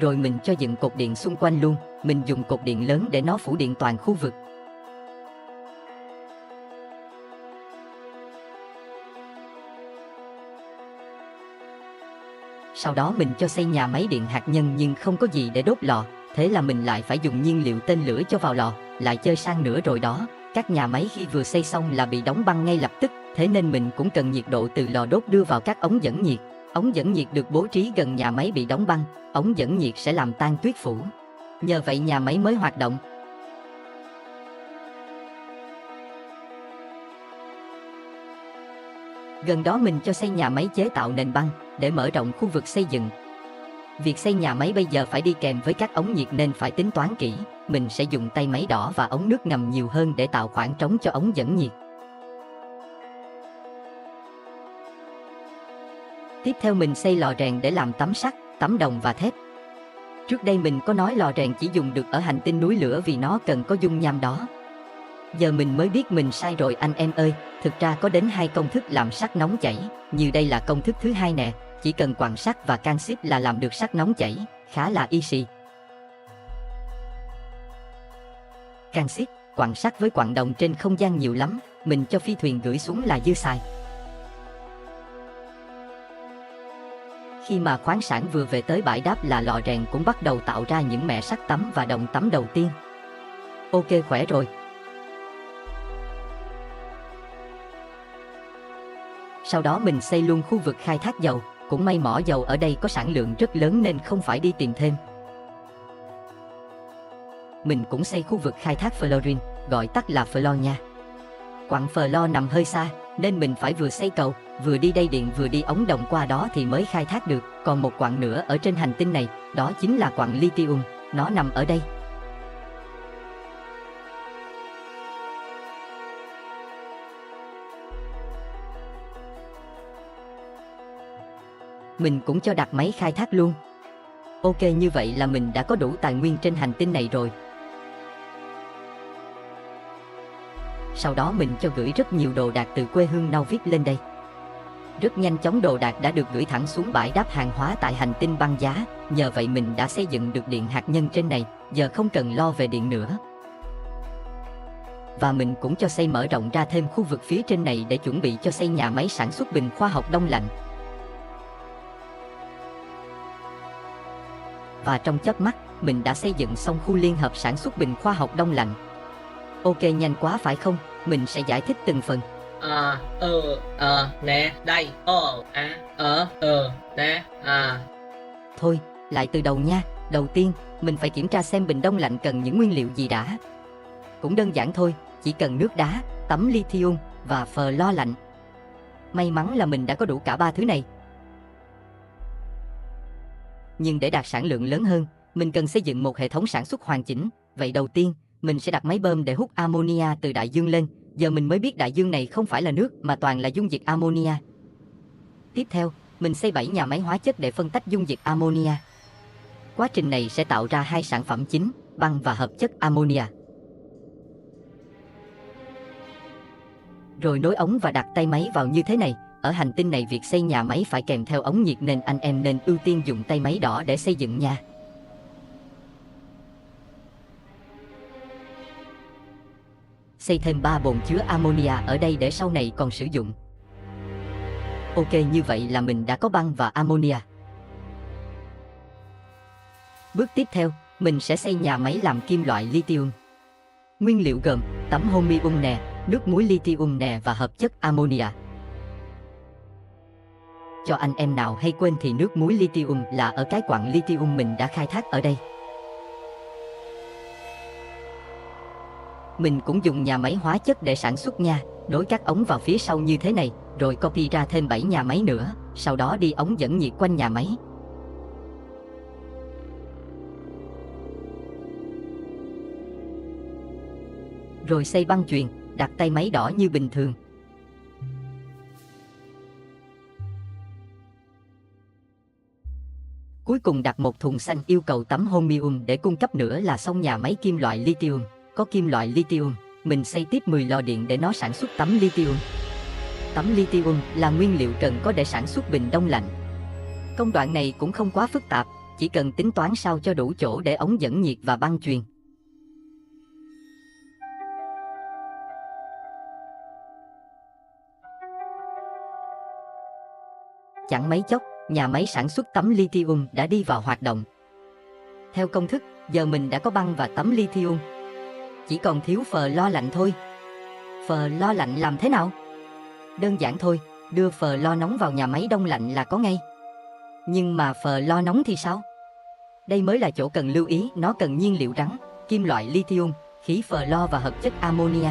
Rồi mình cho dựng cột điện xung quanh luôn, mình dùng cột điện lớn để nó phủ điện toàn khu vực. Sau đó mình cho xây nhà máy điện hạt nhân nhưng không có gì để đốt lò, thế là mình lại phải dùng nhiên liệu tên lửa cho vào lò, lại chơi sang nữa rồi đó. Các nhà máy khi vừa xây xong là bị đóng băng ngay lập tức, thế nên mình cũng cần nhiệt độ từ lò đốt đưa vào các ống dẫn nhiệt. Ống dẫn nhiệt được bố trí gần nhà máy bị đóng băng, ống dẫn nhiệt sẽ làm tan tuyết phủ. Nhờ vậy nhà máy mới hoạt động. Gần đó mình cho xây nhà máy chế tạo nền băng, để mở rộng khu vực xây dựng. Việc xây nhà máy bây giờ phải đi kèm với các ống nhiệt nên phải tính toán kỹ. Mình sẽ dùng tay máy đỏ và ống nước ngầm nhiều hơn để tạo khoảng trống cho ống dẫn nhiệt. Tiếp theo mình xây lò rèn để làm tấm sắt, tấm đồng và thép. Trước đây mình có nói lò rèn chỉ dùng được ở hành tinh núi lửa vì nó cần có dung nham đó. Giờ mình mới biết mình sai rồi anh em ơi, thực ra có đến 2 công thức làm sắt nóng chảy, như đây là công thức thứ 2 nè, chỉ cần quặng sắt và canxit là làm được sắt nóng chảy, khá là easy. Canxit, quặng sắt với quặng đồng trên không gian nhiều lắm, mình cho phi thuyền gửi xuống là dư xài. Khi mà khoáng sản vừa về tới bãi đáp là lò rèn cũng bắt đầu tạo ra những mẻ sắt tắm và đồng tắm đầu tiên. Ok, khỏe rồi. Sau đó mình xây luôn khu vực khai thác dầu, cũng may mỏ dầu ở đây có sản lượng rất lớn nên không phải đi tìm thêm. Mình cũng xây khu vực khai thác Fluorine, gọi tắt là Flo nha. Quặng Flo nằm hơi xa, nên mình phải vừa xây cầu, vừa đi đây điện vừa đi ống đồng qua đó thì mới khai thác được. Còn một quặng nữa ở trên hành tinh này, đó chính là quặng lithium, nó nằm ở đây. Mình cũng cho đặt máy khai thác luôn. Ok, như vậy là mình đã có đủ tài nguyên trên hành tinh này rồi. Sau đó mình cho gửi rất nhiều đồ đạc từ quê hương Novik lên đây. Rất nhanh chóng đồ đạc đã được gửi thẳng xuống bãi đáp hàng hóa tại hành tinh băng giá. Nhờ vậy mình đã xây dựng được điện hạt nhân trên này, giờ không cần lo về điện nữa. Và mình cũng cho xây mở rộng ra thêm khu vực phía trên này để chuẩn bị cho xây nhà máy sản xuất bình khoa học đông lạnh. Và trong chớp mắt, mình đã xây dựng xong khu liên hợp sản xuất bình khoa học đông lạnh. Ok, nhanh quá phải không? Mình sẽ giải thích từng phần. Nè, đây, nè, Thôi, lại từ đầu nha. Đầu tiên, mình phải kiểm tra xem bình đông lạnh cần những nguyên liệu gì đã. Cũng đơn giản thôi, chỉ cần nước đá, tấm lithium và Flo lạnh. May mắn là mình đã có đủ cả ba thứ này. Nhưng để đạt sản lượng lớn hơn, mình cần xây dựng một hệ thống sản xuất hoàn chỉnh. Vậy đầu tiên, mình sẽ đặt máy bơm để hút ammonia từ đại dương lên. Giờ mình mới biết đại dương này không phải là nước mà toàn là dung dịch ammonia. Tiếp theo, mình xây 7 nhà máy hóa chất để phân tách dung dịch ammonia. Quá trình này sẽ tạo ra hai sản phẩm chính, băng và hợp chất ammonia. Rồi nối ống và đặt tay máy vào như thế này. Ở hành tinh này việc xây nhà máy phải kèm theo ống nhiệt nên anh em nên ưu tiên dùng tay máy đỏ để xây dựng nha. Xây thêm 3 bồn chứa ammonia ở đây để sau này còn sử dụng. Ok, như vậy là mình đã có băng và ammonia. Bước tiếp theo, mình sẽ xây nhà máy làm kim loại lithium. Nguyên liệu gồm tấm holmium nè, nước muối lithium nè và hợp chất ammonia. Cho anh em nào hay quên thì nước muối lithium là ở cái quặng lithium mình đã khai thác ở đây. Mình cũng dùng nhà máy hóa chất để sản xuất nha, nối các ống vào phía sau như thế này, rồi copy ra thêm 7 nhà máy nữa, sau đó đi ống dẫn nhiệt quanh nhà máy. Rồi xây băng chuyền, đặt tay máy đỏ như bình thường. Cuối cùng đặt một thùng xanh yêu cầu tấm holmium để cung cấp nữa là xong nhà máy kim loại lithium. Có kim loại lithium, mình xây tiếp 10 lò điện để nó sản xuất tấm lithium. Tấm lithium là nguyên liệu cần có để sản xuất bình đông lạnh. Công đoạn này cũng không quá phức tạp, chỉ cần tính toán sao cho đủ chỗ để ống dẫn nhiệt và băng chuyền. Chẳng mấy chốc, nhà máy sản xuất tấm lithium đã đi vào hoạt động. Theo công thức, giờ mình đã có băng và tấm lithium. Chỉ còn thiếu Flo lạnh thôi. Flo lạnh làm thế nào? Đơn giản thôi, đưa Flo nóng vào nhà máy đông lạnh là có ngay. Nhưng mà Flo nóng thì sao? Đây mới là chỗ cần lưu ý, nó cần nhiên liệu rắn, kim loại lithium, khí Flo và hợp chất ammonia.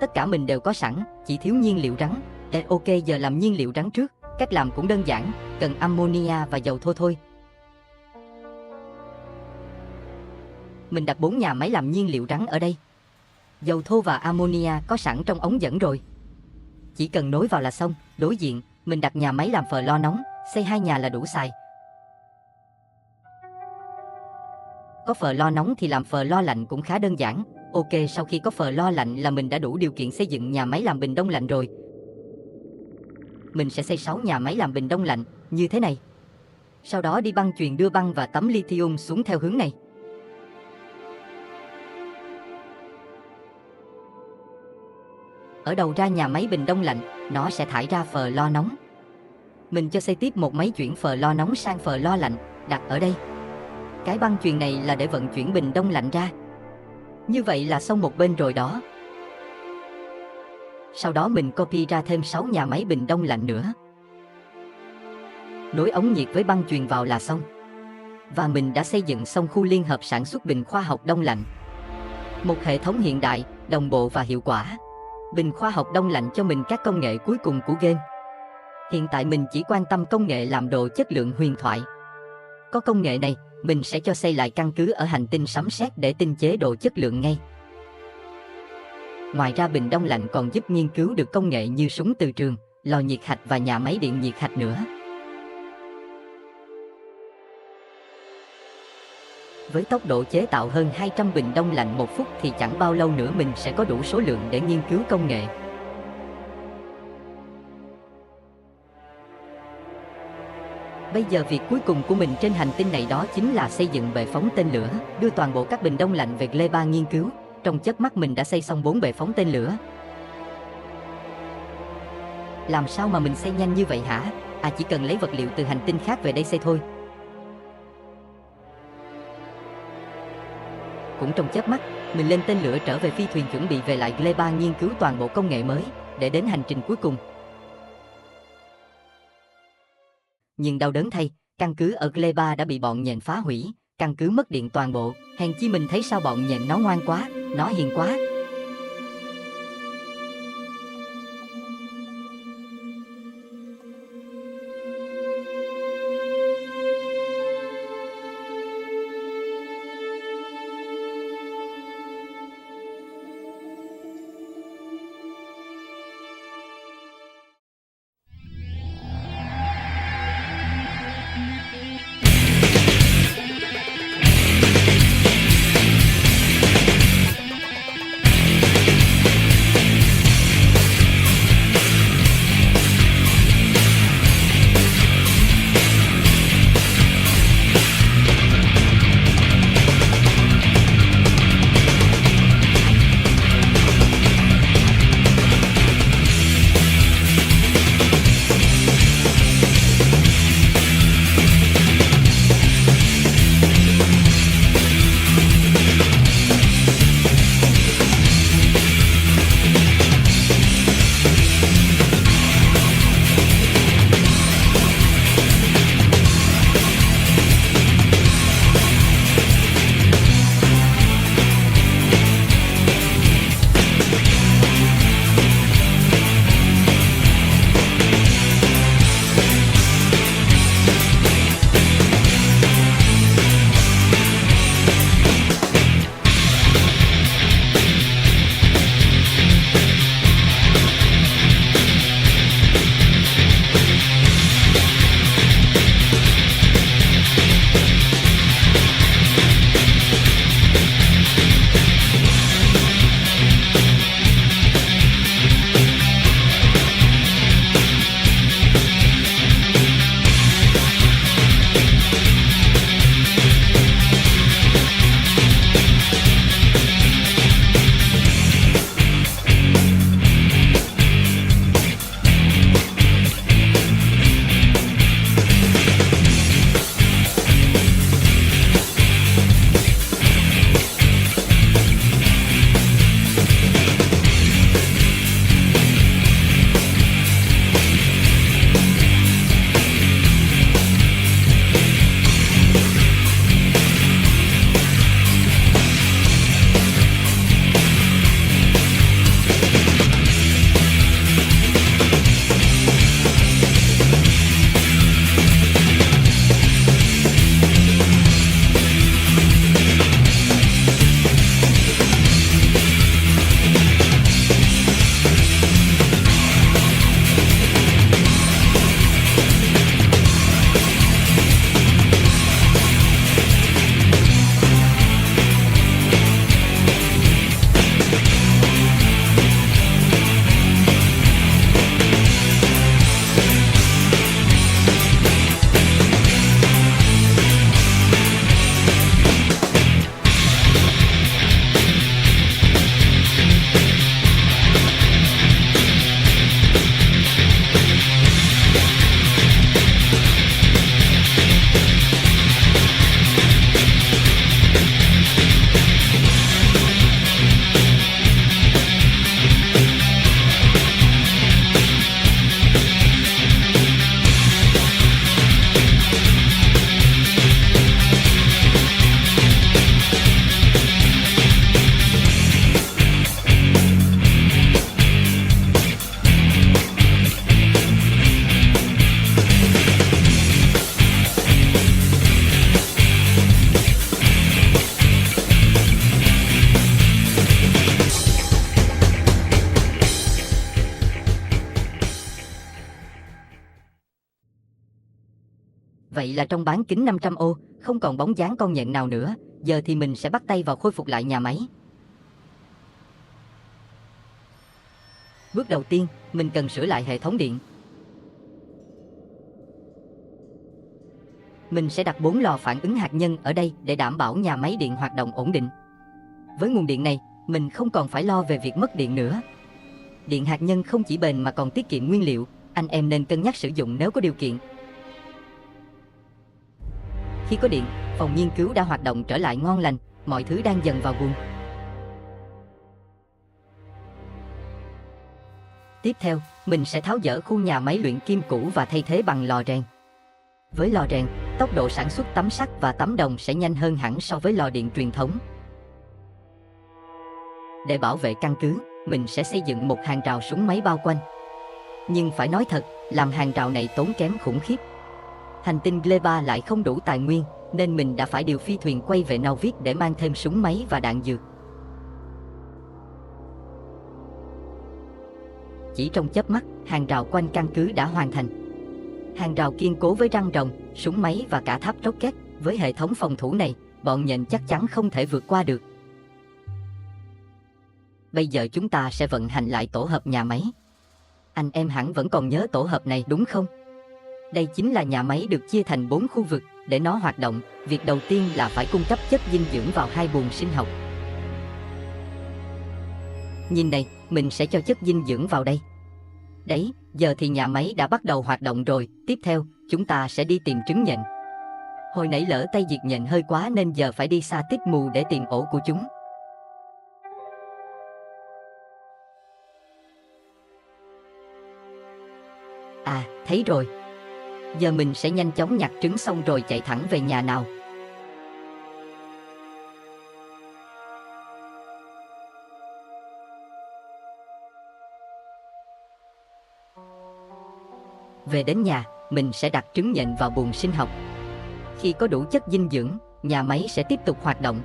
Tất cả mình đều có sẵn, chỉ thiếu nhiên liệu rắn. Ok, giờ làm nhiên liệu rắn trước. Cách làm cũng đơn giản, cần ammonia và dầu thô thôi. Mình đặt 4 nhà máy làm nhiên liệu rắn ở đây. Dầu thô và ammonia có sẵn trong ống dẫn rồi. Chỉ cần nối vào là xong. Đối diện, mình đặt nhà máy làm Flo nóng, xây 2 nhà là đủ xài. Có Flo nóng thì làm Flo lạnh cũng khá đơn giản. Ok, sau khi có Flo lạnh là mình đã đủ điều kiện xây dựng nhà máy làm bình đông lạnh rồi. Mình sẽ xây 6 nhà máy làm bình đông lạnh, như thế này. Sau đó đi băng chuyền đưa băng và tấm lithium xuống theo hướng này. Ở đầu ra nhà máy bình đông lạnh, nó sẽ thải ra phờ lo nóng. Mình cho xây tiếp một máy chuyển phờ lo nóng sang phờ lo lạnh, đặt ở đây. Cái băng chuyền này là để vận chuyển bình đông lạnh ra. Như vậy là xong một bên rồi đó. Sau đó mình copy ra thêm 6 nhà máy bình đông lạnh nữa. Nối ống nhiệt với băng chuyền vào là xong. Và mình đã xây dựng xong khu liên hợp sản xuất bình khoa học đông lạnh. Một hệ thống hiện đại, đồng bộ và hiệu quả. Bình khoa học đông lạnh cho mình các công nghệ cuối cùng của game. Hiện tại mình chỉ quan tâm công nghệ làm đồ chất lượng huyền thoại. Có công nghệ này, mình sẽ cho xây lại căn cứ ở hành tinh sấm sét để tinh chế độ chất lượng ngay. Ngoài ra bình đông lạnh còn giúp nghiên cứu được công nghệ như súng từ trường, lò nhiệt hạch và nhà máy điện nhiệt hạch nữa. Với tốc độ chế tạo hơn 200 bình đông lạnh một phút thì chẳng bao lâu nữa mình sẽ có đủ số lượng để nghiên cứu công nghệ. Bây giờ việc cuối cùng của mình trên hành tinh này đó chính là xây dựng bệ phóng tên lửa, đưa toàn bộ các bình đông lạnh về Gleba nghiên cứu. Trong chớp mắt mình đã xây xong 4 bệ phóng tên lửa. Làm sao mà mình xây nhanh như vậy hả? Chỉ cần lấy vật liệu từ hành tinh khác về đây xây thôi. Cũng trong chớp mắt, mình lên tên lửa trở về phi thuyền chuẩn bị về lại Gleba nghiên cứu toàn bộ công nghệ mới, để đến hành trình cuối cùng. Nhưng đau đớn thay, căn cứ ở Gleba đã bị bọn nhện phá hủy, căn cứ mất điện toàn bộ, hèn chi mình thấy sao bọn nhện nó ngoan quá, nó hiền quá. Vậy là trong bán kính 500 ô, không còn bóng dáng con nhện nào nữa, giờ thì mình sẽ bắt tay vào khôi phục lại nhà máy. Bước đầu tiên, mình cần sửa lại hệ thống điện. Mình sẽ đặt 4 lò phản ứng hạt nhân ở đây để đảm bảo nhà máy điện hoạt động ổn định. Với nguồn điện này, mình không còn phải lo về việc mất điện nữa. Điện hạt nhân không chỉ bền mà còn tiết kiệm nguyên liệu, anh em nên cân nhắc sử dụng nếu có điều kiện. Khi có điện, phòng nghiên cứu đã hoạt động trở lại ngon lành, mọi thứ đang dần vào guồng. Tiếp theo, mình sẽ tháo dỡ khu nhà máy luyện kim cũ và thay thế bằng lò rèn. Với lò rèn, tốc độ sản xuất tấm sắt và tấm đồng sẽ nhanh hơn hẳn so với lò điện truyền thống. Để bảo vệ căn cứ, mình sẽ xây dựng một hàng rào súng máy bao quanh. Nhưng phải nói thật, làm hàng rào này tốn kém khủng khiếp. Hành tinh Gleba lại không đủ tài nguyên, nên mình đã phải điều phi thuyền quay về Nauvik để mang thêm súng máy và đạn dược. Chỉ trong chớp mắt, hàng rào quanh căn cứ đã hoàn thành. Hàng rào kiên cố với răng rồng, súng máy và cả tháp rocket. Với hệ thống phòng thủ này, bọn nhện chắc chắn không thể vượt qua được. Bây giờ chúng ta sẽ vận hành lại tổ hợp nhà máy. Anh em hẳn vẫn còn nhớ tổ hợp này đúng không? Đây chính là nhà máy được chia thành 4 khu vực. Để nó hoạt động, việc đầu tiên là phải cung cấp chất dinh dưỡng vào 2 buồng sinh học. Nhìn này, mình sẽ cho chất dinh dưỡng vào đây. Đấy, giờ thì nhà máy đã bắt đầu hoạt động rồi. Tiếp theo, chúng ta sẽ đi tìm trứng nhện. Hồi nãy lỡ tay diệt nhện hơi quá nên giờ phải đi xa tít mù để tìm ổ của chúng. À, thấy rồi. Giờ mình sẽ nhanh chóng nhặt trứng xong rồi chạy thẳng về nhà nào. Về đến nhà, mình sẽ đặt trứng nhện vào buồng sinh học. Khi có đủ chất dinh dưỡng, nhà máy sẽ tiếp tục hoạt động.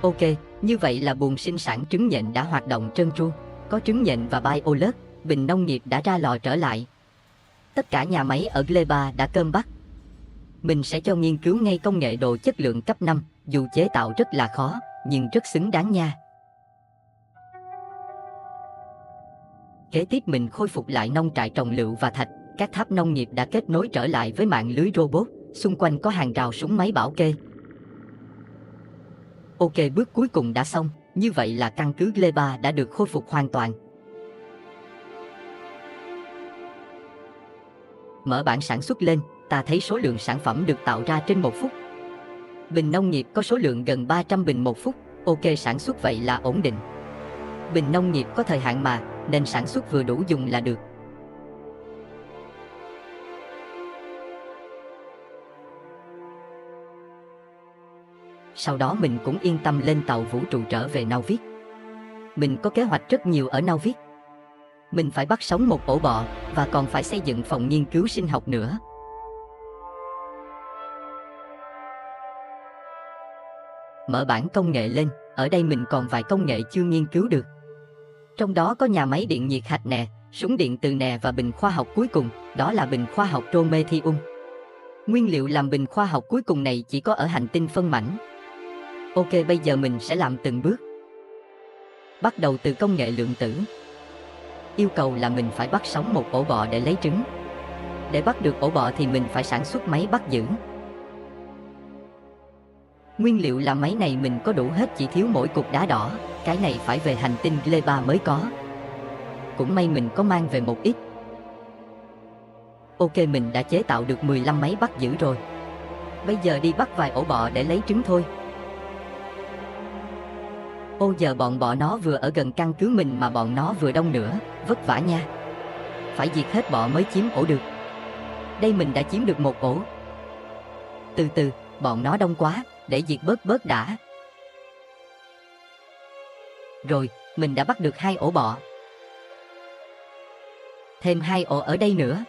Ok, như vậy là buồng sinh sản trứng nhện đã hoạt động trơn tru. Có trứng nhện và BioLert, bình nông nghiệp đã ra lò trở lại. Tất cả nhà máy ở Gleba đã cơm bắt. Mình sẽ cho nghiên cứu ngay công nghệ đồ chất lượng cấp 5, dù chế tạo rất là khó, nhưng rất xứng đáng nha. Kế tiếp mình khôi phục lại nông trại trồng lựu và thạch, các tháp nông nghiệp đã kết nối trở lại với mạng lưới robot, xung quanh có hàng rào súng máy bảo kê. Ok, bước cuối cùng đã xong, như vậy là căn cứ Gleba đã được khôi phục hoàn toàn. Mở bảng sản xuất lên, ta thấy số lượng sản phẩm được tạo ra trên 1 phút. Bình nông nghiệp có số lượng gần 300 bình 1 phút, ok sản xuất vậy là ổn định. Bình nông nghiệp có thời hạn mà, nên sản xuất vừa đủ dùng là được. Sau đó mình cũng yên tâm lên tàu vũ trụ trở về Nauvik. Mình có kế hoạch rất nhiều ở Nauvik. Mình phải bắt sống một ổ bọ, và còn phải xây dựng phòng nghiên cứu sinh học nữa. Mở bảng công nghệ lên, ở đây mình còn vài công nghệ chưa nghiên cứu được. Trong đó có nhà máy điện nhiệt hạch nè, súng điện từ nè và bình khoa học cuối cùng, đó là bình khoa học Prometheum. Nguyên liệu làm bình khoa học cuối cùng này chỉ có ở hành tinh phân mảnh. Ok, bây giờ mình sẽ làm từng bước. Bắt đầu từ công nghệ lượng tử. Yêu cầu là mình phải bắt sống một ổ bọ để lấy trứng. Để bắt được ổ bọ thì mình phải sản xuất máy bắt giữ. Nguyên liệu làm máy này mình có đủ hết, chỉ thiếu mỗi cục đá đỏ. Cái này phải về hành tinh Gleba mới có. Cũng may mình có mang về một ít. Ok, mình đã chế tạo được 15 máy bắt giữ rồi. Bây giờ đi bắt vài ổ bọ để lấy trứng thôi. Ô, giờ bọn bọ nó vừa ở gần căn cứ mình mà bọn nó vừa đông nữa, vất vả nha. Phải diệt hết bọ mới chiếm ổ được. Đây mình đã chiếm được một ổ. Từ từ, bọn nó đông quá, để diệt bớt đã. Rồi, mình đã bắt được 2 ổ bọ. Thêm 2 ổ ở đây nữa.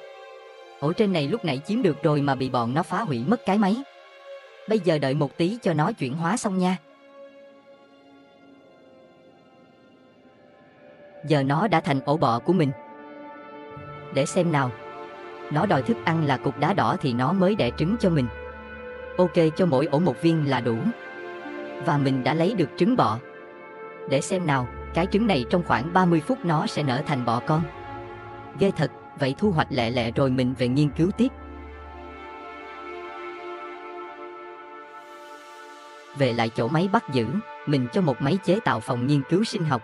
Ổ trên này lúc nãy chiếm được rồi mà bị bọn nó phá hủy mất cái máy. Bây giờ đợi một tí cho nó chuyển hóa xong nha. Giờ nó đã thành ổ bọ của mình. Để xem nào. Nó đòi thức ăn là cục đá đỏ thì nó mới đẻ trứng cho mình. Ok, cho mỗi ổ một viên là đủ. Và mình đã lấy được trứng bọ. Để xem nào, cái trứng này trong khoảng 30 phút nó sẽ nở thành bọ con. Ghê thật, vậy thu hoạch lẹ lẹ rồi mình về nghiên cứu tiếp. Về lại chỗ máy bắt giữ, mình cho một máy chế tạo phòng nghiên cứu sinh học.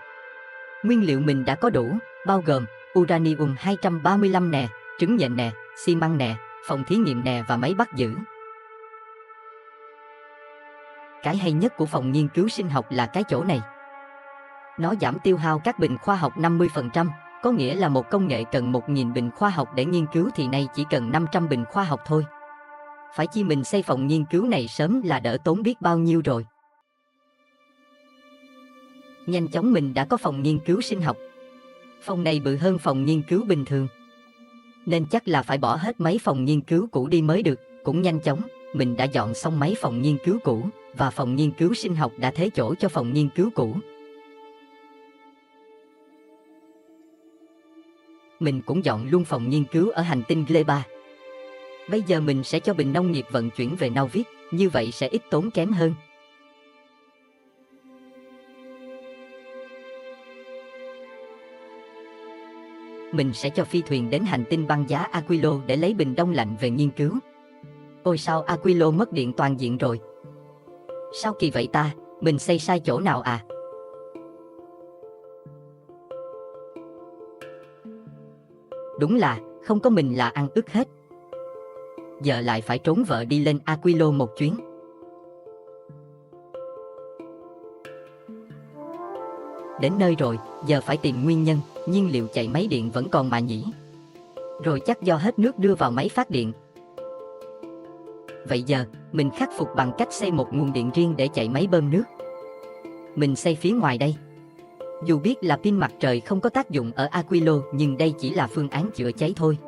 Nguyên liệu mình đã có đủ, bao gồm uranium 235 nè, trứng nhện nè, xi măng nè, phòng thí nghiệm nè và máy bắt giữ. Cái hay nhất của phòng nghiên cứu sinh học là cái chỗ này. Nó giảm tiêu hao các bình khoa học 50%, có nghĩa là một công nghệ cần 1.000 bình khoa học để nghiên cứu thì nay chỉ cần 500 bình khoa học thôi. Phải chi mình xây phòng nghiên cứu này sớm là đỡ tốn biết bao nhiêu rồi. Nhanh chóng mình đã có phòng nghiên cứu sinh học. Phòng này bự hơn phòng nghiên cứu bình thường, nên chắc là phải bỏ hết mấy phòng nghiên cứu cũ đi mới được. Cũng nhanh chóng, mình đã dọn xong mấy phòng nghiên cứu cũ, và phòng nghiên cứu sinh học đã thế chỗ cho phòng nghiên cứu cũ. Mình cũng dọn luôn phòng nghiên cứu ở hành tinh Gleba. Bây giờ mình sẽ cho bình nông nghiệp vận chuyển về Nauvis, như vậy sẽ ít tốn kém hơn. Mình sẽ cho phi thuyền đến hành tinh băng giá Aquilo để lấy bình đông lạnh về nghiên cứu. Ôi sao Aquilo mất điện toàn diện rồi? Sao kỳ vậy ta, mình xây sai chỗ nào à? Đúng là, không có mình là ăn ức hết. Giờ lại phải trốn vợ đi lên Aquilo một chuyến. Đến nơi rồi, giờ phải tìm nguyên nhân, nhiên liệu chạy máy điện vẫn còn mà nhỉ. Rồi chắc do hết nước đưa vào máy phát điện. Vậy giờ, mình khắc phục bằng cách xây một nguồn điện riêng để chạy máy bơm nước. Mình xây phía ngoài đây. Dù biết là pin mặt trời không có tác dụng ở Aquilo nhưng đây chỉ là phương án chữa cháy thôi.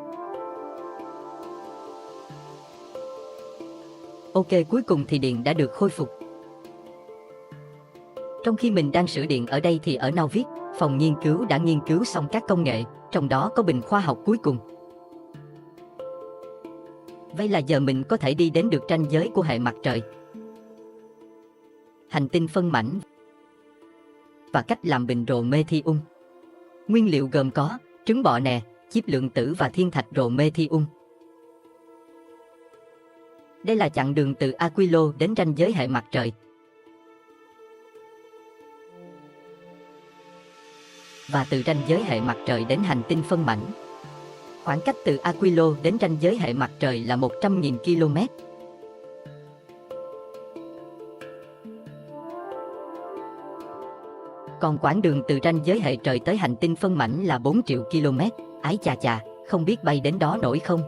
Ok, cuối cùng thì điện đã được khôi phục. Trong khi mình đang sửa điện ở đây thì ở Nauvis, phòng nghiên cứu đã nghiên cứu xong các công nghệ, trong đó có bình khoa học cuối cùng. Vậy là giờ mình có thể đi đến được ranh giới của hệ mặt trời, hành tinh phân mảnh và cách làm bình Prometheum. Nguyên liệu gồm có trứng bọ nè, chip lượng tử và thiên thạch Prometheum. Đây là chặng đường từ Aquilo đến ranh giới hệ mặt trời. Và từ ranh giới hệ mặt trời đến hành tinh phân mảnh. Khoảng cách từ Aquilo đến ranh giới hệ mặt trời là 100.000 km. Còn quãng đường từ ranh giới hệ trời tới hành tinh phân mảnh là 4 triệu km. Ái chà chà, không biết bay đến đó nổi không?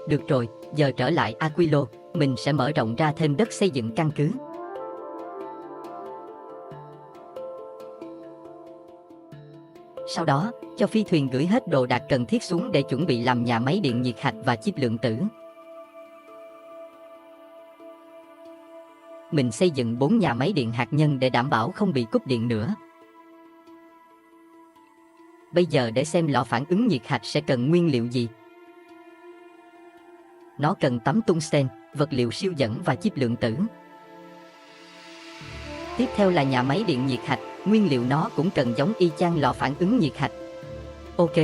Được rồi, giờ trở lại Aquilo, mình sẽ mở rộng ra thêm đất xây dựng căn cứ. Sau đó, cho phi thuyền gửi hết đồ đạc cần thiết xuống để chuẩn bị làm nhà máy điện nhiệt hạch và chip lượng tử. Mình xây dựng 4 nhà máy điện hạt nhân để đảm bảo không bị cúp điện nữa. Bây giờ để xem lò phản ứng nhiệt hạch sẽ cần nguyên liệu gì. Nó cần tấm tungsten, vật liệu siêu dẫn và chip lượng tử. Tiếp theo là nhà máy điện nhiệt hạch, nguyên liệu nó cũng cần giống y chang lò phản ứng nhiệt hạch. Ok.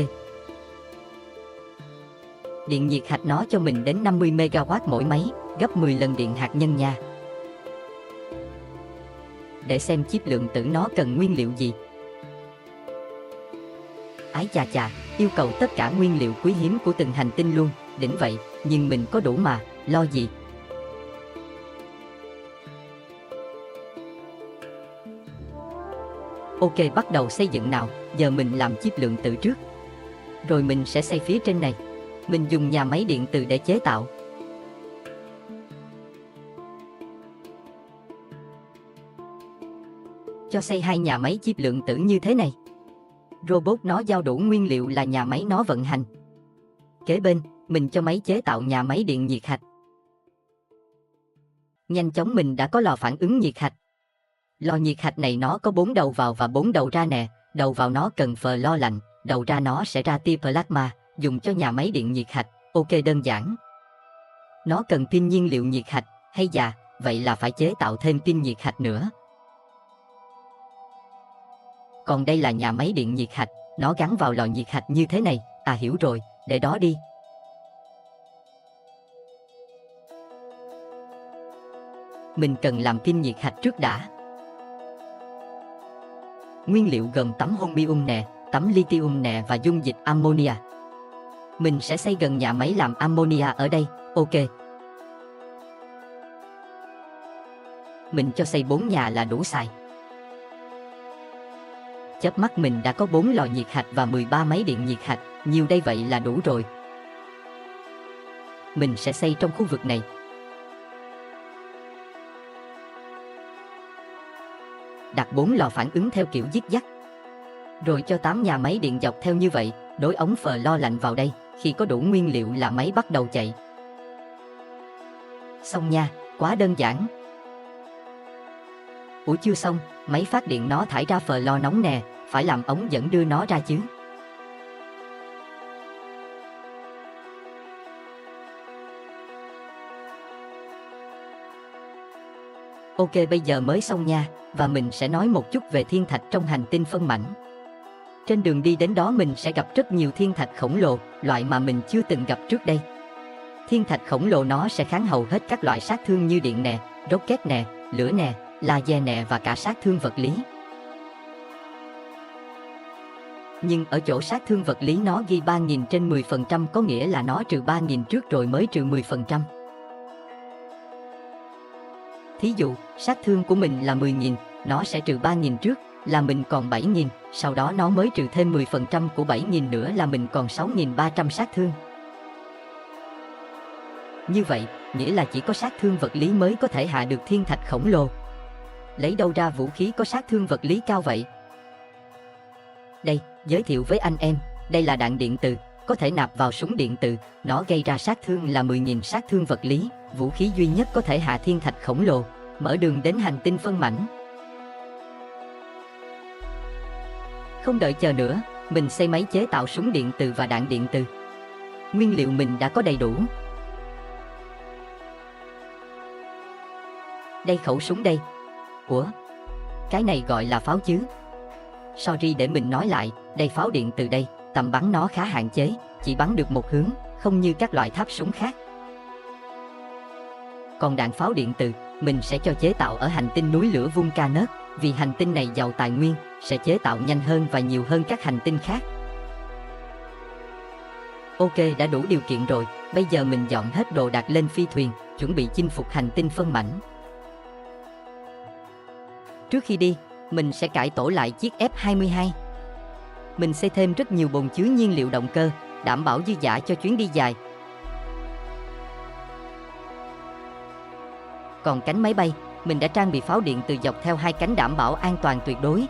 Điện nhiệt hạch nó cho mình đến 50 MW mỗi máy, gấp 10 lần điện hạt nhân nha. Để xem chip lượng tử nó cần nguyên liệu gì. Ái chà chà, yêu cầu tất cả nguyên liệu quý hiếm của từng hành tinh luôn, đỉnh vậy, nhưng mình có đủ mà, lo gì. Ok, bắt đầu xây dựng nào, giờ mình làm chip lượng tử trước. Rồi mình sẽ xây phía trên này. Mình dùng nhà máy điện từ để chế tạo. Cho xây 2 nhà máy chip lượng tử như thế này. Robot nó giao đủ nguyên liệu là nhà máy nó vận hành. Kế bên, mình cho máy chế tạo nhà máy điện nhiệt hạch. Nhanh chóng mình đã có lò phản ứng nhiệt hạch. Lò nhiệt hạch này nó có 4 đầu vào và 4 đầu ra nè, đầu vào nó cần phờ lo lạnh, đầu ra nó sẽ ra tia plasma, dùng cho nhà máy điện nhiệt hạch, ok đơn giản. Nó cần pin nhiên liệu nhiệt hạch, hay dạ, vậy là phải chế tạo thêm pin nhiệt hạch nữa. Còn đây là nhà máy điện nhiệt hạch, nó gắn vào lò nhiệt hạch như thế này, à hiểu rồi, để đó đi. Mình cần làm pin nhiệt hạch trước đã. Nguyên liệu gồm tấm holmium nè, tấm lithium nè và dung dịch ammonia. Mình sẽ xây gần nhà máy làm ammonia ở đây, ok. Mình cho xây 4 nhà là đủ xài. Chớp mắt mình đã có 4 lò nhiệt hạch và 13 máy điện nhiệt hạch, nhiều đây vậy là đủ rồi. Mình sẽ xây trong khu vực này. Đặt 4 lò phản ứng theo kiểu dít dắt. Rồi cho 8 nhà máy điện dọc theo như vậy, nối ống phờ lo lạnh vào đây, khi có đủ nguyên liệu là máy bắt đầu chạy. Xong nha, quá đơn giản. Ủa chưa xong, máy phát điện nó thải ra phờ lo nóng nè, phải làm ống dẫn đưa nó ra chứ. Ok bây giờ mới xong nha, và mình sẽ nói một chút về thiên thạch trong hành tinh phân mảnh. Trên đường đi đến đó mình sẽ gặp rất nhiều thiên thạch khổng lồ, loại mà mình chưa từng gặp trước đây. Thiên thạch khổng lồ nó sẽ kháng hầu hết các loại sát thương như điện nè, rocket nè, lửa nè, laser nè và cả sát thương vật lý. Nhưng ở chỗ sát thương vật lý nó ghi 3.000 trên 10%, có nghĩa là nó trừ 3.000 trước rồi mới trừ 10%. Thí dụ, sát thương của mình là 10.000, nó sẽ trừ 3.000 trước, là mình còn 7.000, sau đó nó mới trừ thêm 10% của 7.000 nữa là mình còn 6.300 sát thương. Như vậy, nghĩa là chỉ có sát thương vật lý mới có thể hạ được thiên thạch khổng lồ. Lấy đâu ra vũ khí có sát thương vật lý cao vậy? Đây, giới thiệu với anh em, đây là đạn điện từ, có thể nạp vào súng điện từ, nó gây ra sát thương là 10.000 sát thương vật lý, vũ khí duy nhất có thể hạ thiên thạch khổng lồ, mở đường đến hành tinh phân mảnh. Không đợi chờ nữa, mình xây máy chế tạo súng điện từ và đạn điện từ. Nguyên liệu mình đã có đầy đủ. Đây khẩu súng đây. Ủa? Cái này gọi là pháo chứ? Sorry để mình nói lại, đây pháo điện từ đây, tầm bắn nó khá hạn chế, chỉ bắn được một hướng, không như các loại tháp súng khác. Còn đạn pháo điện từ, mình sẽ cho chế tạo ở hành tinh núi lửa Vulcanus, vì hành tinh này giàu tài nguyên, sẽ chế tạo nhanh hơn và nhiều hơn các hành tinh khác. Ok đã đủ điều kiện rồi, bây giờ mình dọn hết đồ đạc lên phi thuyền, chuẩn bị chinh phục hành tinh phân mảnh. Trước khi đi, mình sẽ cải tổ lại chiếc F-22. Mình xây thêm rất nhiều bồn chứa nhiên liệu động cơ, đảm bảo dư dả cho chuyến đi dài. Còn cánh máy bay, mình đã trang bị pháo điện từ dọc theo hai cánh đảm bảo an toàn tuyệt đối.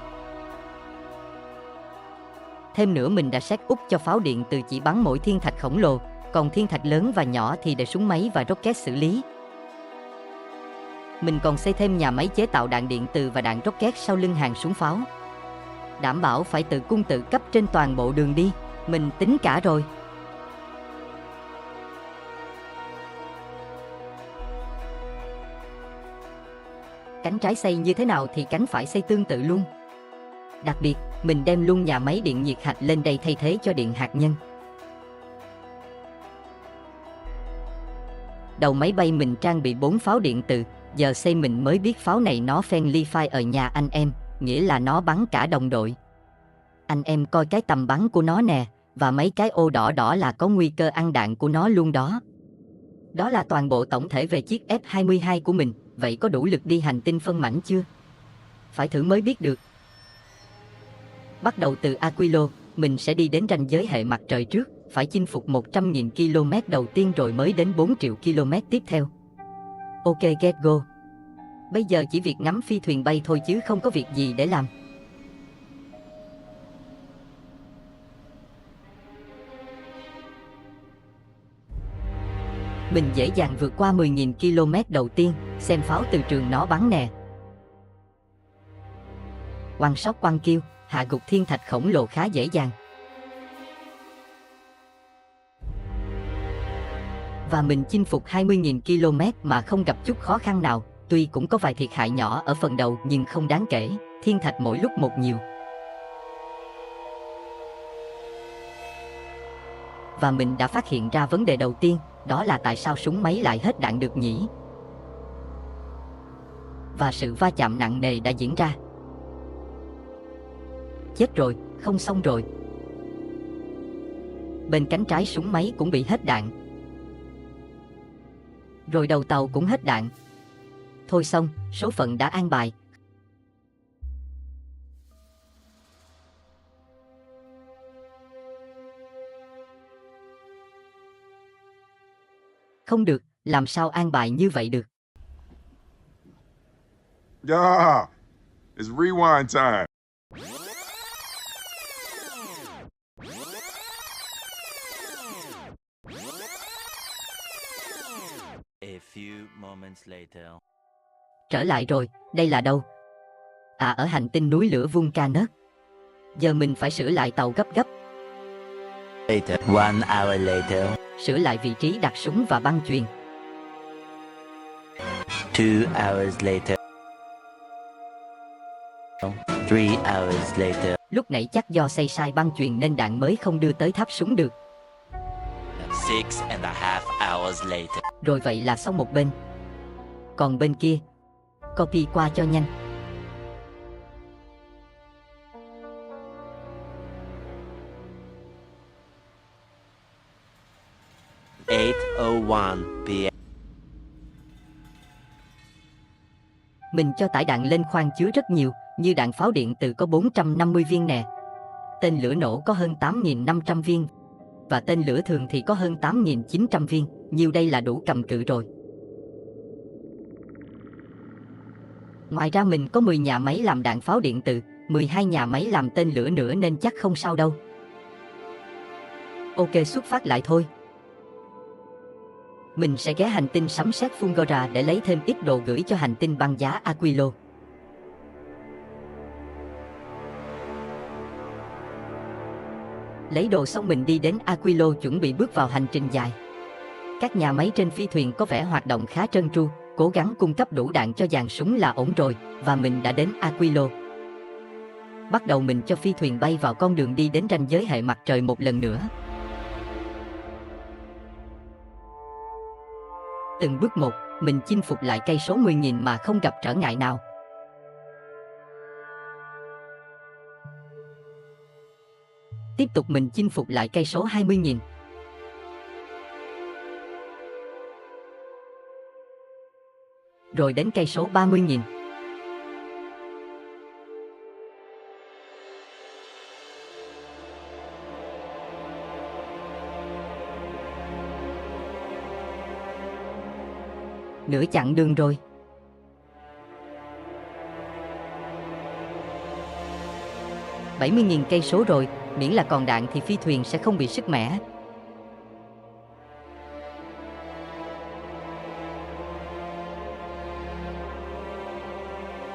Thêm nữa mình đã set up cho pháo điện từ chỉ bắn mỗi thiên thạch khổng lồ, còn thiên thạch lớn và nhỏ thì để súng máy và rocket xử lý. Mình còn xây thêm nhà máy chế tạo đạn điện từ và đạn rocket sau lưng hàng súng pháo. Đảm bảo phải tự cung tự cấp trên toàn bộ đường đi, mình tính cả rồi. Cánh trái xây như thế nào thì cánh phải xây tương tự luôn. Đặc biệt, mình đem luôn nhà máy điện nhiệt hạch lên đây thay thế cho điện hạt nhân. Đầu máy bay mình trang bị 4 pháo điện từ, giờ xây mình mới biết pháo này nó friendly fire ở nhà anh em, nghĩa là nó bắn cả đồng đội. Anh em coi cái tầm bắn của nó nè, và mấy cái ô đỏ đỏ là có nguy cơ ăn đạn của nó luôn đó. Đó là toàn bộ tổng thể về chiếc F-22 của mình, vậy có đủ lực đi hành tinh phân mảnh chưa? Phải thử mới biết được. Bắt đầu từ Aquilo, mình sẽ đi đến ranh giới hệ mặt trời trước, phải chinh phục 100.000 km đầu tiên rồi mới đến 4 triệu km tiếp theo. Ok get go. Bây giờ chỉ việc ngắm phi thuyền bay thôi chứ không có việc gì để làm. Mình dễ dàng vượt qua 10.000 km đầu tiên, xem pháo từ trường nó bắn nè. One shot one kill, hạ gục thiên thạch khổng lồ khá dễ dàng. Và mình chinh phục 20.000 km mà không gặp chút khó khăn nào, tuy cũng có vài thiệt hại nhỏ ở phần đầu nhưng không đáng kể, thiên thạch mỗi lúc một nhiều. Và mình đã phát hiện ra vấn đề đầu tiên, đó là tại sao súng máy lại hết đạn được nhỉ? Và sự va chạm nặng nề đã diễn ra. Chết rồi, không xong rồi. Bên cánh trái súng máy cũng bị hết đạn. Rồi đầu tàu cũng hết đạn. Thôi xong, số phận đã an bài. Không được, làm sao an bài như vậy được? Yeah, it's rewind time. A few moments later. Trở lại rồi, đây là đâu? À, ở hành tinh núi lửa Vulcanus. Giờ mình phải sửa lại tàu gấp gấp. Later. 1 hour later. Sửa lại vị trí đặt súng và băng chuyền. 2 hours later. 3 hours later. Lúc nãy chắc do xây sai băng chuyền nên đạn mới không đưa tới tháp súng được. 6.5 hours later. Rồi vậy là xong một bên. Còn bên kia, copy qua cho nhanh. p.m. Mình cho tải đạn lên khoang chứa rất nhiều, như đạn pháo điện từ có 450 viên nè. Tên lửa nổ có hơn 8.500 viên. Và tên lửa thường thì có hơn 8.900 viên, nhiều đây là đủ cầm cự rồi. Ngoài ra mình có 10 nhà máy làm đạn pháo điện từ, 12 nhà máy làm tên lửa nữa nên chắc không sao đâu. Ok, xuất phát lại thôi. Mình sẽ ghé hành tinh sấm sét Fulgora để lấy thêm ít đồ gửi cho hành tinh băng giá Aquilo. Lấy đồ xong mình đi đến Aquilo chuẩn bị bước vào hành trình dài. Các nhà máy trên phi thuyền có vẻ hoạt động khá trơn tru, cố gắng cung cấp đủ đạn cho dàn súng là ổn rồi, và mình đã đến Aquilo. Bắt đầu mình cho phi thuyền bay vào con đường đi đến ranh giới hệ mặt trời một lần nữa. Từng bước một, mình chinh phục lại cây số 10.000 mà không gặp trở ngại nào. Tiếp tục mình chinh phục lại cây số 20.000. Rồi đến cây số 30.000. Nửa chặng đường rồi. $70.000 cây số rồi, miễn là còn đạn thì phi thuyền sẽ không bị sứt mẻ.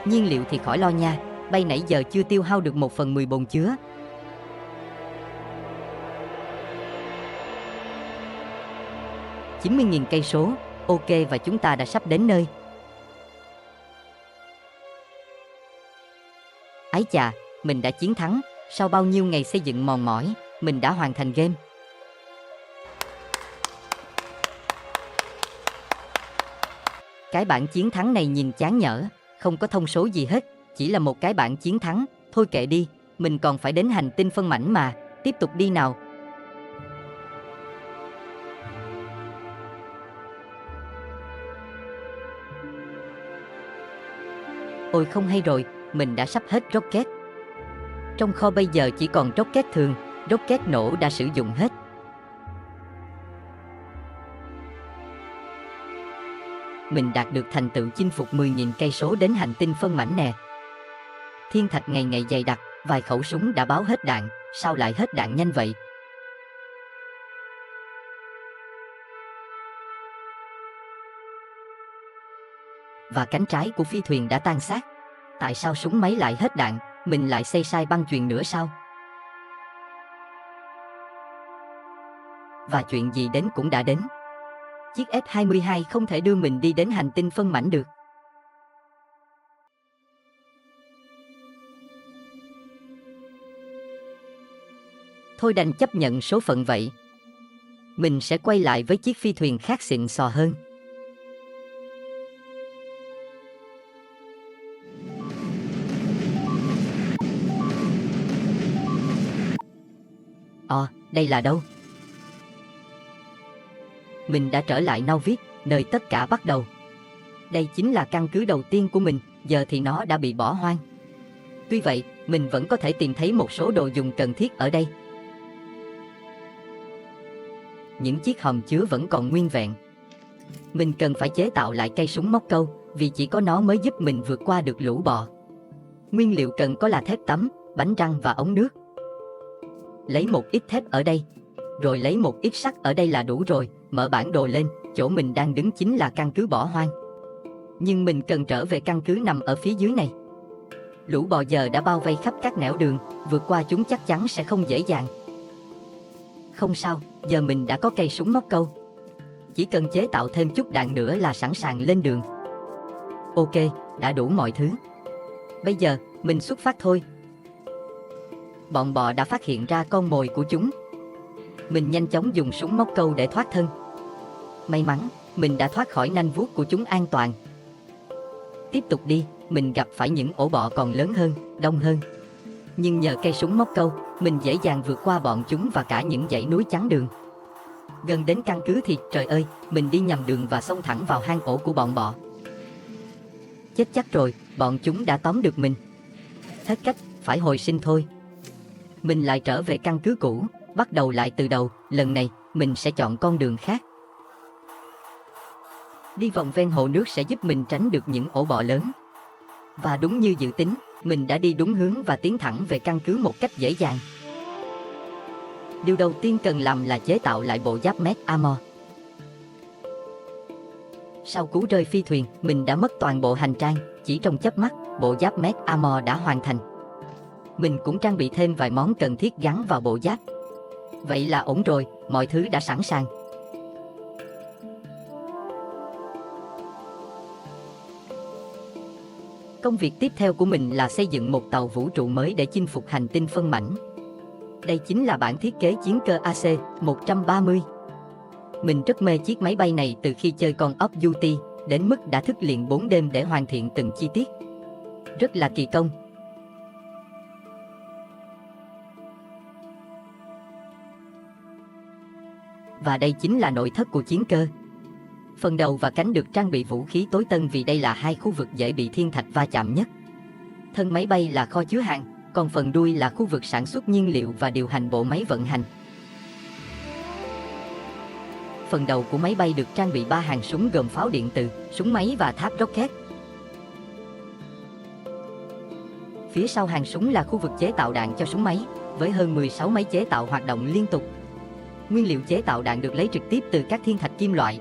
Nhiên liệu thì khỏi lo nha, bay nãy giờ chưa tiêu hao được 1/10 bồn chứa. $90.000 cây số, ok, và chúng ta đã sắp đến nơi. Ái chà, mình đã chiến thắng, sau bao nhiêu ngày xây dựng mòn mỏi, mình đã hoàn thành game. Cái bảng chiến thắng này nhìn chán nhở, không có thông số gì hết, chỉ là một cái bảng chiến thắng, thôi kệ đi, mình còn phải đến hành tinh phân mảnh mà, tiếp tục đi nào. Ôi không hay rồi, mình đã sắp hết rocket. Trong kho bây giờ chỉ còn rocket thường, rocket nổ đã sử dụng hết. Mình đạt được thành tựu chinh phục 10.000 cây số đến hành tinh phân mảnh nè. Thiên thạch ngày ngày dày đặc, vài khẩu súng đã báo hết đạn, sao lại hết đạn nhanh vậy? Và cánh trái của phi thuyền đã tan xác. Tại sao súng máy lại hết đạn? Mình lại xây sai băng chuyền nữa sao? Và chuyện gì đến cũng đã đến. Chiếc F-22 không thể đưa mình đi đến hành tinh phân mảnh được. Thôi đành chấp nhận số phận vậy. Mình sẽ quay lại với chiếc phi thuyền khác xịn sò hơn. Đây là đâu? Mình đã trở lại Novik, nơi tất cả bắt đầu. Đây chính là căn cứ đầu tiên của mình, giờ thì nó đã bị bỏ hoang. Tuy vậy, mình vẫn có thể tìm thấy một số đồ dùng cần thiết ở đây. Những chiếc hòm chứa vẫn còn nguyên vẹn. Mình cần phải chế tạo lại cây súng móc câu, vì chỉ có nó mới giúp mình vượt qua được lũ bò. Nguyên liệu cần có là thép tấm, bánh răng và ống nước. Lấy một ít thép ở đây, rồi lấy một ít sắt ở đây là đủ rồi. Mở bản đồ lên, chỗ mình đang đứng chính là căn cứ bỏ hoang. Nhưng mình cần trở về căn cứ nằm ở phía dưới này. Lũ bò giờ đã bao vây khắp các nẻo đường, vượt qua chúng chắc chắn sẽ không dễ dàng. Không sao, giờ mình đã có cây súng móc câu. Chỉ cần chế tạo thêm chút đạn nữa là sẵn sàng lên đường. Ok, đã đủ mọi thứ. Bây giờ, mình xuất phát thôi. Bọn bò đã phát hiện ra con mồi của chúng. Mình nhanh chóng dùng súng móc câu để thoát thân. May mắn, mình đã thoát khỏi nanh vuốt của chúng an toàn. Tiếp tục đi, mình gặp phải những ổ bọ còn lớn hơn, đông hơn. Nhưng nhờ cây súng móc câu, mình dễ dàng vượt qua bọn chúng và cả những dãy núi chắn đường. Gần đến căn cứ thì, trời ơi, mình đi nhầm đường và xông thẳng vào hang ổ của bọn bọ. Chết chắc rồi, bọn chúng đã tóm được mình. Hết cách, phải hồi sinh thôi. Mình lại trở về căn cứ cũ, bắt đầu lại từ đầu. Lần này, mình sẽ chọn con đường khác. Đi vòng ven hồ nước sẽ giúp mình tránh được những ổ bọ lớn. Và đúng như dự tính, mình đã đi đúng hướng và tiến thẳng về căn cứ một cách dễ dàng. Điều đầu tiên cần làm là chế tạo lại bộ giáp Med Armor. Sau cú rơi phi thuyền, mình đã mất toàn bộ hành trang. Chỉ trong chớp mắt, bộ giáp Med Armor đã hoàn thành. Mình cũng trang bị thêm vài món cần thiết gắn vào bộ giáp. Vậy là ổn rồi, mọi thứ đã sẵn sàng. Công việc tiếp theo của mình là xây dựng một tàu vũ trụ mới để chinh phục hành tinh phân mảnh. Đây chính là bản thiết kế chiến cơ AC-130. Mình rất mê chiếc máy bay này từ khi chơi con Off Duty, đến mức đã thức liền 4 đêm để hoàn thiện từng chi tiết. Rất là kỳ công. Và đây chính là nội thất của chiến cơ. Phần đầu và cánh được trang bị vũ khí tối tân vì đây là hai khu vực dễ bị thiên thạch va chạm nhất. Thân máy bay là kho chứa hàng, còn phần đuôi là khu vực sản xuất nhiên liệu và điều hành bộ máy vận hành. Phần đầu của máy bay được trang bị 3 hàng súng gồm pháo điện từ, súng máy và tháp rocket. Phía sau hàng súng là khu vực chế tạo đạn cho súng máy, với hơn 16 máy chế tạo hoạt động liên tục. Nguyên liệu chế tạo đạn được lấy trực tiếp từ các thiên thạch kim loại.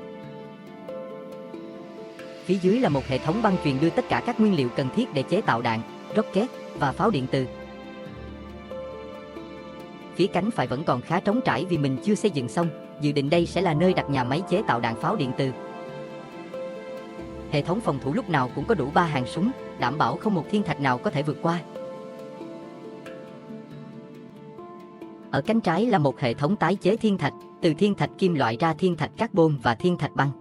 Phía dưới là một hệ thống băng chuyền đưa tất cả các nguyên liệu cần thiết để chế tạo đạn, rocket và pháo điện từ. Phía cánh phải vẫn còn khá trống trải vì mình chưa xây dựng xong, dự định đây sẽ là nơi đặt nhà máy chế tạo đạn pháo điện từ. Hệ thống phòng thủ lúc nào cũng có đủ 3 hàng súng, đảm bảo không một thiên thạch nào có thể vượt qua. Ở cánh trái là một hệ thống tái chế thiên thạch, từ thiên thạch kim loại ra thiên thạch carbon và thiên thạch băng.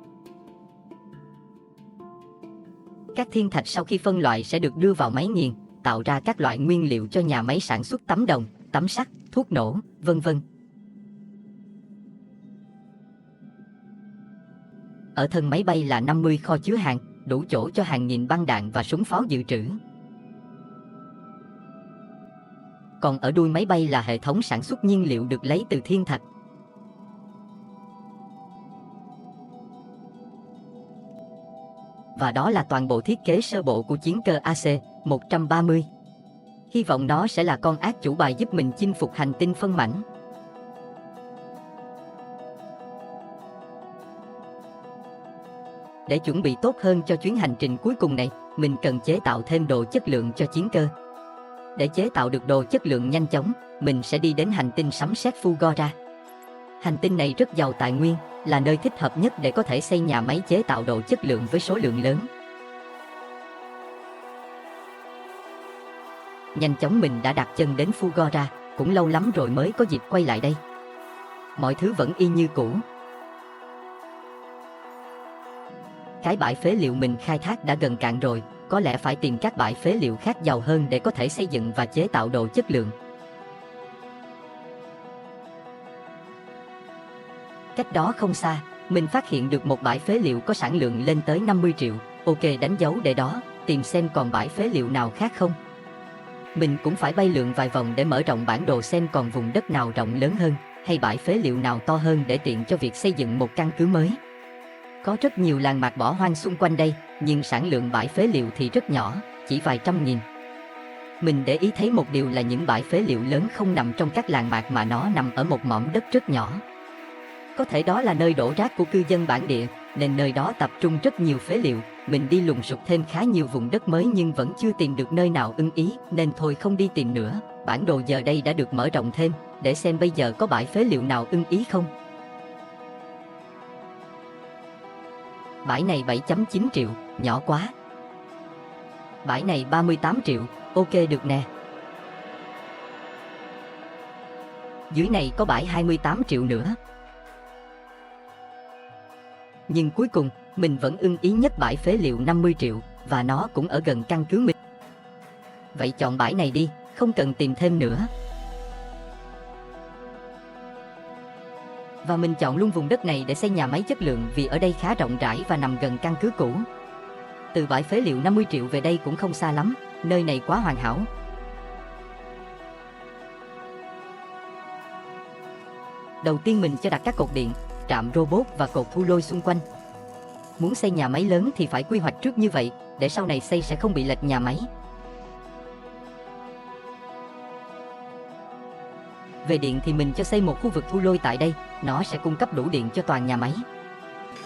Các thiên thạch sau khi phân loại sẽ được đưa vào máy nghiền, tạo ra các loại nguyên liệu cho nhà máy sản xuất tấm đồng, tấm sắt, thuốc nổ, vân vân. Ở thân máy bay là 50 kho chứa hàng, đủ chỗ cho hàng nghìn băng đạn và súng pháo dự trữ. Còn ở đuôi máy bay là hệ thống sản xuất nhiên liệu được lấy từ thiên thạch. Và đó là toàn bộ thiết kế sơ bộ của chiến cơ AC-130. Hy vọng nó sẽ là con ác chủ bài giúp mình chinh phục hành tinh phân mảnh. Để chuẩn bị tốt hơn cho chuyến hành trình cuối cùng này, mình cần chế tạo thêm đồ chất lượng cho chiến cơ. Để chế tạo được đồ chất lượng nhanh chóng, mình sẽ đi đến hành tinh sấm sét Fugora. Hành tinh này rất giàu tài nguyên, là nơi thích hợp nhất để có thể xây nhà máy chế tạo đồ chất lượng với số lượng lớn. Nhanh chóng mình đã đặt chân đến Fugora, cũng lâu lắm rồi mới có dịp quay lại đây. Mọi thứ vẫn y như cũ. Cái bãi phế liệu mình khai thác đã gần cạn rồi, có lẽ phải tìm các bãi phế liệu khác giàu hơn để có thể xây dựng và chế tạo đồ chất lượng. Cách đó không xa, mình phát hiện được một bãi phế liệu có sản lượng lên tới 50 triệu. Ok, đánh dấu để đó, tìm xem còn bãi phế liệu nào khác không. Mình cũng phải bay lượn vài vòng để mở rộng bản đồ xem còn vùng đất nào rộng lớn hơn, hay bãi phế liệu nào to hơn để tiện cho việc xây dựng một căn cứ mới. Có rất nhiều làng mạc bỏ hoang xung quanh đây, nhưng sản lượng bãi phế liệu thì rất nhỏ, chỉ vài trăm nghìn. Mình để ý thấy một điều là những bãi phế liệu lớn không nằm trong các làng mạc mà nó nằm ở một mỏm đất rất nhỏ. Có thể đó là nơi đổ rác của cư dân bản địa, nên nơi đó tập trung rất nhiều phế liệu. Mình đi lùng sục thêm khá nhiều vùng đất mới nhưng vẫn chưa tìm được nơi nào ưng ý, nên thôi không đi tìm nữa. Bản đồ giờ đây đã được mở rộng thêm, để xem bây giờ có bãi phế liệu nào ưng ý không. Bãi này 7.9 triệu, nhỏ quá. Bãi này 38 triệu, ok được nè. Dưới này có bãi 28 triệu nữa. Nhưng cuối cùng, mình vẫn ưng ý nhất bãi phế liệu 50 triệu, và nó cũng ở gần căn cứ mình. Vậy chọn bãi này đi, không cần tìm thêm nữa. Và mình chọn luôn vùng đất này để xây nhà máy chất lượng vì ở đây khá rộng rãi và nằm gần căn cứ cũ. Từ bãi phế liệu 50 triệu về đây cũng không xa lắm, nơi này quá hoàn hảo. Đầu tiên mình cho đặt các cột điện, trạm robot và cột thu lôi xung quanh. Muốn xây nhà máy lớn thì phải quy hoạch trước như vậy, để sau này xây sẽ không bị lệch nhà máy. Về điện thì mình cho xây một khu vực thu lôi tại đây, nó sẽ cung cấp đủ điện cho toàn nhà máy.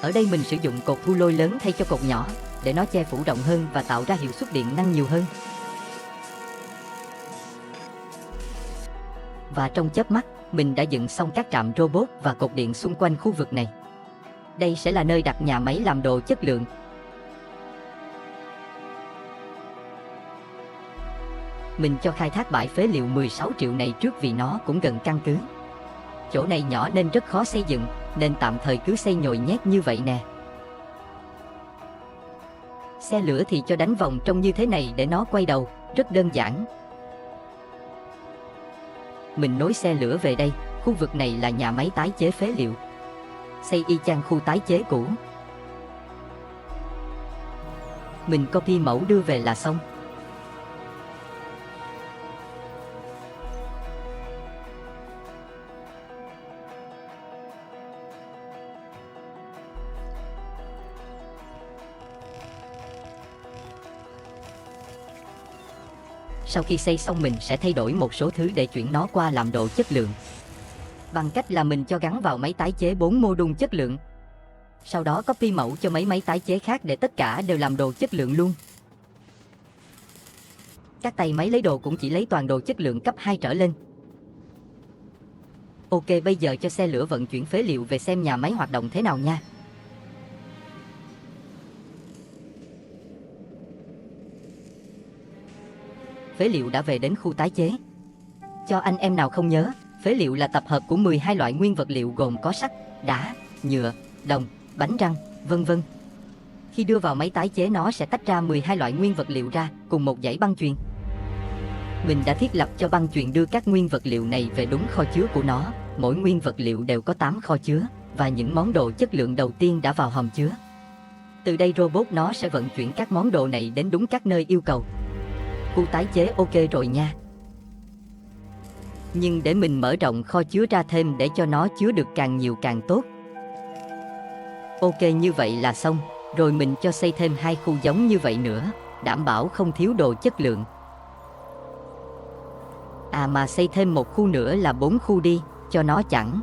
Ở đây mình sử dụng cột thu lôi lớn thay cho cột nhỏ, để nó che phủ rộng hơn và tạo ra hiệu suất điện năng nhiều hơn. Và trong chớp mắt, mình đã dựng xong các trạm robot và cột điện xung quanh khu vực này. Đây sẽ là nơi đặt nhà máy làm đồ chất lượng. Mình cho khai thác bãi phế liệu 16 triệu này trước vì nó cũng gần căn cứ. Chỗ này nhỏ nên rất khó xây dựng, nên tạm thời cứ xây nhồi nhét như vậy nè. Xe lửa thì cho đánh vòng trông như thế này để nó quay đầu, rất đơn giản. Mình nối xe lửa về đây, khu vực này là nhà máy tái chế phế liệu. Xây y chang khu tái chế cũ. Mình copy mẫu đưa về là xong. Sau khi xây xong mình sẽ thay đổi một số thứ để chuyển nó qua làm đồ chất lượng. Bằng cách là mình cho gắn vào máy tái chế 4 mô đun chất lượng. Sau đó copy mẫu cho mấy máy tái chế khác để tất cả đều làm đồ chất lượng luôn. Các tay máy lấy đồ cũng chỉ lấy toàn đồ chất lượng cấp 2 trở lên. Ok, bây giờ cho xe lửa vận chuyển phế liệu về xem nhà máy hoạt động thế nào nha. Phế liệu đã về đến khu tái chế. Cho anh em nào không nhớ, phế liệu là tập hợp của 12 loại nguyên vật liệu gồm có sắt, đá, nhựa, đồng, bánh răng, vân vân. Khi đưa vào máy tái chế nó sẽ tách ra 12 loại nguyên vật liệu ra cùng một dãy băng chuyền. Mình đã thiết lập cho băng chuyền đưa các nguyên vật liệu này về đúng kho chứa của nó. Mỗi nguyên vật liệu đều có 8 kho chứa và những món đồ chất lượng đầu tiên đã vào hòm chứa. Từ đây robot nó sẽ vận chuyển các món đồ này đến đúng các nơi yêu cầu. Khu tái chế ok rồi nha. Nhưng để mình mở rộng kho chứa ra thêm để cho nó chứa được càng nhiều càng tốt. Ok, như vậy là xong. Rồi mình cho xây thêm 2 khu giống như vậy nữa, đảm bảo không thiếu đồ chất lượng. À mà xây thêm một khu nữa là 4 khu đi, cho nó chẳng.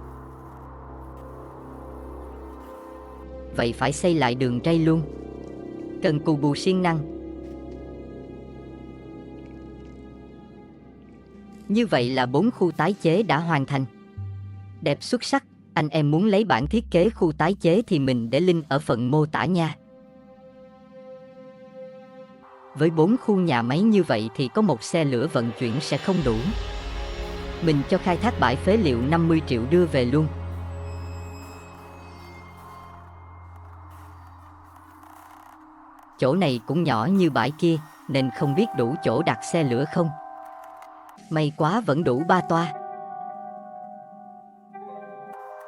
Vậy phải xây lại đường ray luôn. Cần cù bù siêng năng. Như vậy là 4 khu tái chế đã hoàn thành. Đẹp xuất sắc, anh em muốn lấy bản thiết kế khu tái chế thì mình để link ở phần mô tả nha. Với 4 khu nhà máy như vậy thì có một xe lửa vận chuyển sẽ không đủ. Mình cho khai thác bãi phế liệu 50 triệu đưa về luôn. Chỗ này cũng nhỏ như bãi kia, nên không biết đủ chỗ đặt xe lửa không. May quá vẫn đủ 3 toa.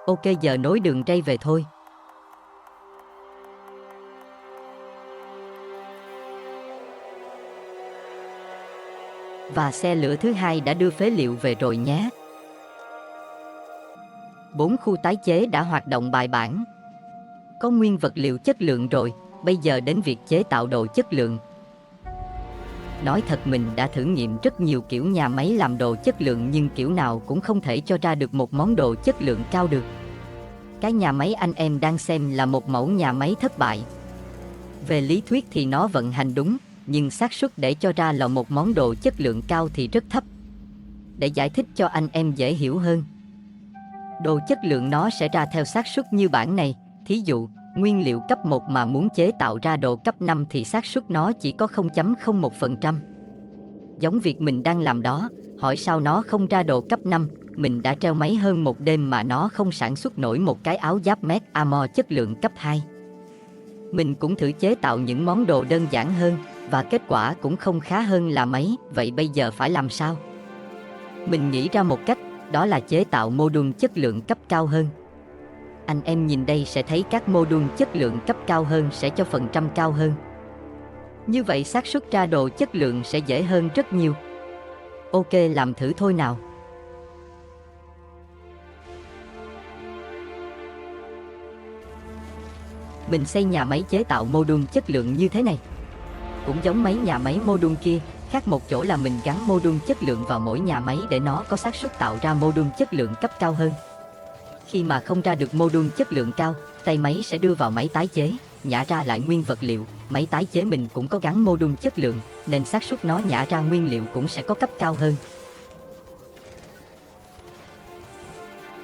Ok, giờ nối đường ray về thôi. Và xe lửa thứ hai đã đưa phế liệu về rồi nhé. 4 khu tái chế đã hoạt động bài bản. Có nguyên vật liệu chất lượng rồi, bây giờ đến việc chế tạo đồ chất lượng. Nói thật mình đã thử nghiệm rất nhiều kiểu nhà máy làm đồ chất lượng nhưng kiểu nào cũng không thể cho ra được một món đồ chất lượng cao được. Cái nhà máy anh em đang xem là một mẫu nhà máy thất bại. Về lý thuyết thì nó vận hành đúng, nhưng xác suất để cho ra là một món đồ chất lượng cao thì rất thấp. Để giải thích cho anh em dễ hiểu hơn, đồ chất lượng nó sẽ ra theo xác suất như bảng này. Thí dụ, nguyên liệu cấp 1 mà muốn chế tạo ra đồ cấp 5 thì xác suất nó chỉ có 0.01%. Giống việc mình đang làm đó, hỏi sao nó không ra đồ cấp 5, mình đã treo máy hơn một đêm mà nó không sản xuất nổi một cái áo giáp Med Armor chất lượng cấp 2. Mình cũng thử chế tạo những món đồ đơn giản hơn, và kết quả cũng không khá hơn là mấy. Vậy bây giờ phải làm sao? Mình nghĩ ra một cách, đó là chế tạo mô đun chất lượng cấp cao hơn. Anh em nhìn đây sẽ thấy các mô đun chất lượng cấp cao hơn sẽ cho phần trăm cao hơn. Như vậy xác suất ra đồ chất lượng sẽ dễ hơn rất nhiều. Ok, làm thử thôi nào. Mình xây nhà máy chế tạo mô đun chất lượng như thế này. Cũng giống mấy nhà máy mô đun kia, khác một chỗ là mình gắn mô đun chất lượng vào mỗi nhà máy để nó có xác suất tạo ra mô đun chất lượng cấp cao hơn. Khi mà không ra được mô đun chất lượng cao, tay máy sẽ đưa vào máy tái chế, nhả ra lại nguyên vật liệu. Máy tái chế mình cũng có gắn mô đun chất lượng, nên xác suất nó nhả ra nguyên liệu cũng sẽ có cấp cao hơn.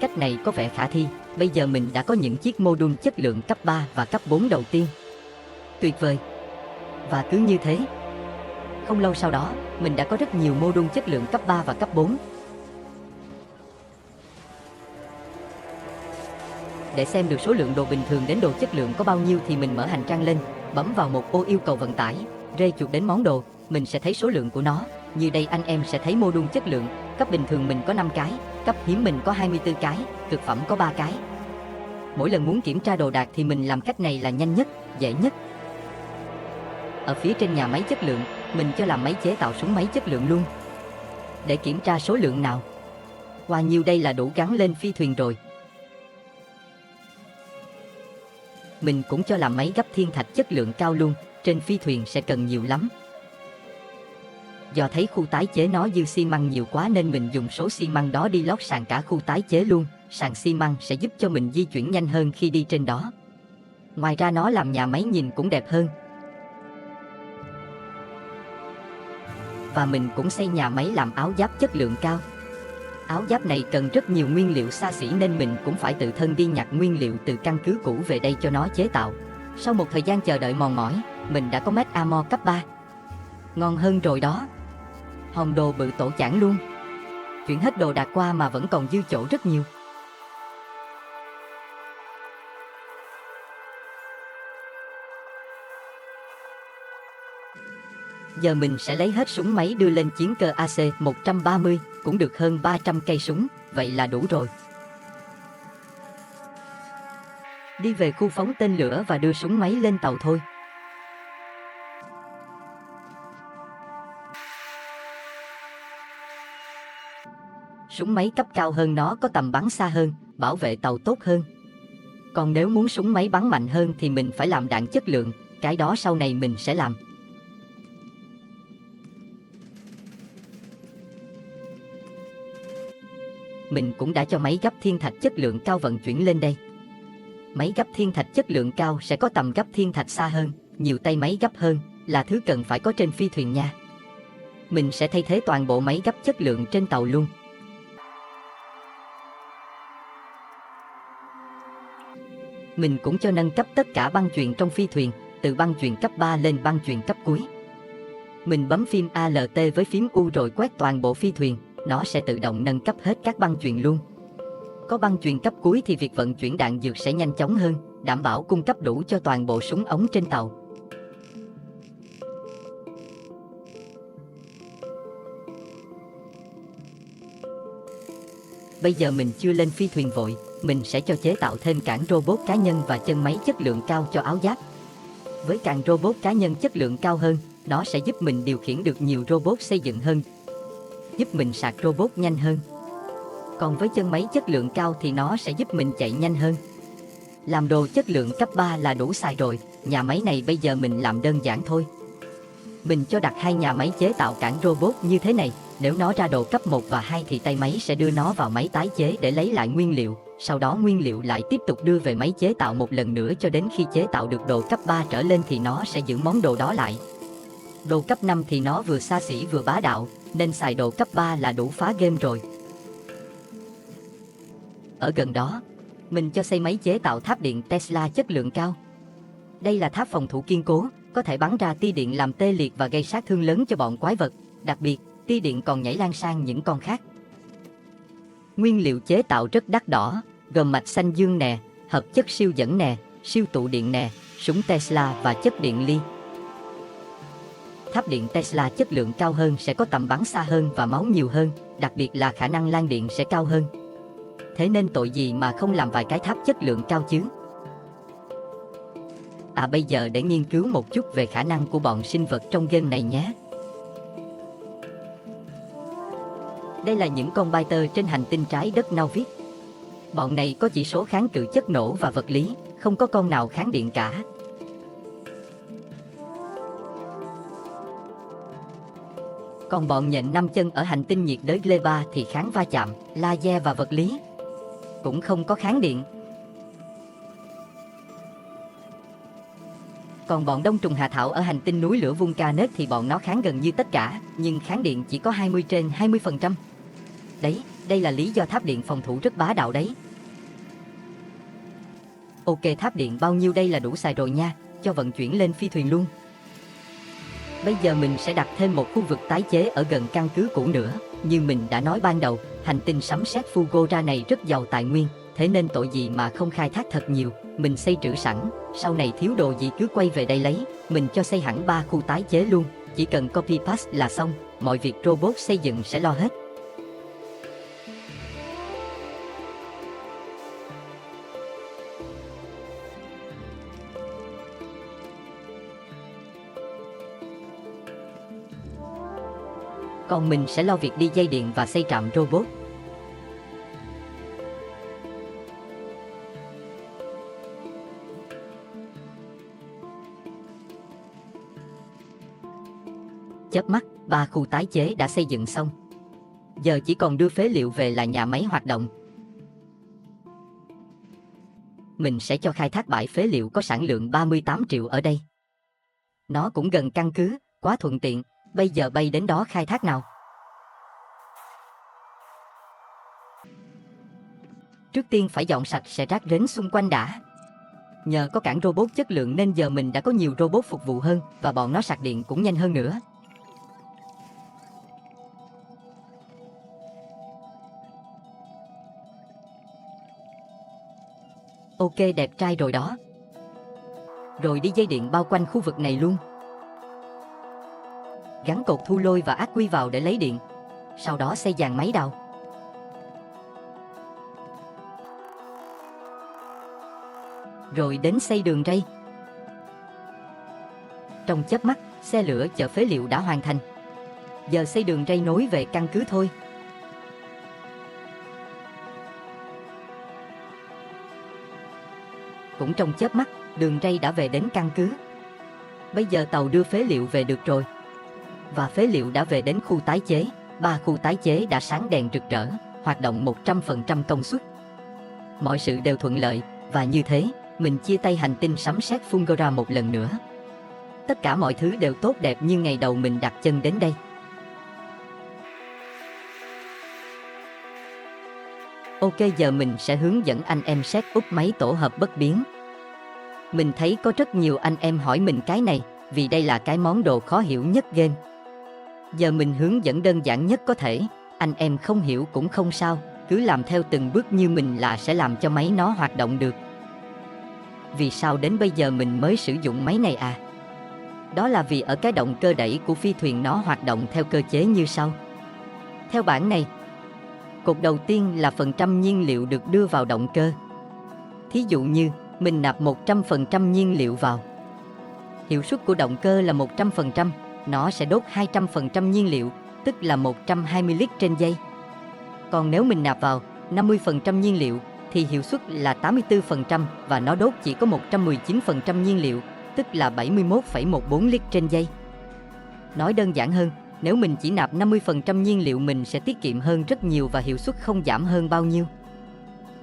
Cách này có vẻ khả thi. Bây giờ mình đã có những chiếc mô đun chất lượng cấp 3 và cấp 4 đầu tiên. Tuyệt vời. Và cứ như thế, không lâu sau đó, mình đã có rất nhiều mô đun chất lượng cấp 3 và cấp 4. Để xem được số lượng đồ bình thường đến đồ chất lượng có bao nhiêu thì mình mở hành trang lên, bấm vào một ô yêu cầu vận tải, rê chuột đến món đồ, mình sẽ thấy số lượng của nó. Như đây anh em sẽ thấy mô đun chất lượng, cấp bình thường mình có 5 cái, cấp hiếm mình có 24 cái, cực phẩm có 3 cái. Mỗi lần muốn kiểm tra đồ đạc thì mình làm cách này là nhanh nhất, dễ nhất. Ở phía trên nhà máy chất lượng, mình cho làm máy chế tạo súng máy chất lượng luôn. Để kiểm tra số lượng nào. Qua nhiêu đây là đủ gắn lên phi thuyền rồi. Mình cũng cho làm máy gấp thiên thạch chất lượng cao luôn, trên phi thuyền sẽ cần nhiều lắm. Do thấy khu tái chế nó dư xi măng nhiều quá nên mình dùng số xi măng đó đi lót sàn cả khu tái chế luôn. Sàn xi măng sẽ giúp cho mình di chuyển nhanh hơn khi đi trên đó. Ngoài ra nó làm nhà máy nhìn cũng đẹp hơn. Và mình cũng xây nhà máy làm áo giáp chất lượng cao. Áo giáp này cần rất nhiều nguyên liệu xa xỉ nên mình cũng phải tự thân đi nhặt nguyên liệu từ căn cứ cũ về đây cho nó chế tạo. Sau một thời gian chờ đợi mòn mỏi, mình đã có Med Armor cấp 3. Ngon hơn rồi đó. Hòn đồ bự tổ chảng luôn. Chuyển hết đồ đạc qua mà vẫn còn dư chỗ rất nhiều. Giờ mình sẽ lấy hết súng máy đưa lên chiến cơ AC-130, cũng được hơn 300 cây súng, vậy là đủ rồi. Đi về khu phóng tên lửa và đưa súng máy lên tàu thôi. Súng máy cấp cao hơn nó có tầm bắn xa hơn, bảo vệ tàu tốt hơn. Còn nếu muốn súng máy bắn mạnh hơn thì mình phải làm đạn chất lượng, cái đó sau này mình sẽ làm. Mình cũng đã cho máy gấp thiên thạch chất lượng cao vận chuyển lên đây. Máy gấp thiên thạch chất lượng cao sẽ có tầm gấp thiên thạch xa hơn, nhiều tay máy gấp hơn, là thứ cần phải có trên phi thuyền nha. Mình sẽ thay thế toàn bộ máy gấp chất lượng trên tàu luôn. Mình cũng cho nâng cấp tất cả băng chuyền trong phi thuyền, từ băng chuyền cấp 3 lên băng chuyền cấp cuối. Mình bấm phím Alt với phím U rồi quét toàn bộ phi thuyền, nó sẽ tự động nâng cấp hết các băng chuyền luôn. Có băng chuyền cấp cuối thì việc vận chuyển đạn dược sẽ nhanh chóng hơn, đảm bảo cung cấp đủ cho toàn bộ súng ống trên tàu. Bây giờ mình chưa lên phi thuyền vội, mình sẽ cho chế tạo thêm cảng robot cá nhân và chân máy chất lượng cao cho áo giáp. Với cảng robot cá nhân chất lượng cao hơn, nó sẽ giúp mình điều khiển được nhiều robot xây dựng hơn, giúp mình sạc robot nhanh hơn. Còn với chân máy chất lượng cao thì nó sẽ giúp mình chạy nhanh hơn. Làm đồ chất lượng cấp 3 là đủ xài rồi, nhà máy này bây giờ mình làm đơn giản thôi. Mình cho đặt 2 nhà máy chế tạo cảng robot như thế này, nếu nó ra đồ cấp 1 và 2 thì tay máy sẽ đưa nó vào máy tái chế để lấy lại nguyên liệu, sau đó nguyên liệu lại tiếp tục đưa về máy chế tạo một lần nữa cho đến khi chế tạo được đồ cấp 3 trở lên thì nó sẽ giữ món đồ đó lại. Đồ cấp 5 thì nó vừa xa xỉ vừa bá đạo, nên xài đồ cấp 3 là đủ phá game rồi. Ở gần đó, mình cho xây máy chế tạo tháp điện Tesla chất lượng cao. Đây là tháp phòng thủ kiên cố, có thể bắn ra tia điện làm tê liệt và gây sát thương lớn cho bọn quái vật. Đặc biệt, tia điện còn nhảy lan sang những con khác. Nguyên liệu chế tạo rất đắt đỏ, gồm mạch xanh dương nè, hợp chất siêu dẫn nè, siêu tụ điện nè, súng Tesla và chất điện li. Tháp điện Tesla chất lượng cao hơn sẽ có tầm bắn xa hơn và máu nhiều hơn, đặc biệt là khả năng lan điện sẽ cao hơn. Thế nên tội gì mà không làm vài cái tháp chất lượng cao chứ. Bây giờ để nghiên cứu một chút về khả năng của bọn sinh vật trong game này nhé. Đây là những con biter trên hành tinh trái đất Nauvis. Bọn này có chỉ số kháng cự chất nổ và vật lý, không có con nào kháng điện cả. Còn bọn nhện 5 chân ở hành tinh nhiệt đới Gleba thì kháng va chạm, laser và vật lý, cũng không có kháng điện. Còn bọn đông trùng hạ thảo ở hành tinh núi lửa Vulcanet thì bọn nó kháng gần như tất cả, nhưng kháng điện chỉ có 20/20%. Đấy, đây là lý do tháp điện phòng thủ rất bá đạo đấy. Ok, tháp điện bao nhiêu đây là đủ xài rồi nha, cho vận chuyển lên phi thuyền luôn. Bây giờ mình sẽ đặt thêm một khu vực tái chế ở gần căn cứ cũ nữa. Như mình đã nói ban đầu, hành tinh sấm sét Fugora này rất giàu tài nguyên, thế nên tội gì mà không khai thác thật nhiều. Mình xây trữ sẵn, sau này thiếu đồ gì cứ quay về đây lấy. Mình cho xây hẳn 3 khu tái chế luôn, chỉ cần copy paste là xong, mọi việc robot xây dựng sẽ lo hết. Còn mình sẽ lo việc đi dây điện và xây trạm robot. Chớp mắt, 3 khu tái chế đã xây dựng xong. Giờ chỉ còn đưa phế liệu về là nhà máy hoạt động. Mình sẽ cho khai thác bãi phế liệu có sản lượng 38 triệu ở đây. Nó cũng gần căn cứ, quá thuận tiện. Bây giờ bay đến đó khai thác nào. Trước tiên phải dọn sạch sẽ rác rến xung quanh đã. Nhờ có cảng robot chất lượng nên giờ mình đã có nhiều robot phục vụ hơn và bọn nó sạc điện cũng nhanh hơn nữa. Ok, đẹp trai rồi đó. Rồi đi dây điện bao quanh khu vực này luôn. Gắn cột thu lôi và ắc quy vào để lấy điện. Sau đó xây dàn máy đào. Rồi đến xây đường ray. Trong chớp mắt, xe lửa chở phế liệu đã hoàn thành. Giờ xây đường ray nối về căn cứ thôi. Cũng trong chớp mắt, đường ray đã về đến căn cứ. Bây giờ tàu đưa phế liệu về được rồi. Và phế liệu đã về đến khu tái chế. 3 khu tái chế đã sáng đèn rực rỡ, hoạt động 100% công suất. Mọi sự đều thuận lợi, và như thế, mình chia tay hành tinh sấm sét Fugora một lần nữa. Tất cả mọi thứ đều tốt đẹp như ngày đầu mình đặt chân đến đây. Ok, giờ mình sẽ hướng dẫn anh em set up máy tổ hợp bất biến. Mình thấy có rất nhiều anh em hỏi mình cái này, vì đây là cái món đồ khó hiểu nhất game. Giờ mình hướng dẫn đơn giản nhất có thể, anh em không hiểu cũng không sao, cứ làm theo từng bước như mình là sẽ làm cho máy nó hoạt động được. Vì sao đến bây giờ mình mới sử dụng máy này à? Đó là vì ở cái động cơ đẩy của phi thuyền nó hoạt động theo cơ chế như sau. Theo bảng này, cột đầu tiên là phần trăm nhiên liệu được đưa vào động cơ. Thí dụ như, mình nạp 100% nhiên liệu vào. Hiệu suất của động cơ là 100%, nó sẽ đốt 200% nhiên liệu, tức là 120 lít trên giây. Còn nếu mình nạp vào 50% nhiên liệu, thì hiệu suất là 84% và nó đốt chỉ có 119% nhiên liệu, tức là 71,14 lít trên giây. Nói đơn giản hơn, nếu mình chỉ nạp 50% nhiên liệu mình sẽ tiết kiệm hơn rất nhiều và hiệu suất không giảm hơn bao nhiêu.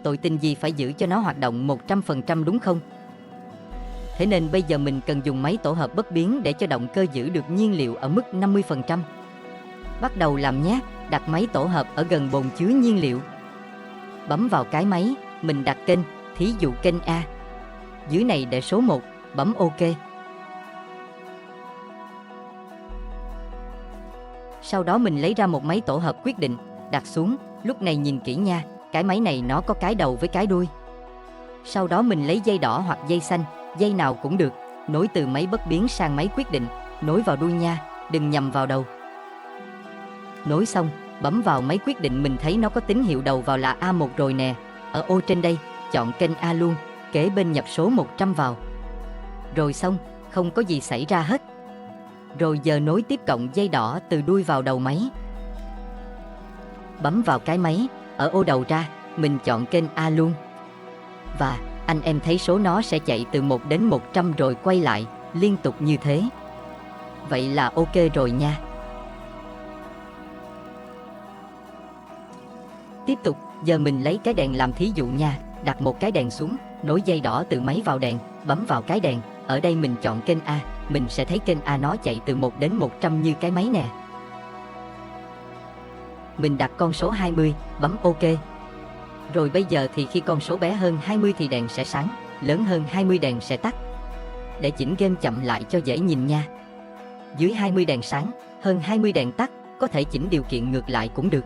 Tội tình gì phải giữ cho nó hoạt động 100% đúng không? Thế nên bây giờ mình cần dùng máy tổ hợp bất biến để cho động cơ giữ được nhiên liệu ở mức 50%. Bắt đầu làm nhé, đặt máy tổ hợp ở gần bồn chứa nhiên liệu. Bấm vào cái máy, mình đặt kênh, thí dụ kênh A. Dưới này để số 1, bấm OK. Sau đó mình lấy ra một máy tổ hợp quyết định, đặt xuống, lúc này nhìn kỹ nha, cái máy này nó có cái đầu với cái đuôi. Sau đó mình lấy dây đỏ hoặc dây xanh, dây nào cũng được, nối từ máy bất biến sang máy quyết định, nối vào đuôi nha, đừng nhầm vào đầu. Nối xong, bấm vào máy quyết định mình thấy nó có tín hiệu đầu vào là A1 rồi nè, ở ô trên đây, chọn kênh A luôn, kế bên nhập số 100 vào. Rồi xong, không có gì xảy ra hết. Rồi giờ nối tiếp cộng dây đỏ từ đuôi vào đầu máy. Bấm vào cái máy, ở ô đầu ra, mình chọn kênh A luôn. Và anh em thấy số nó sẽ chạy từ 1 đến 100 rồi quay lại, liên tục như thế. Vậy là ok rồi nha. Tiếp tục, giờ mình lấy cái đèn làm thí dụ nha, đặt một cái đèn xuống, nối dây đỏ từ máy vào đèn, bấm vào cái đèn, ở đây mình chọn kênh A, mình sẽ thấy kênh A nó chạy từ 1 đến 100 như cái máy nè. Mình đặt con số 20, bấm OK. Rồi bây giờ thì khi con số bé hơn 20 thì đèn sẽ sáng, lớn hơn 20 đèn sẽ tắt. Để chỉnh game chậm lại cho dễ nhìn nha. Dưới 20 đèn sáng, hơn 20 đèn tắt, có thể chỉnh điều kiện ngược lại cũng được.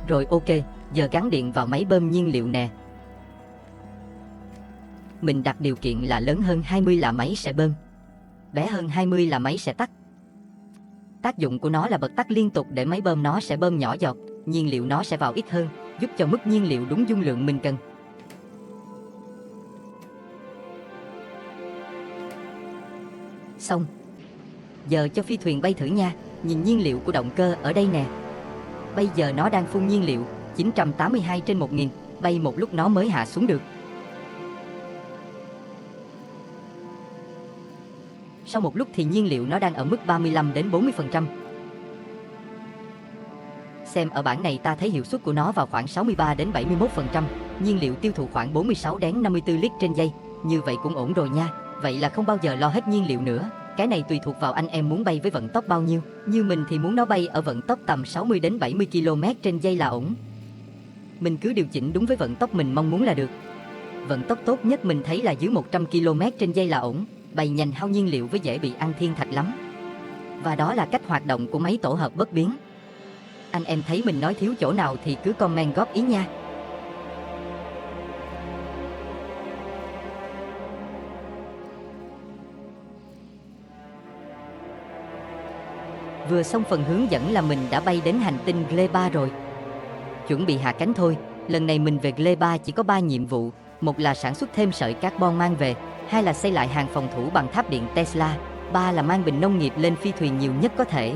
Rồi ok, giờ gắn điện vào máy bơm nhiên liệu nè. Mình đặt điều kiện là lớn hơn 20 là máy sẽ bơm, bé hơn 20 là máy sẽ tắt. Tác dụng của nó là bật tắt liên tục để máy bơm nó sẽ bơm nhỏ giọt, nhiên liệu nó sẽ vào ít hơn, giúp cho mức nhiên liệu đúng dung lượng mình cần. Xong. Giờ cho phi thuyền bay thử nha, nhìn nhiên liệu của động cơ ở đây nè. Bây giờ nó đang phun nhiên liệu, 982/1000, bay một lúc nó mới hạ xuống được. Sau một lúc thì nhiên liệu nó đang ở mức 35 đến 40%. Xem ở bảng này ta thấy hiệu suất của nó vào khoảng 63 đến 71%, nhiên liệu tiêu thụ khoảng 46 đến 54 lít trên giây, như vậy cũng ổn rồi nha. Vậy là không bao giờ lo hết nhiên liệu nữa. Cái này tùy thuộc vào anh em muốn bay với vận tốc bao nhiêu. Như mình thì muốn nó bay ở vận tốc tầm 60 đến 70 km trên giây là ổn. Mình cứ điều chỉnh đúng với vận tốc mình mong muốn là được. Vận tốc tốt nhất mình thấy là dưới 100 km trên giây là ổn. Bay nhanh hao nhiên liệu với dễ bị ăn thiên thạch lắm. Và đó là cách hoạt động của máy tổ hợp bất biến. Anh em thấy mình nói thiếu chỗ nào thì cứ comment góp ý nha. Vừa xong phần hướng dẫn là mình đã bay đến hành tinh Gle-3 rồi. Chuẩn bị hạ cánh thôi. Lần này mình về Gle-3 chỉ có 3 nhiệm vụ. Một là sản xuất thêm sợi carbon mang về, hai là xây lại hàng phòng thủ bằng tháp điện Tesla, ba là mang bình nông nghiệp lên phi thuyền nhiều nhất có thể.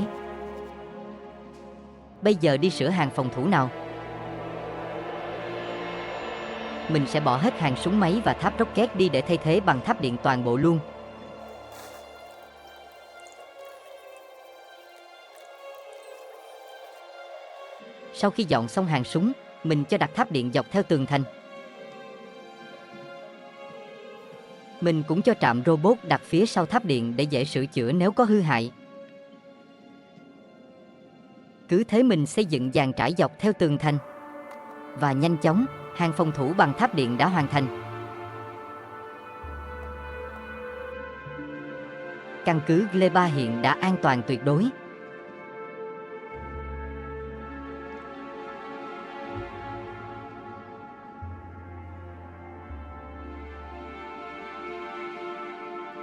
Bây giờ đi sửa hàng phòng thủ nào. Mình sẽ bỏ hết hàng súng máy và tháp rocket đi để thay thế bằng tháp điện toàn bộ luôn. Sau khi dọn xong hàng súng, mình cho đặt tháp điện dọc theo tường thành. Mình cũng cho trạm robot đặt phía sau tháp điện để dễ sửa chữa nếu có hư hại. Cứ thế mình xây dựng dàn trải dọc theo tường thành. Và nhanh chóng, hàng phòng thủ bằng tháp điện đã hoàn thành. Căn cứ Gleba hiện đã an toàn tuyệt đối.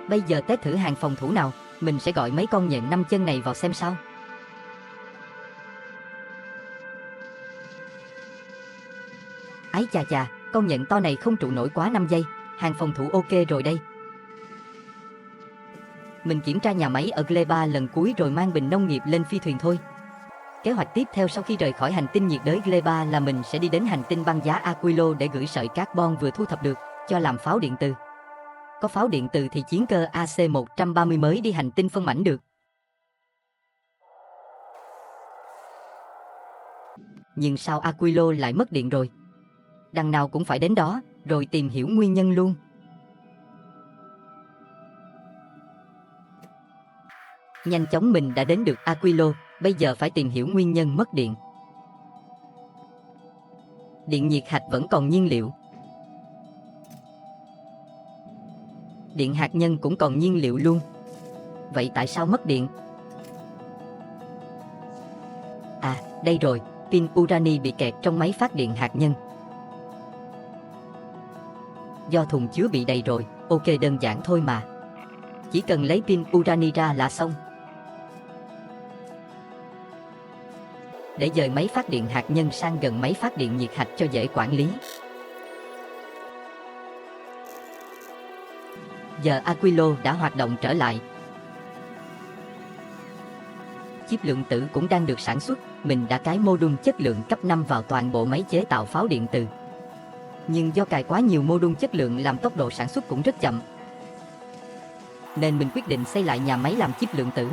Bây giờ test thử hàng phòng thủ nào, mình sẽ gọi mấy con nhện 5 chân này vào xem sao. Ái chà chà, con nhện to này không trụ nổi quá 5 giây, hàng phòng thủ ok rồi đây. Mình kiểm tra nhà máy ở Gleba lần cuối rồi mang bình nông nghiệp lên phi thuyền thôi. Kế hoạch tiếp theo sau khi rời khỏi hành tinh nhiệt đới Gleba là mình sẽ đi đến hành tinh băng giá Aquilo để gửi sợi carbon vừa thu thập được, cho làm pháo điện từ. Có pháo điện từ thì chiến cơ AC-130 mới đi hành tinh phân mảnh được. Nhưng sao Aquilo lại mất điện rồi? Đằng nào cũng phải đến đó, rồi tìm hiểu nguyên nhân luôn. Nhanh chóng mình đã đến được Aquilo, bây giờ phải tìm hiểu nguyên nhân mất điện. Điện nhiệt hạch vẫn còn nhiên liệu. Điện hạt nhân cũng còn nhiên liệu luôn. Vậy tại sao mất điện? À, đây rồi, pin urani bị kẹt trong máy phát điện hạt nhân. Do thùng chứa bị đầy rồi, ok đơn giản thôi mà. Chỉ cần lấy pin urani ra là xong. Để dời máy phát điện hạt nhân sang gần máy phát điện nhiệt hạch cho dễ quản lý. Giờ Aquilo đã hoạt động trở lại. Chip lượng tử cũng đang được sản xuất, mình đã cài module chất lượng cấp 5 vào toàn bộ máy chế tạo pháo điện từ. Nhưng do cài quá nhiều module chất lượng làm tốc độ sản xuất cũng rất chậm. Nên mình quyết định xây lại nhà máy làm chip lượng tử.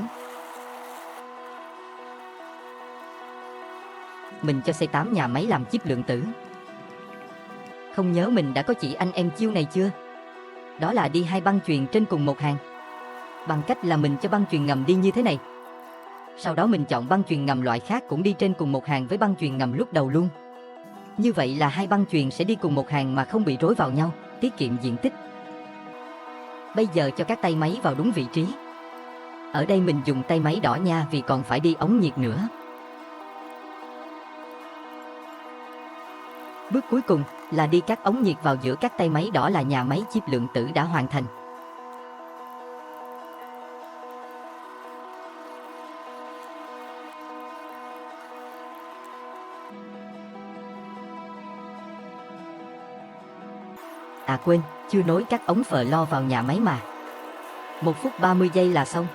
Mình cho xây 8 nhà máy làm chip lượng tử. Không nhớ mình đã có chỉ anh em chiêu này chưa? Đó là đi 2 băng chuyền trên cùng một hàng. Bằng cách là mình cho băng chuyền ngầm đi như thế này. Sau đó mình chọn băng chuyền ngầm loại khác cũng đi trên cùng một hàng với băng chuyền ngầm lúc đầu luôn. Như vậy là 2 băng chuyền sẽ đi cùng một hàng mà không bị rối vào nhau, tiết kiệm diện tích. Bây giờ cho các tay máy vào đúng vị trí. Ở đây mình dùng tay máy đỏ nha vì còn phải đi ống nhiệt nữa. Bước cuối cùng là đi các ống nhiệt vào giữa các tay máy đỏ là nhà máy chip lượng tử đã hoàn thành. À quên, chưa nối các ống phờ lo vào nhà máy mà. 1 phút 30 giây là xong.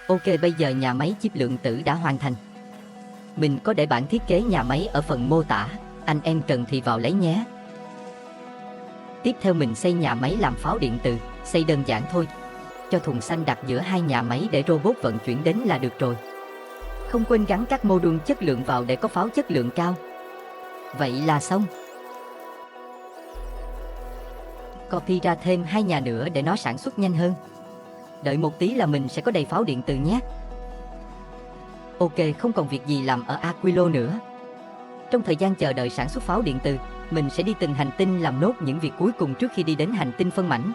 Ok, bây giờ nhà máy chip lượng tử đã hoàn thành. Mình có để bản thiết kế nhà máy ở phần mô tả, anh em cần thì vào lấy nhé. Tiếp theo mình xây nhà máy làm pháo điện từ, xây đơn giản thôi. Cho thùng xanh đặt giữa 2 nhà máy để robot vận chuyển đến là được rồi. Không quên gắn các module chất lượng vào để có pháo chất lượng cao. Vậy là xong. Copy ra thêm 2 nhà nữa để nó sản xuất nhanh hơn. Đợi một tí là mình sẽ có đầy pháo điện từ nhé. Ok, không còn việc gì làm ở Aquilo nữa. Trong thời gian chờ đợi sản xuất pháo điện từ, mình sẽ đi từng hành tinh làm nốt những việc cuối cùng trước khi đi đến hành tinh phân mảnh.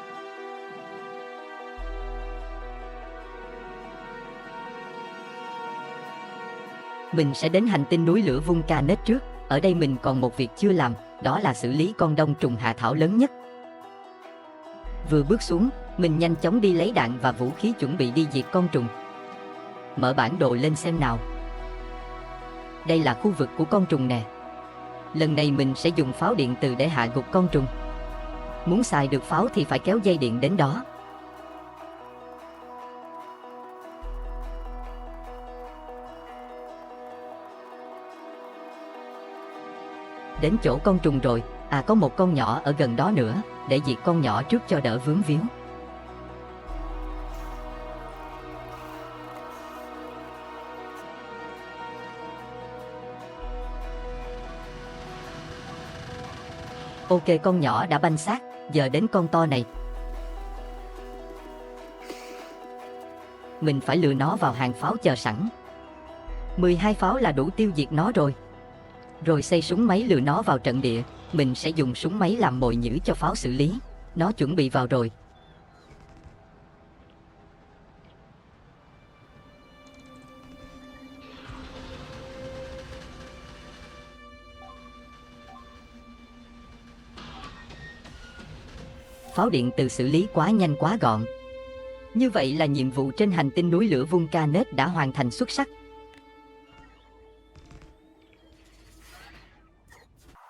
Mình sẽ đến hành tinh núi lửa Vulcanet trước. Ở đây mình còn một việc chưa làm, đó là xử lý con đông trùng hạ thảo lớn nhất. Vừa bước xuống, mình nhanh chóng đi lấy đạn và vũ khí chuẩn bị đi diệt con trùng. Mở bản đồ lên xem nào. Đây là khu vực của con trùng nè. Lần này mình sẽ dùng pháo điện từ để hạ gục con trùng. Muốn xài được pháo thì phải kéo dây điện đến đó. Đến chỗ con trùng rồi, à có một con nhỏ ở gần đó nữa, để diệt con nhỏ trước cho đỡ vướng víu. Ok, con nhỏ đã banh xác, giờ đến con to này. Mình phải lừa nó vào hàng pháo chờ sẵn. 12 pháo là đủ tiêu diệt nó rồi. Rồi xây súng máy lừa nó vào trận địa. Mình sẽ dùng súng máy làm mồi nhử cho pháo xử lý. Nó chuẩn bị vào rồi. Pháo điện từ xử lý quá nhanh quá gọn. Như vậy là nhiệm vụ trên hành tinh núi lửa Vulcanet đã hoàn thành xuất sắc.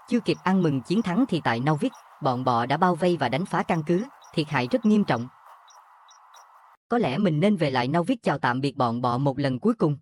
Chưa kịp ăn mừng chiến thắng thì tại Novik, bọn bọ đã bao vây và đánh phá căn cứ, thiệt hại rất nghiêm trọng. Có lẽ mình nên về lại Novik chào tạm biệt bọn bọ một lần cuối cùng.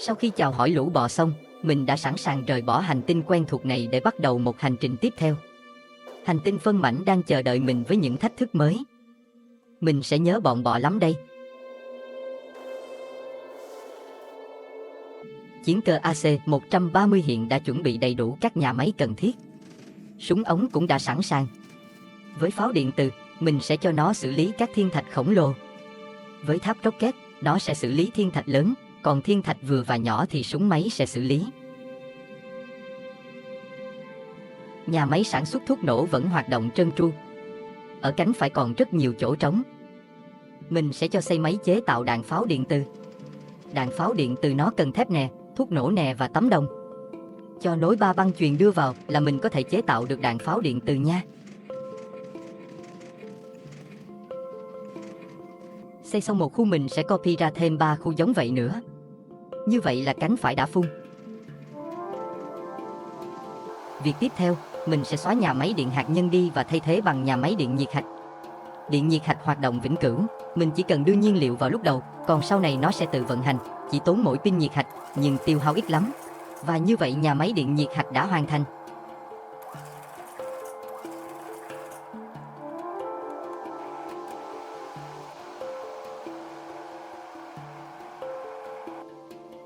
Sau khi chào hỏi lũ bò xong, mình đã sẵn sàng rời bỏ hành tinh quen thuộc này để bắt đầu một hành trình tiếp theo. Hành tinh phân mảnh đang chờ đợi mình với những thách thức mới. Mình sẽ nhớ bọn bọ lắm đây. Chiến cơ AC-130 hiện đã chuẩn bị đầy đủ các nhà máy cần thiết. Súng ống cũng đã sẵn sàng. Với pháo điện từ, mình sẽ cho nó xử lý các thiên thạch khổng lồ. Với tháp rocket, nó sẽ xử lý thiên thạch lớn, còn thiên thạch vừa và nhỏ thì súng máy sẽ xử lý. Nhà máy sản xuất thuốc nổ vẫn hoạt động trơn tru. Ở cánh phải còn rất nhiều chỗ trống. Mình sẽ cho xây máy chế tạo đạn pháo điện từ. Đạn pháo điện từ nó cần thép nè, thuốc nổ nè và tấm đồng. Cho nối 3 băng chuyền đưa vào là mình có thể chế tạo được đạn pháo điện từ nha. Xây xong một khu mình sẽ copy ra thêm 3 khu giống vậy nữa. Như vậy là cánh phải đã phun. Việc tiếp theo, mình sẽ xóa nhà máy điện hạt nhân đi và thay thế bằng nhà máy điện nhiệt hạch. Điện nhiệt hạch hoạt động vĩnh cửu, mình chỉ cần đưa nhiên liệu vào lúc đầu, còn sau này nó sẽ tự vận hành, chỉ tốn mỗi pin nhiệt hạch, nhưng tiêu hao ít lắm. Và như vậy nhà máy điện nhiệt hạch đã hoàn thành.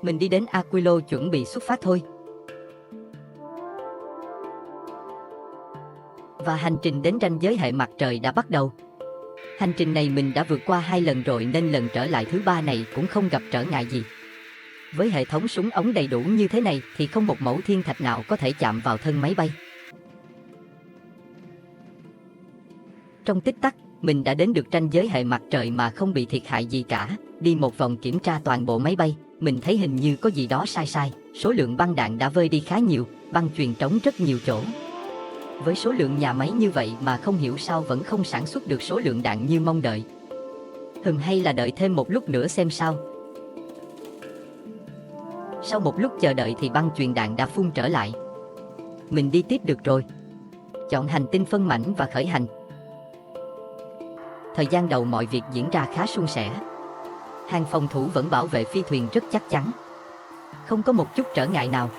Mình đi đến Aquilo chuẩn bị xuất phát thôi. Và hành trình đến ranh giới hệ mặt trời đã bắt đầu. Hành trình này mình đã vượt qua 2 lần rồi nên lần trở lại thứ 3 này cũng không gặp trở ngại gì. Với hệ thống súng ống đầy đủ như thế này thì không một mẩu thiên thạch nào có thể chạm vào thân máy bay. Trong tích tắc, mình đã đến được ranh giới hệ mặt trời mà không bị thiệt hại gì cả. Đi một vòng kiểm tra toàn bộ máy bay, mình thấy hình như có gì đó sai. Số lượng băng đạn đã vơi đi khá nhiều, băng chuyền trống rất nhiều chỗ. Với số lượng nhà máy như vậy mà không hiểu sao vẫn không sản xuất được số lượng đạn như mong đợi. Hay là đợi thêm một lúc nữa xem sao. Sau một lúc chờ đợi thì băng chuyền đạn đã phun trở lại. Mình đi tiếp được rồi. Chọn hành tinh phân mảnh và khởi hành. Thời gian đầu mọi việc diễn ra khá suôn sẻ. Hàng phòng thủ vẫn bảo vệ phi thuyền rất chắc chắn. Không có một chút trở ngại nào.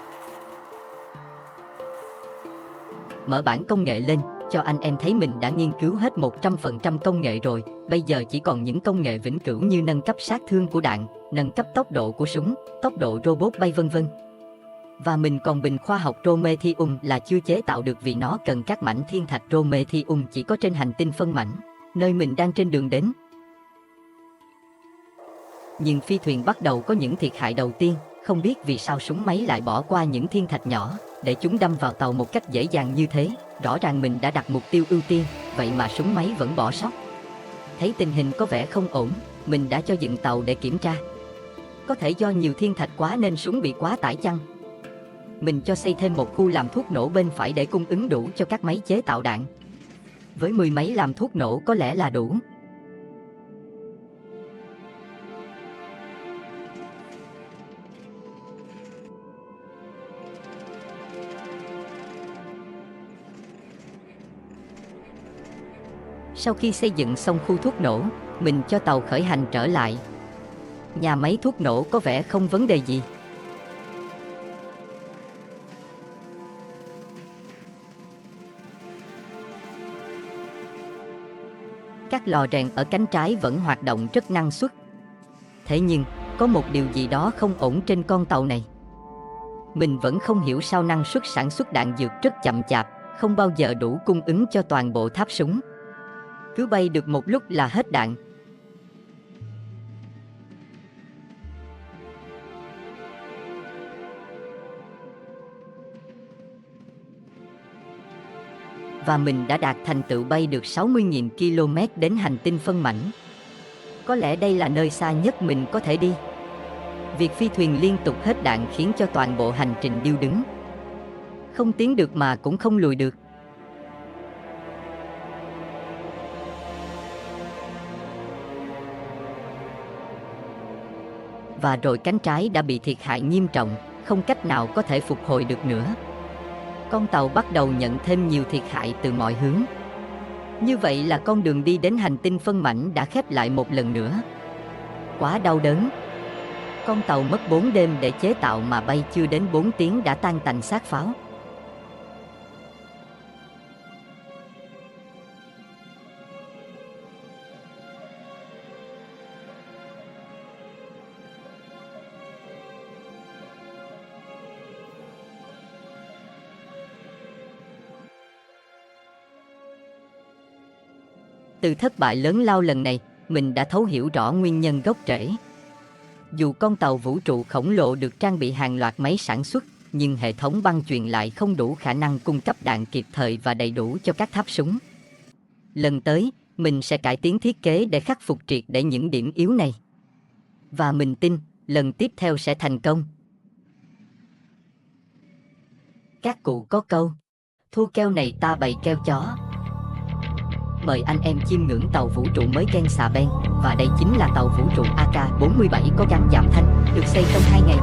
Mở bảng công nghệ lên, cho anh em thấy mình đã nghiên cứu hết 100% công nghệ rồi. Bây giờ chỉ còn những công nghệ vĩnh cửu như nâng cấp sát thương của đạn, nâng cấp tốc độ của súng, tốc độ robot bay vân vân. Và mình còn bình khoa học Prometheum là chưa chế tạo được vì nó cần các mảnh thiên thạch Prometheum chỉ có trên hành tinh phân mảnh, nơi mình đang trên đường đến. Nhưng phi thuyền bắt đầu có những thiệt hại đầu tiên, không biết vì sao súng máy lại bỏ qua những thiên thạch nhỏ, để chúng đâm vào tàu một cách dễ dàng như thế. Rõ ràng mình đã đặt mục tiêu ưu tiên, vậy mà súng máy vẫn bỏ sót. Thấy tình hình có vẻ không ổn, mình đã cho dựng tàu để kiểm tra. Có thể do nhiều thiên thạch quá nên súng bị quá tải chăng? Mình cho xây thêm một khu làm thuốc nổ bên phải để cung ứng đủ cho các máy chế tạo đạn. Với 10 máy làm thuốc nổ có lẽ là đủ. Sau khi xây dựng xong khu thuốc nổ, mình cho tàu khởi hành trở lại. Nhà máy thuốc nổ có vẻ không vấn đề gì. Các lò rèn ở cánh trái vẫn hoạt động rất năng suất. Thế nhưng, có một điều gì đó không ổn trên con tàu này. Mình vẫn không hiểu sao năng suất sản xuất đạn dược rất chậm chạp, không bao giờ đủ cung ứng cho toàn bộ tháp súng. Cứ bay được một lúc là hết đạn. Và mình đã đạt thành tựu bay được 60.000 km đến hành tinh phân mảnh. Có lẽ đây là nơi xa nhất mình có thể đi. Việc phi thuyền liên tục hết đạn khiến cho toàn bộ hành trình điêu đứng. Không tiến được mà cũng không lùi được. Và rồi cánh trái đã bị thiệt hại nghiêm trọng, không cách nào có thể phục hồi được nữa. Con tàu bắt đầu nhận thêm nhiều thiệt hại từ mọi hướng. Như vậy là con đường đi đến hành tinh phân mảnh đã khép lại một lần nữa. Quá đau đớn. Con tàu mất 4 đêm để chế tạo mà bay chưa đến 4 tiếng đã tan tành xác pháo. Từ thất bại lớn lao lần này, mình đã thấu hiểu rõ nguyên nhân gốc rễ. Dù con tàu vũ trụ khổng lồ được trang bị hàng loạt máy sản xuất, nhưng hệ thống băng chuyền lại không đủ khả năng cung cấp đạn kịp thời và đầy đủ cho các tháp súng. Lần tới, mình sẽ cải tiến thiết kế để khắc phục triệt để những điểm yếu này. Và mình tin, lần tiếp theo sẽ thành công. Các cụ có câu, thua keo này ta bày keo chó. Mời anh em chiêm ngưỡng tàu vũ trụ mới Ken xà beng, và đây chính là tàu vũ trụ AK-47 có gắn giảm thanh, được xây trong 2 ngày.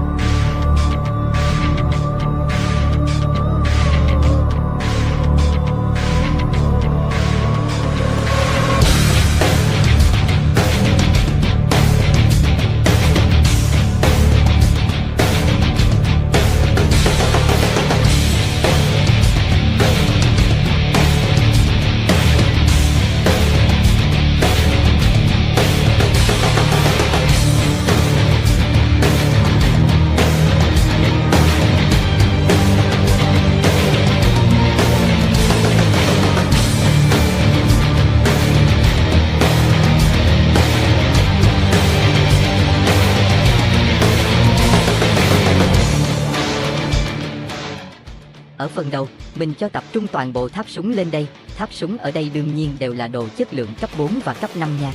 Ở phần đầu, mình cho tập trung toàn bộ tháp súng lên đây. Tháp súng ở đây đương nhiên đều là đồ chất lượng cấp 4 và cấp 5 nha.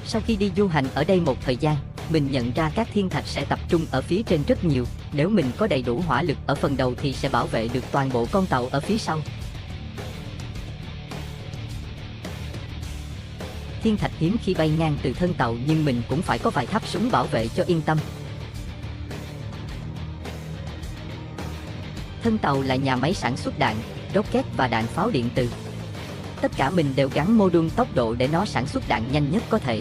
Sau khi đi du hành ở đây một thời gian, mình nhận ra các thiên thạch sẽ tập trung ở phía trên rất nhiều. Nếu mình có đầy đủ hỏa lực ở phần đầu thì sẽ bảo vệ được toàn bộ con tàu ở phía sau. Thiên thạch hiếm khi bay ngang từ thân tàu, nhưng mình cũng phải có vài tháp súng bảo vệ cho yên tâm. Thân tàu là nhà máy sản xuất đạn, rocket và đạn pháo điện từ. Tất cả mình đều gắn mô đun tốc độ để nó sản xuất đạn nhanh nhất có thể.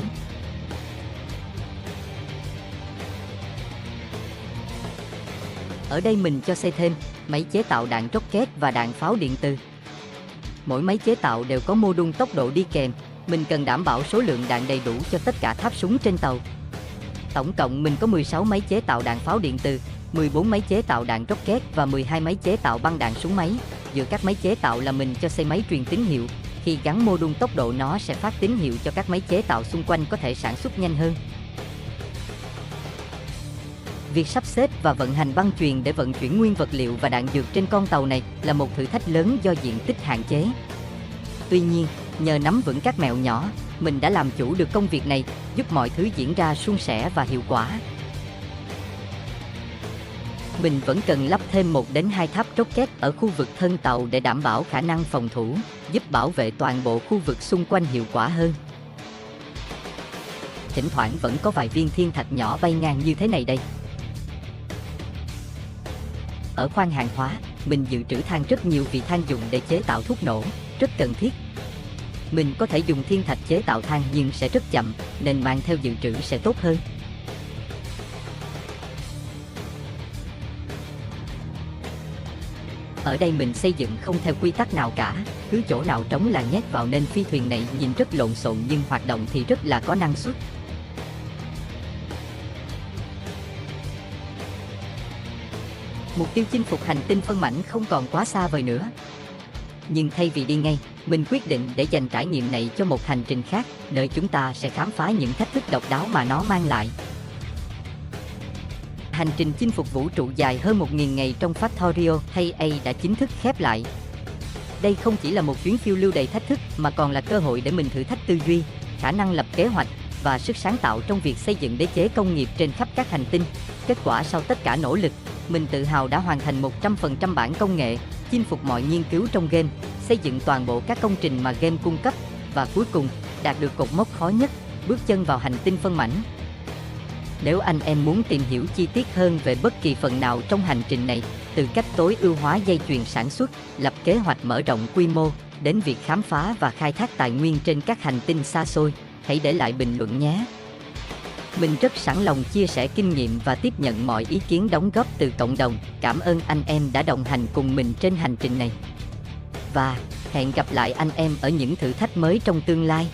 Ở đây mình cho xây thêm máy chế tạo đạn rocket và đạn pháo điện từ. Mỗi máy chế tạo đều có mô đun tốc độ đi kèm. Mình cần đảm bảo số lượng đạn đầy đủ cho tất cả tháp súng trên tàu. Tổng cộng mình có 16 máy chế tạo đạn pháo điện từ, 14 máy chế tạo đạn rocket và 12 máy chế tạo băng đạn súng máy. Giữa các máy chế tạo là mình cho xây máy truyền tín hiệu. Khi gắn mô đun tốc độ nó sẽ phát tín hiệu cho các máy chế tạo xung quanh có thể sản xuất nhanh hơn. Việc sắp xếp và vận hành băng chuyền để vận chuyển nguyên vật liệu và đạn dược trên con tàu này là một thử thách lớn do diện tích hạn chế. Tuy nhiên, nhờ nắm vững các mẹo nhỏ, mình đã làm chủ được công việc này, giúp mọi thứ diễn ra suôn sẻ và hiệu quả. Mình vẫn cần lắp thêm 1 đến 2 tháp rocket ở khu vực thân tàu để đảm bảo khả năng phòng thủ, giúp bảo vệ toàn bộ khu vực xung quanh hiệu quả hơn. Thỉnh thoảng vẫn có vài viên thiên thạch nhỏ bay ngang như thế này đây. Ở khoang hàng hóa, mình dự trữ than rất nhiều vì than dùng để chế tạo thuốc nổ, rất cần thiết. Mình có thể dùng thiên thạch chế tạo than nhưng sẽ rất chậm, nên mang theo dự trữ sẽ tốt hơn. Ở đây mình xây dựng không theo quy tắc nào cả, cứ chỗ nào trống là nhét vào nên phi thuyền này nhìn rất lộn xộn nhưng hoạt động thì rất là có năng suất. Mục tiêu chinh phục hành tinh phân mảnh không còn quá xa vời nữa. Nhưng thay vì đi ngay, mình quyết định để dành trải nghiệm này cho một hành trình khác, nơi chúng ta sẽ khám phá những thách thức độc đáo mà nó mang lại. Hành trình chinh phục vũ trụ dài hơn 1.000 ngày trong Factorio hay A đã chính thức khép lại. Đây không chỉ là một chuyến phiêu lưu đầy thách thức mà còn là cơ hội để mình thử thách tư duy, khả năng lập kế hoạch và sức sáng tạo trong việc xây dựng đế chế công nghiệp trên khắp các hành tinh. Kết quả sau tất cả nỗ lực, mình tự hào đã hoàn thành 100% bản công nghệ, chinh phục mọi nghiên cứu trong game, xây dựng toàn bộ các công trình mà game cung cấp và cuối cùng đạt được cột mốc khó nhất, bước chân vào hành tinh phân mảnh. Nếu anh em muốn tìm hiểu chi tiết hơn về bất kỳ phần nào trong hành trình này, từ cách tối ưu hóa dây chuyền sản xuất, lập kế hoạch mở rộng quy mô, đến việc khám phá và khai thác tài nguyên trên các hành tinh xa xôi, hãy để lại bình luận nhé. Mình rất sẵn lòng chia sẻ kinh nghiệm và tiếp nhận mọi ý kiến đóng góp từ cộng đồng. Cảm ơn anh em đã đồng hành cùng mình trên hành trình này. Và hẹn gặp lại anh em ở những thử thách mới trong tương lai.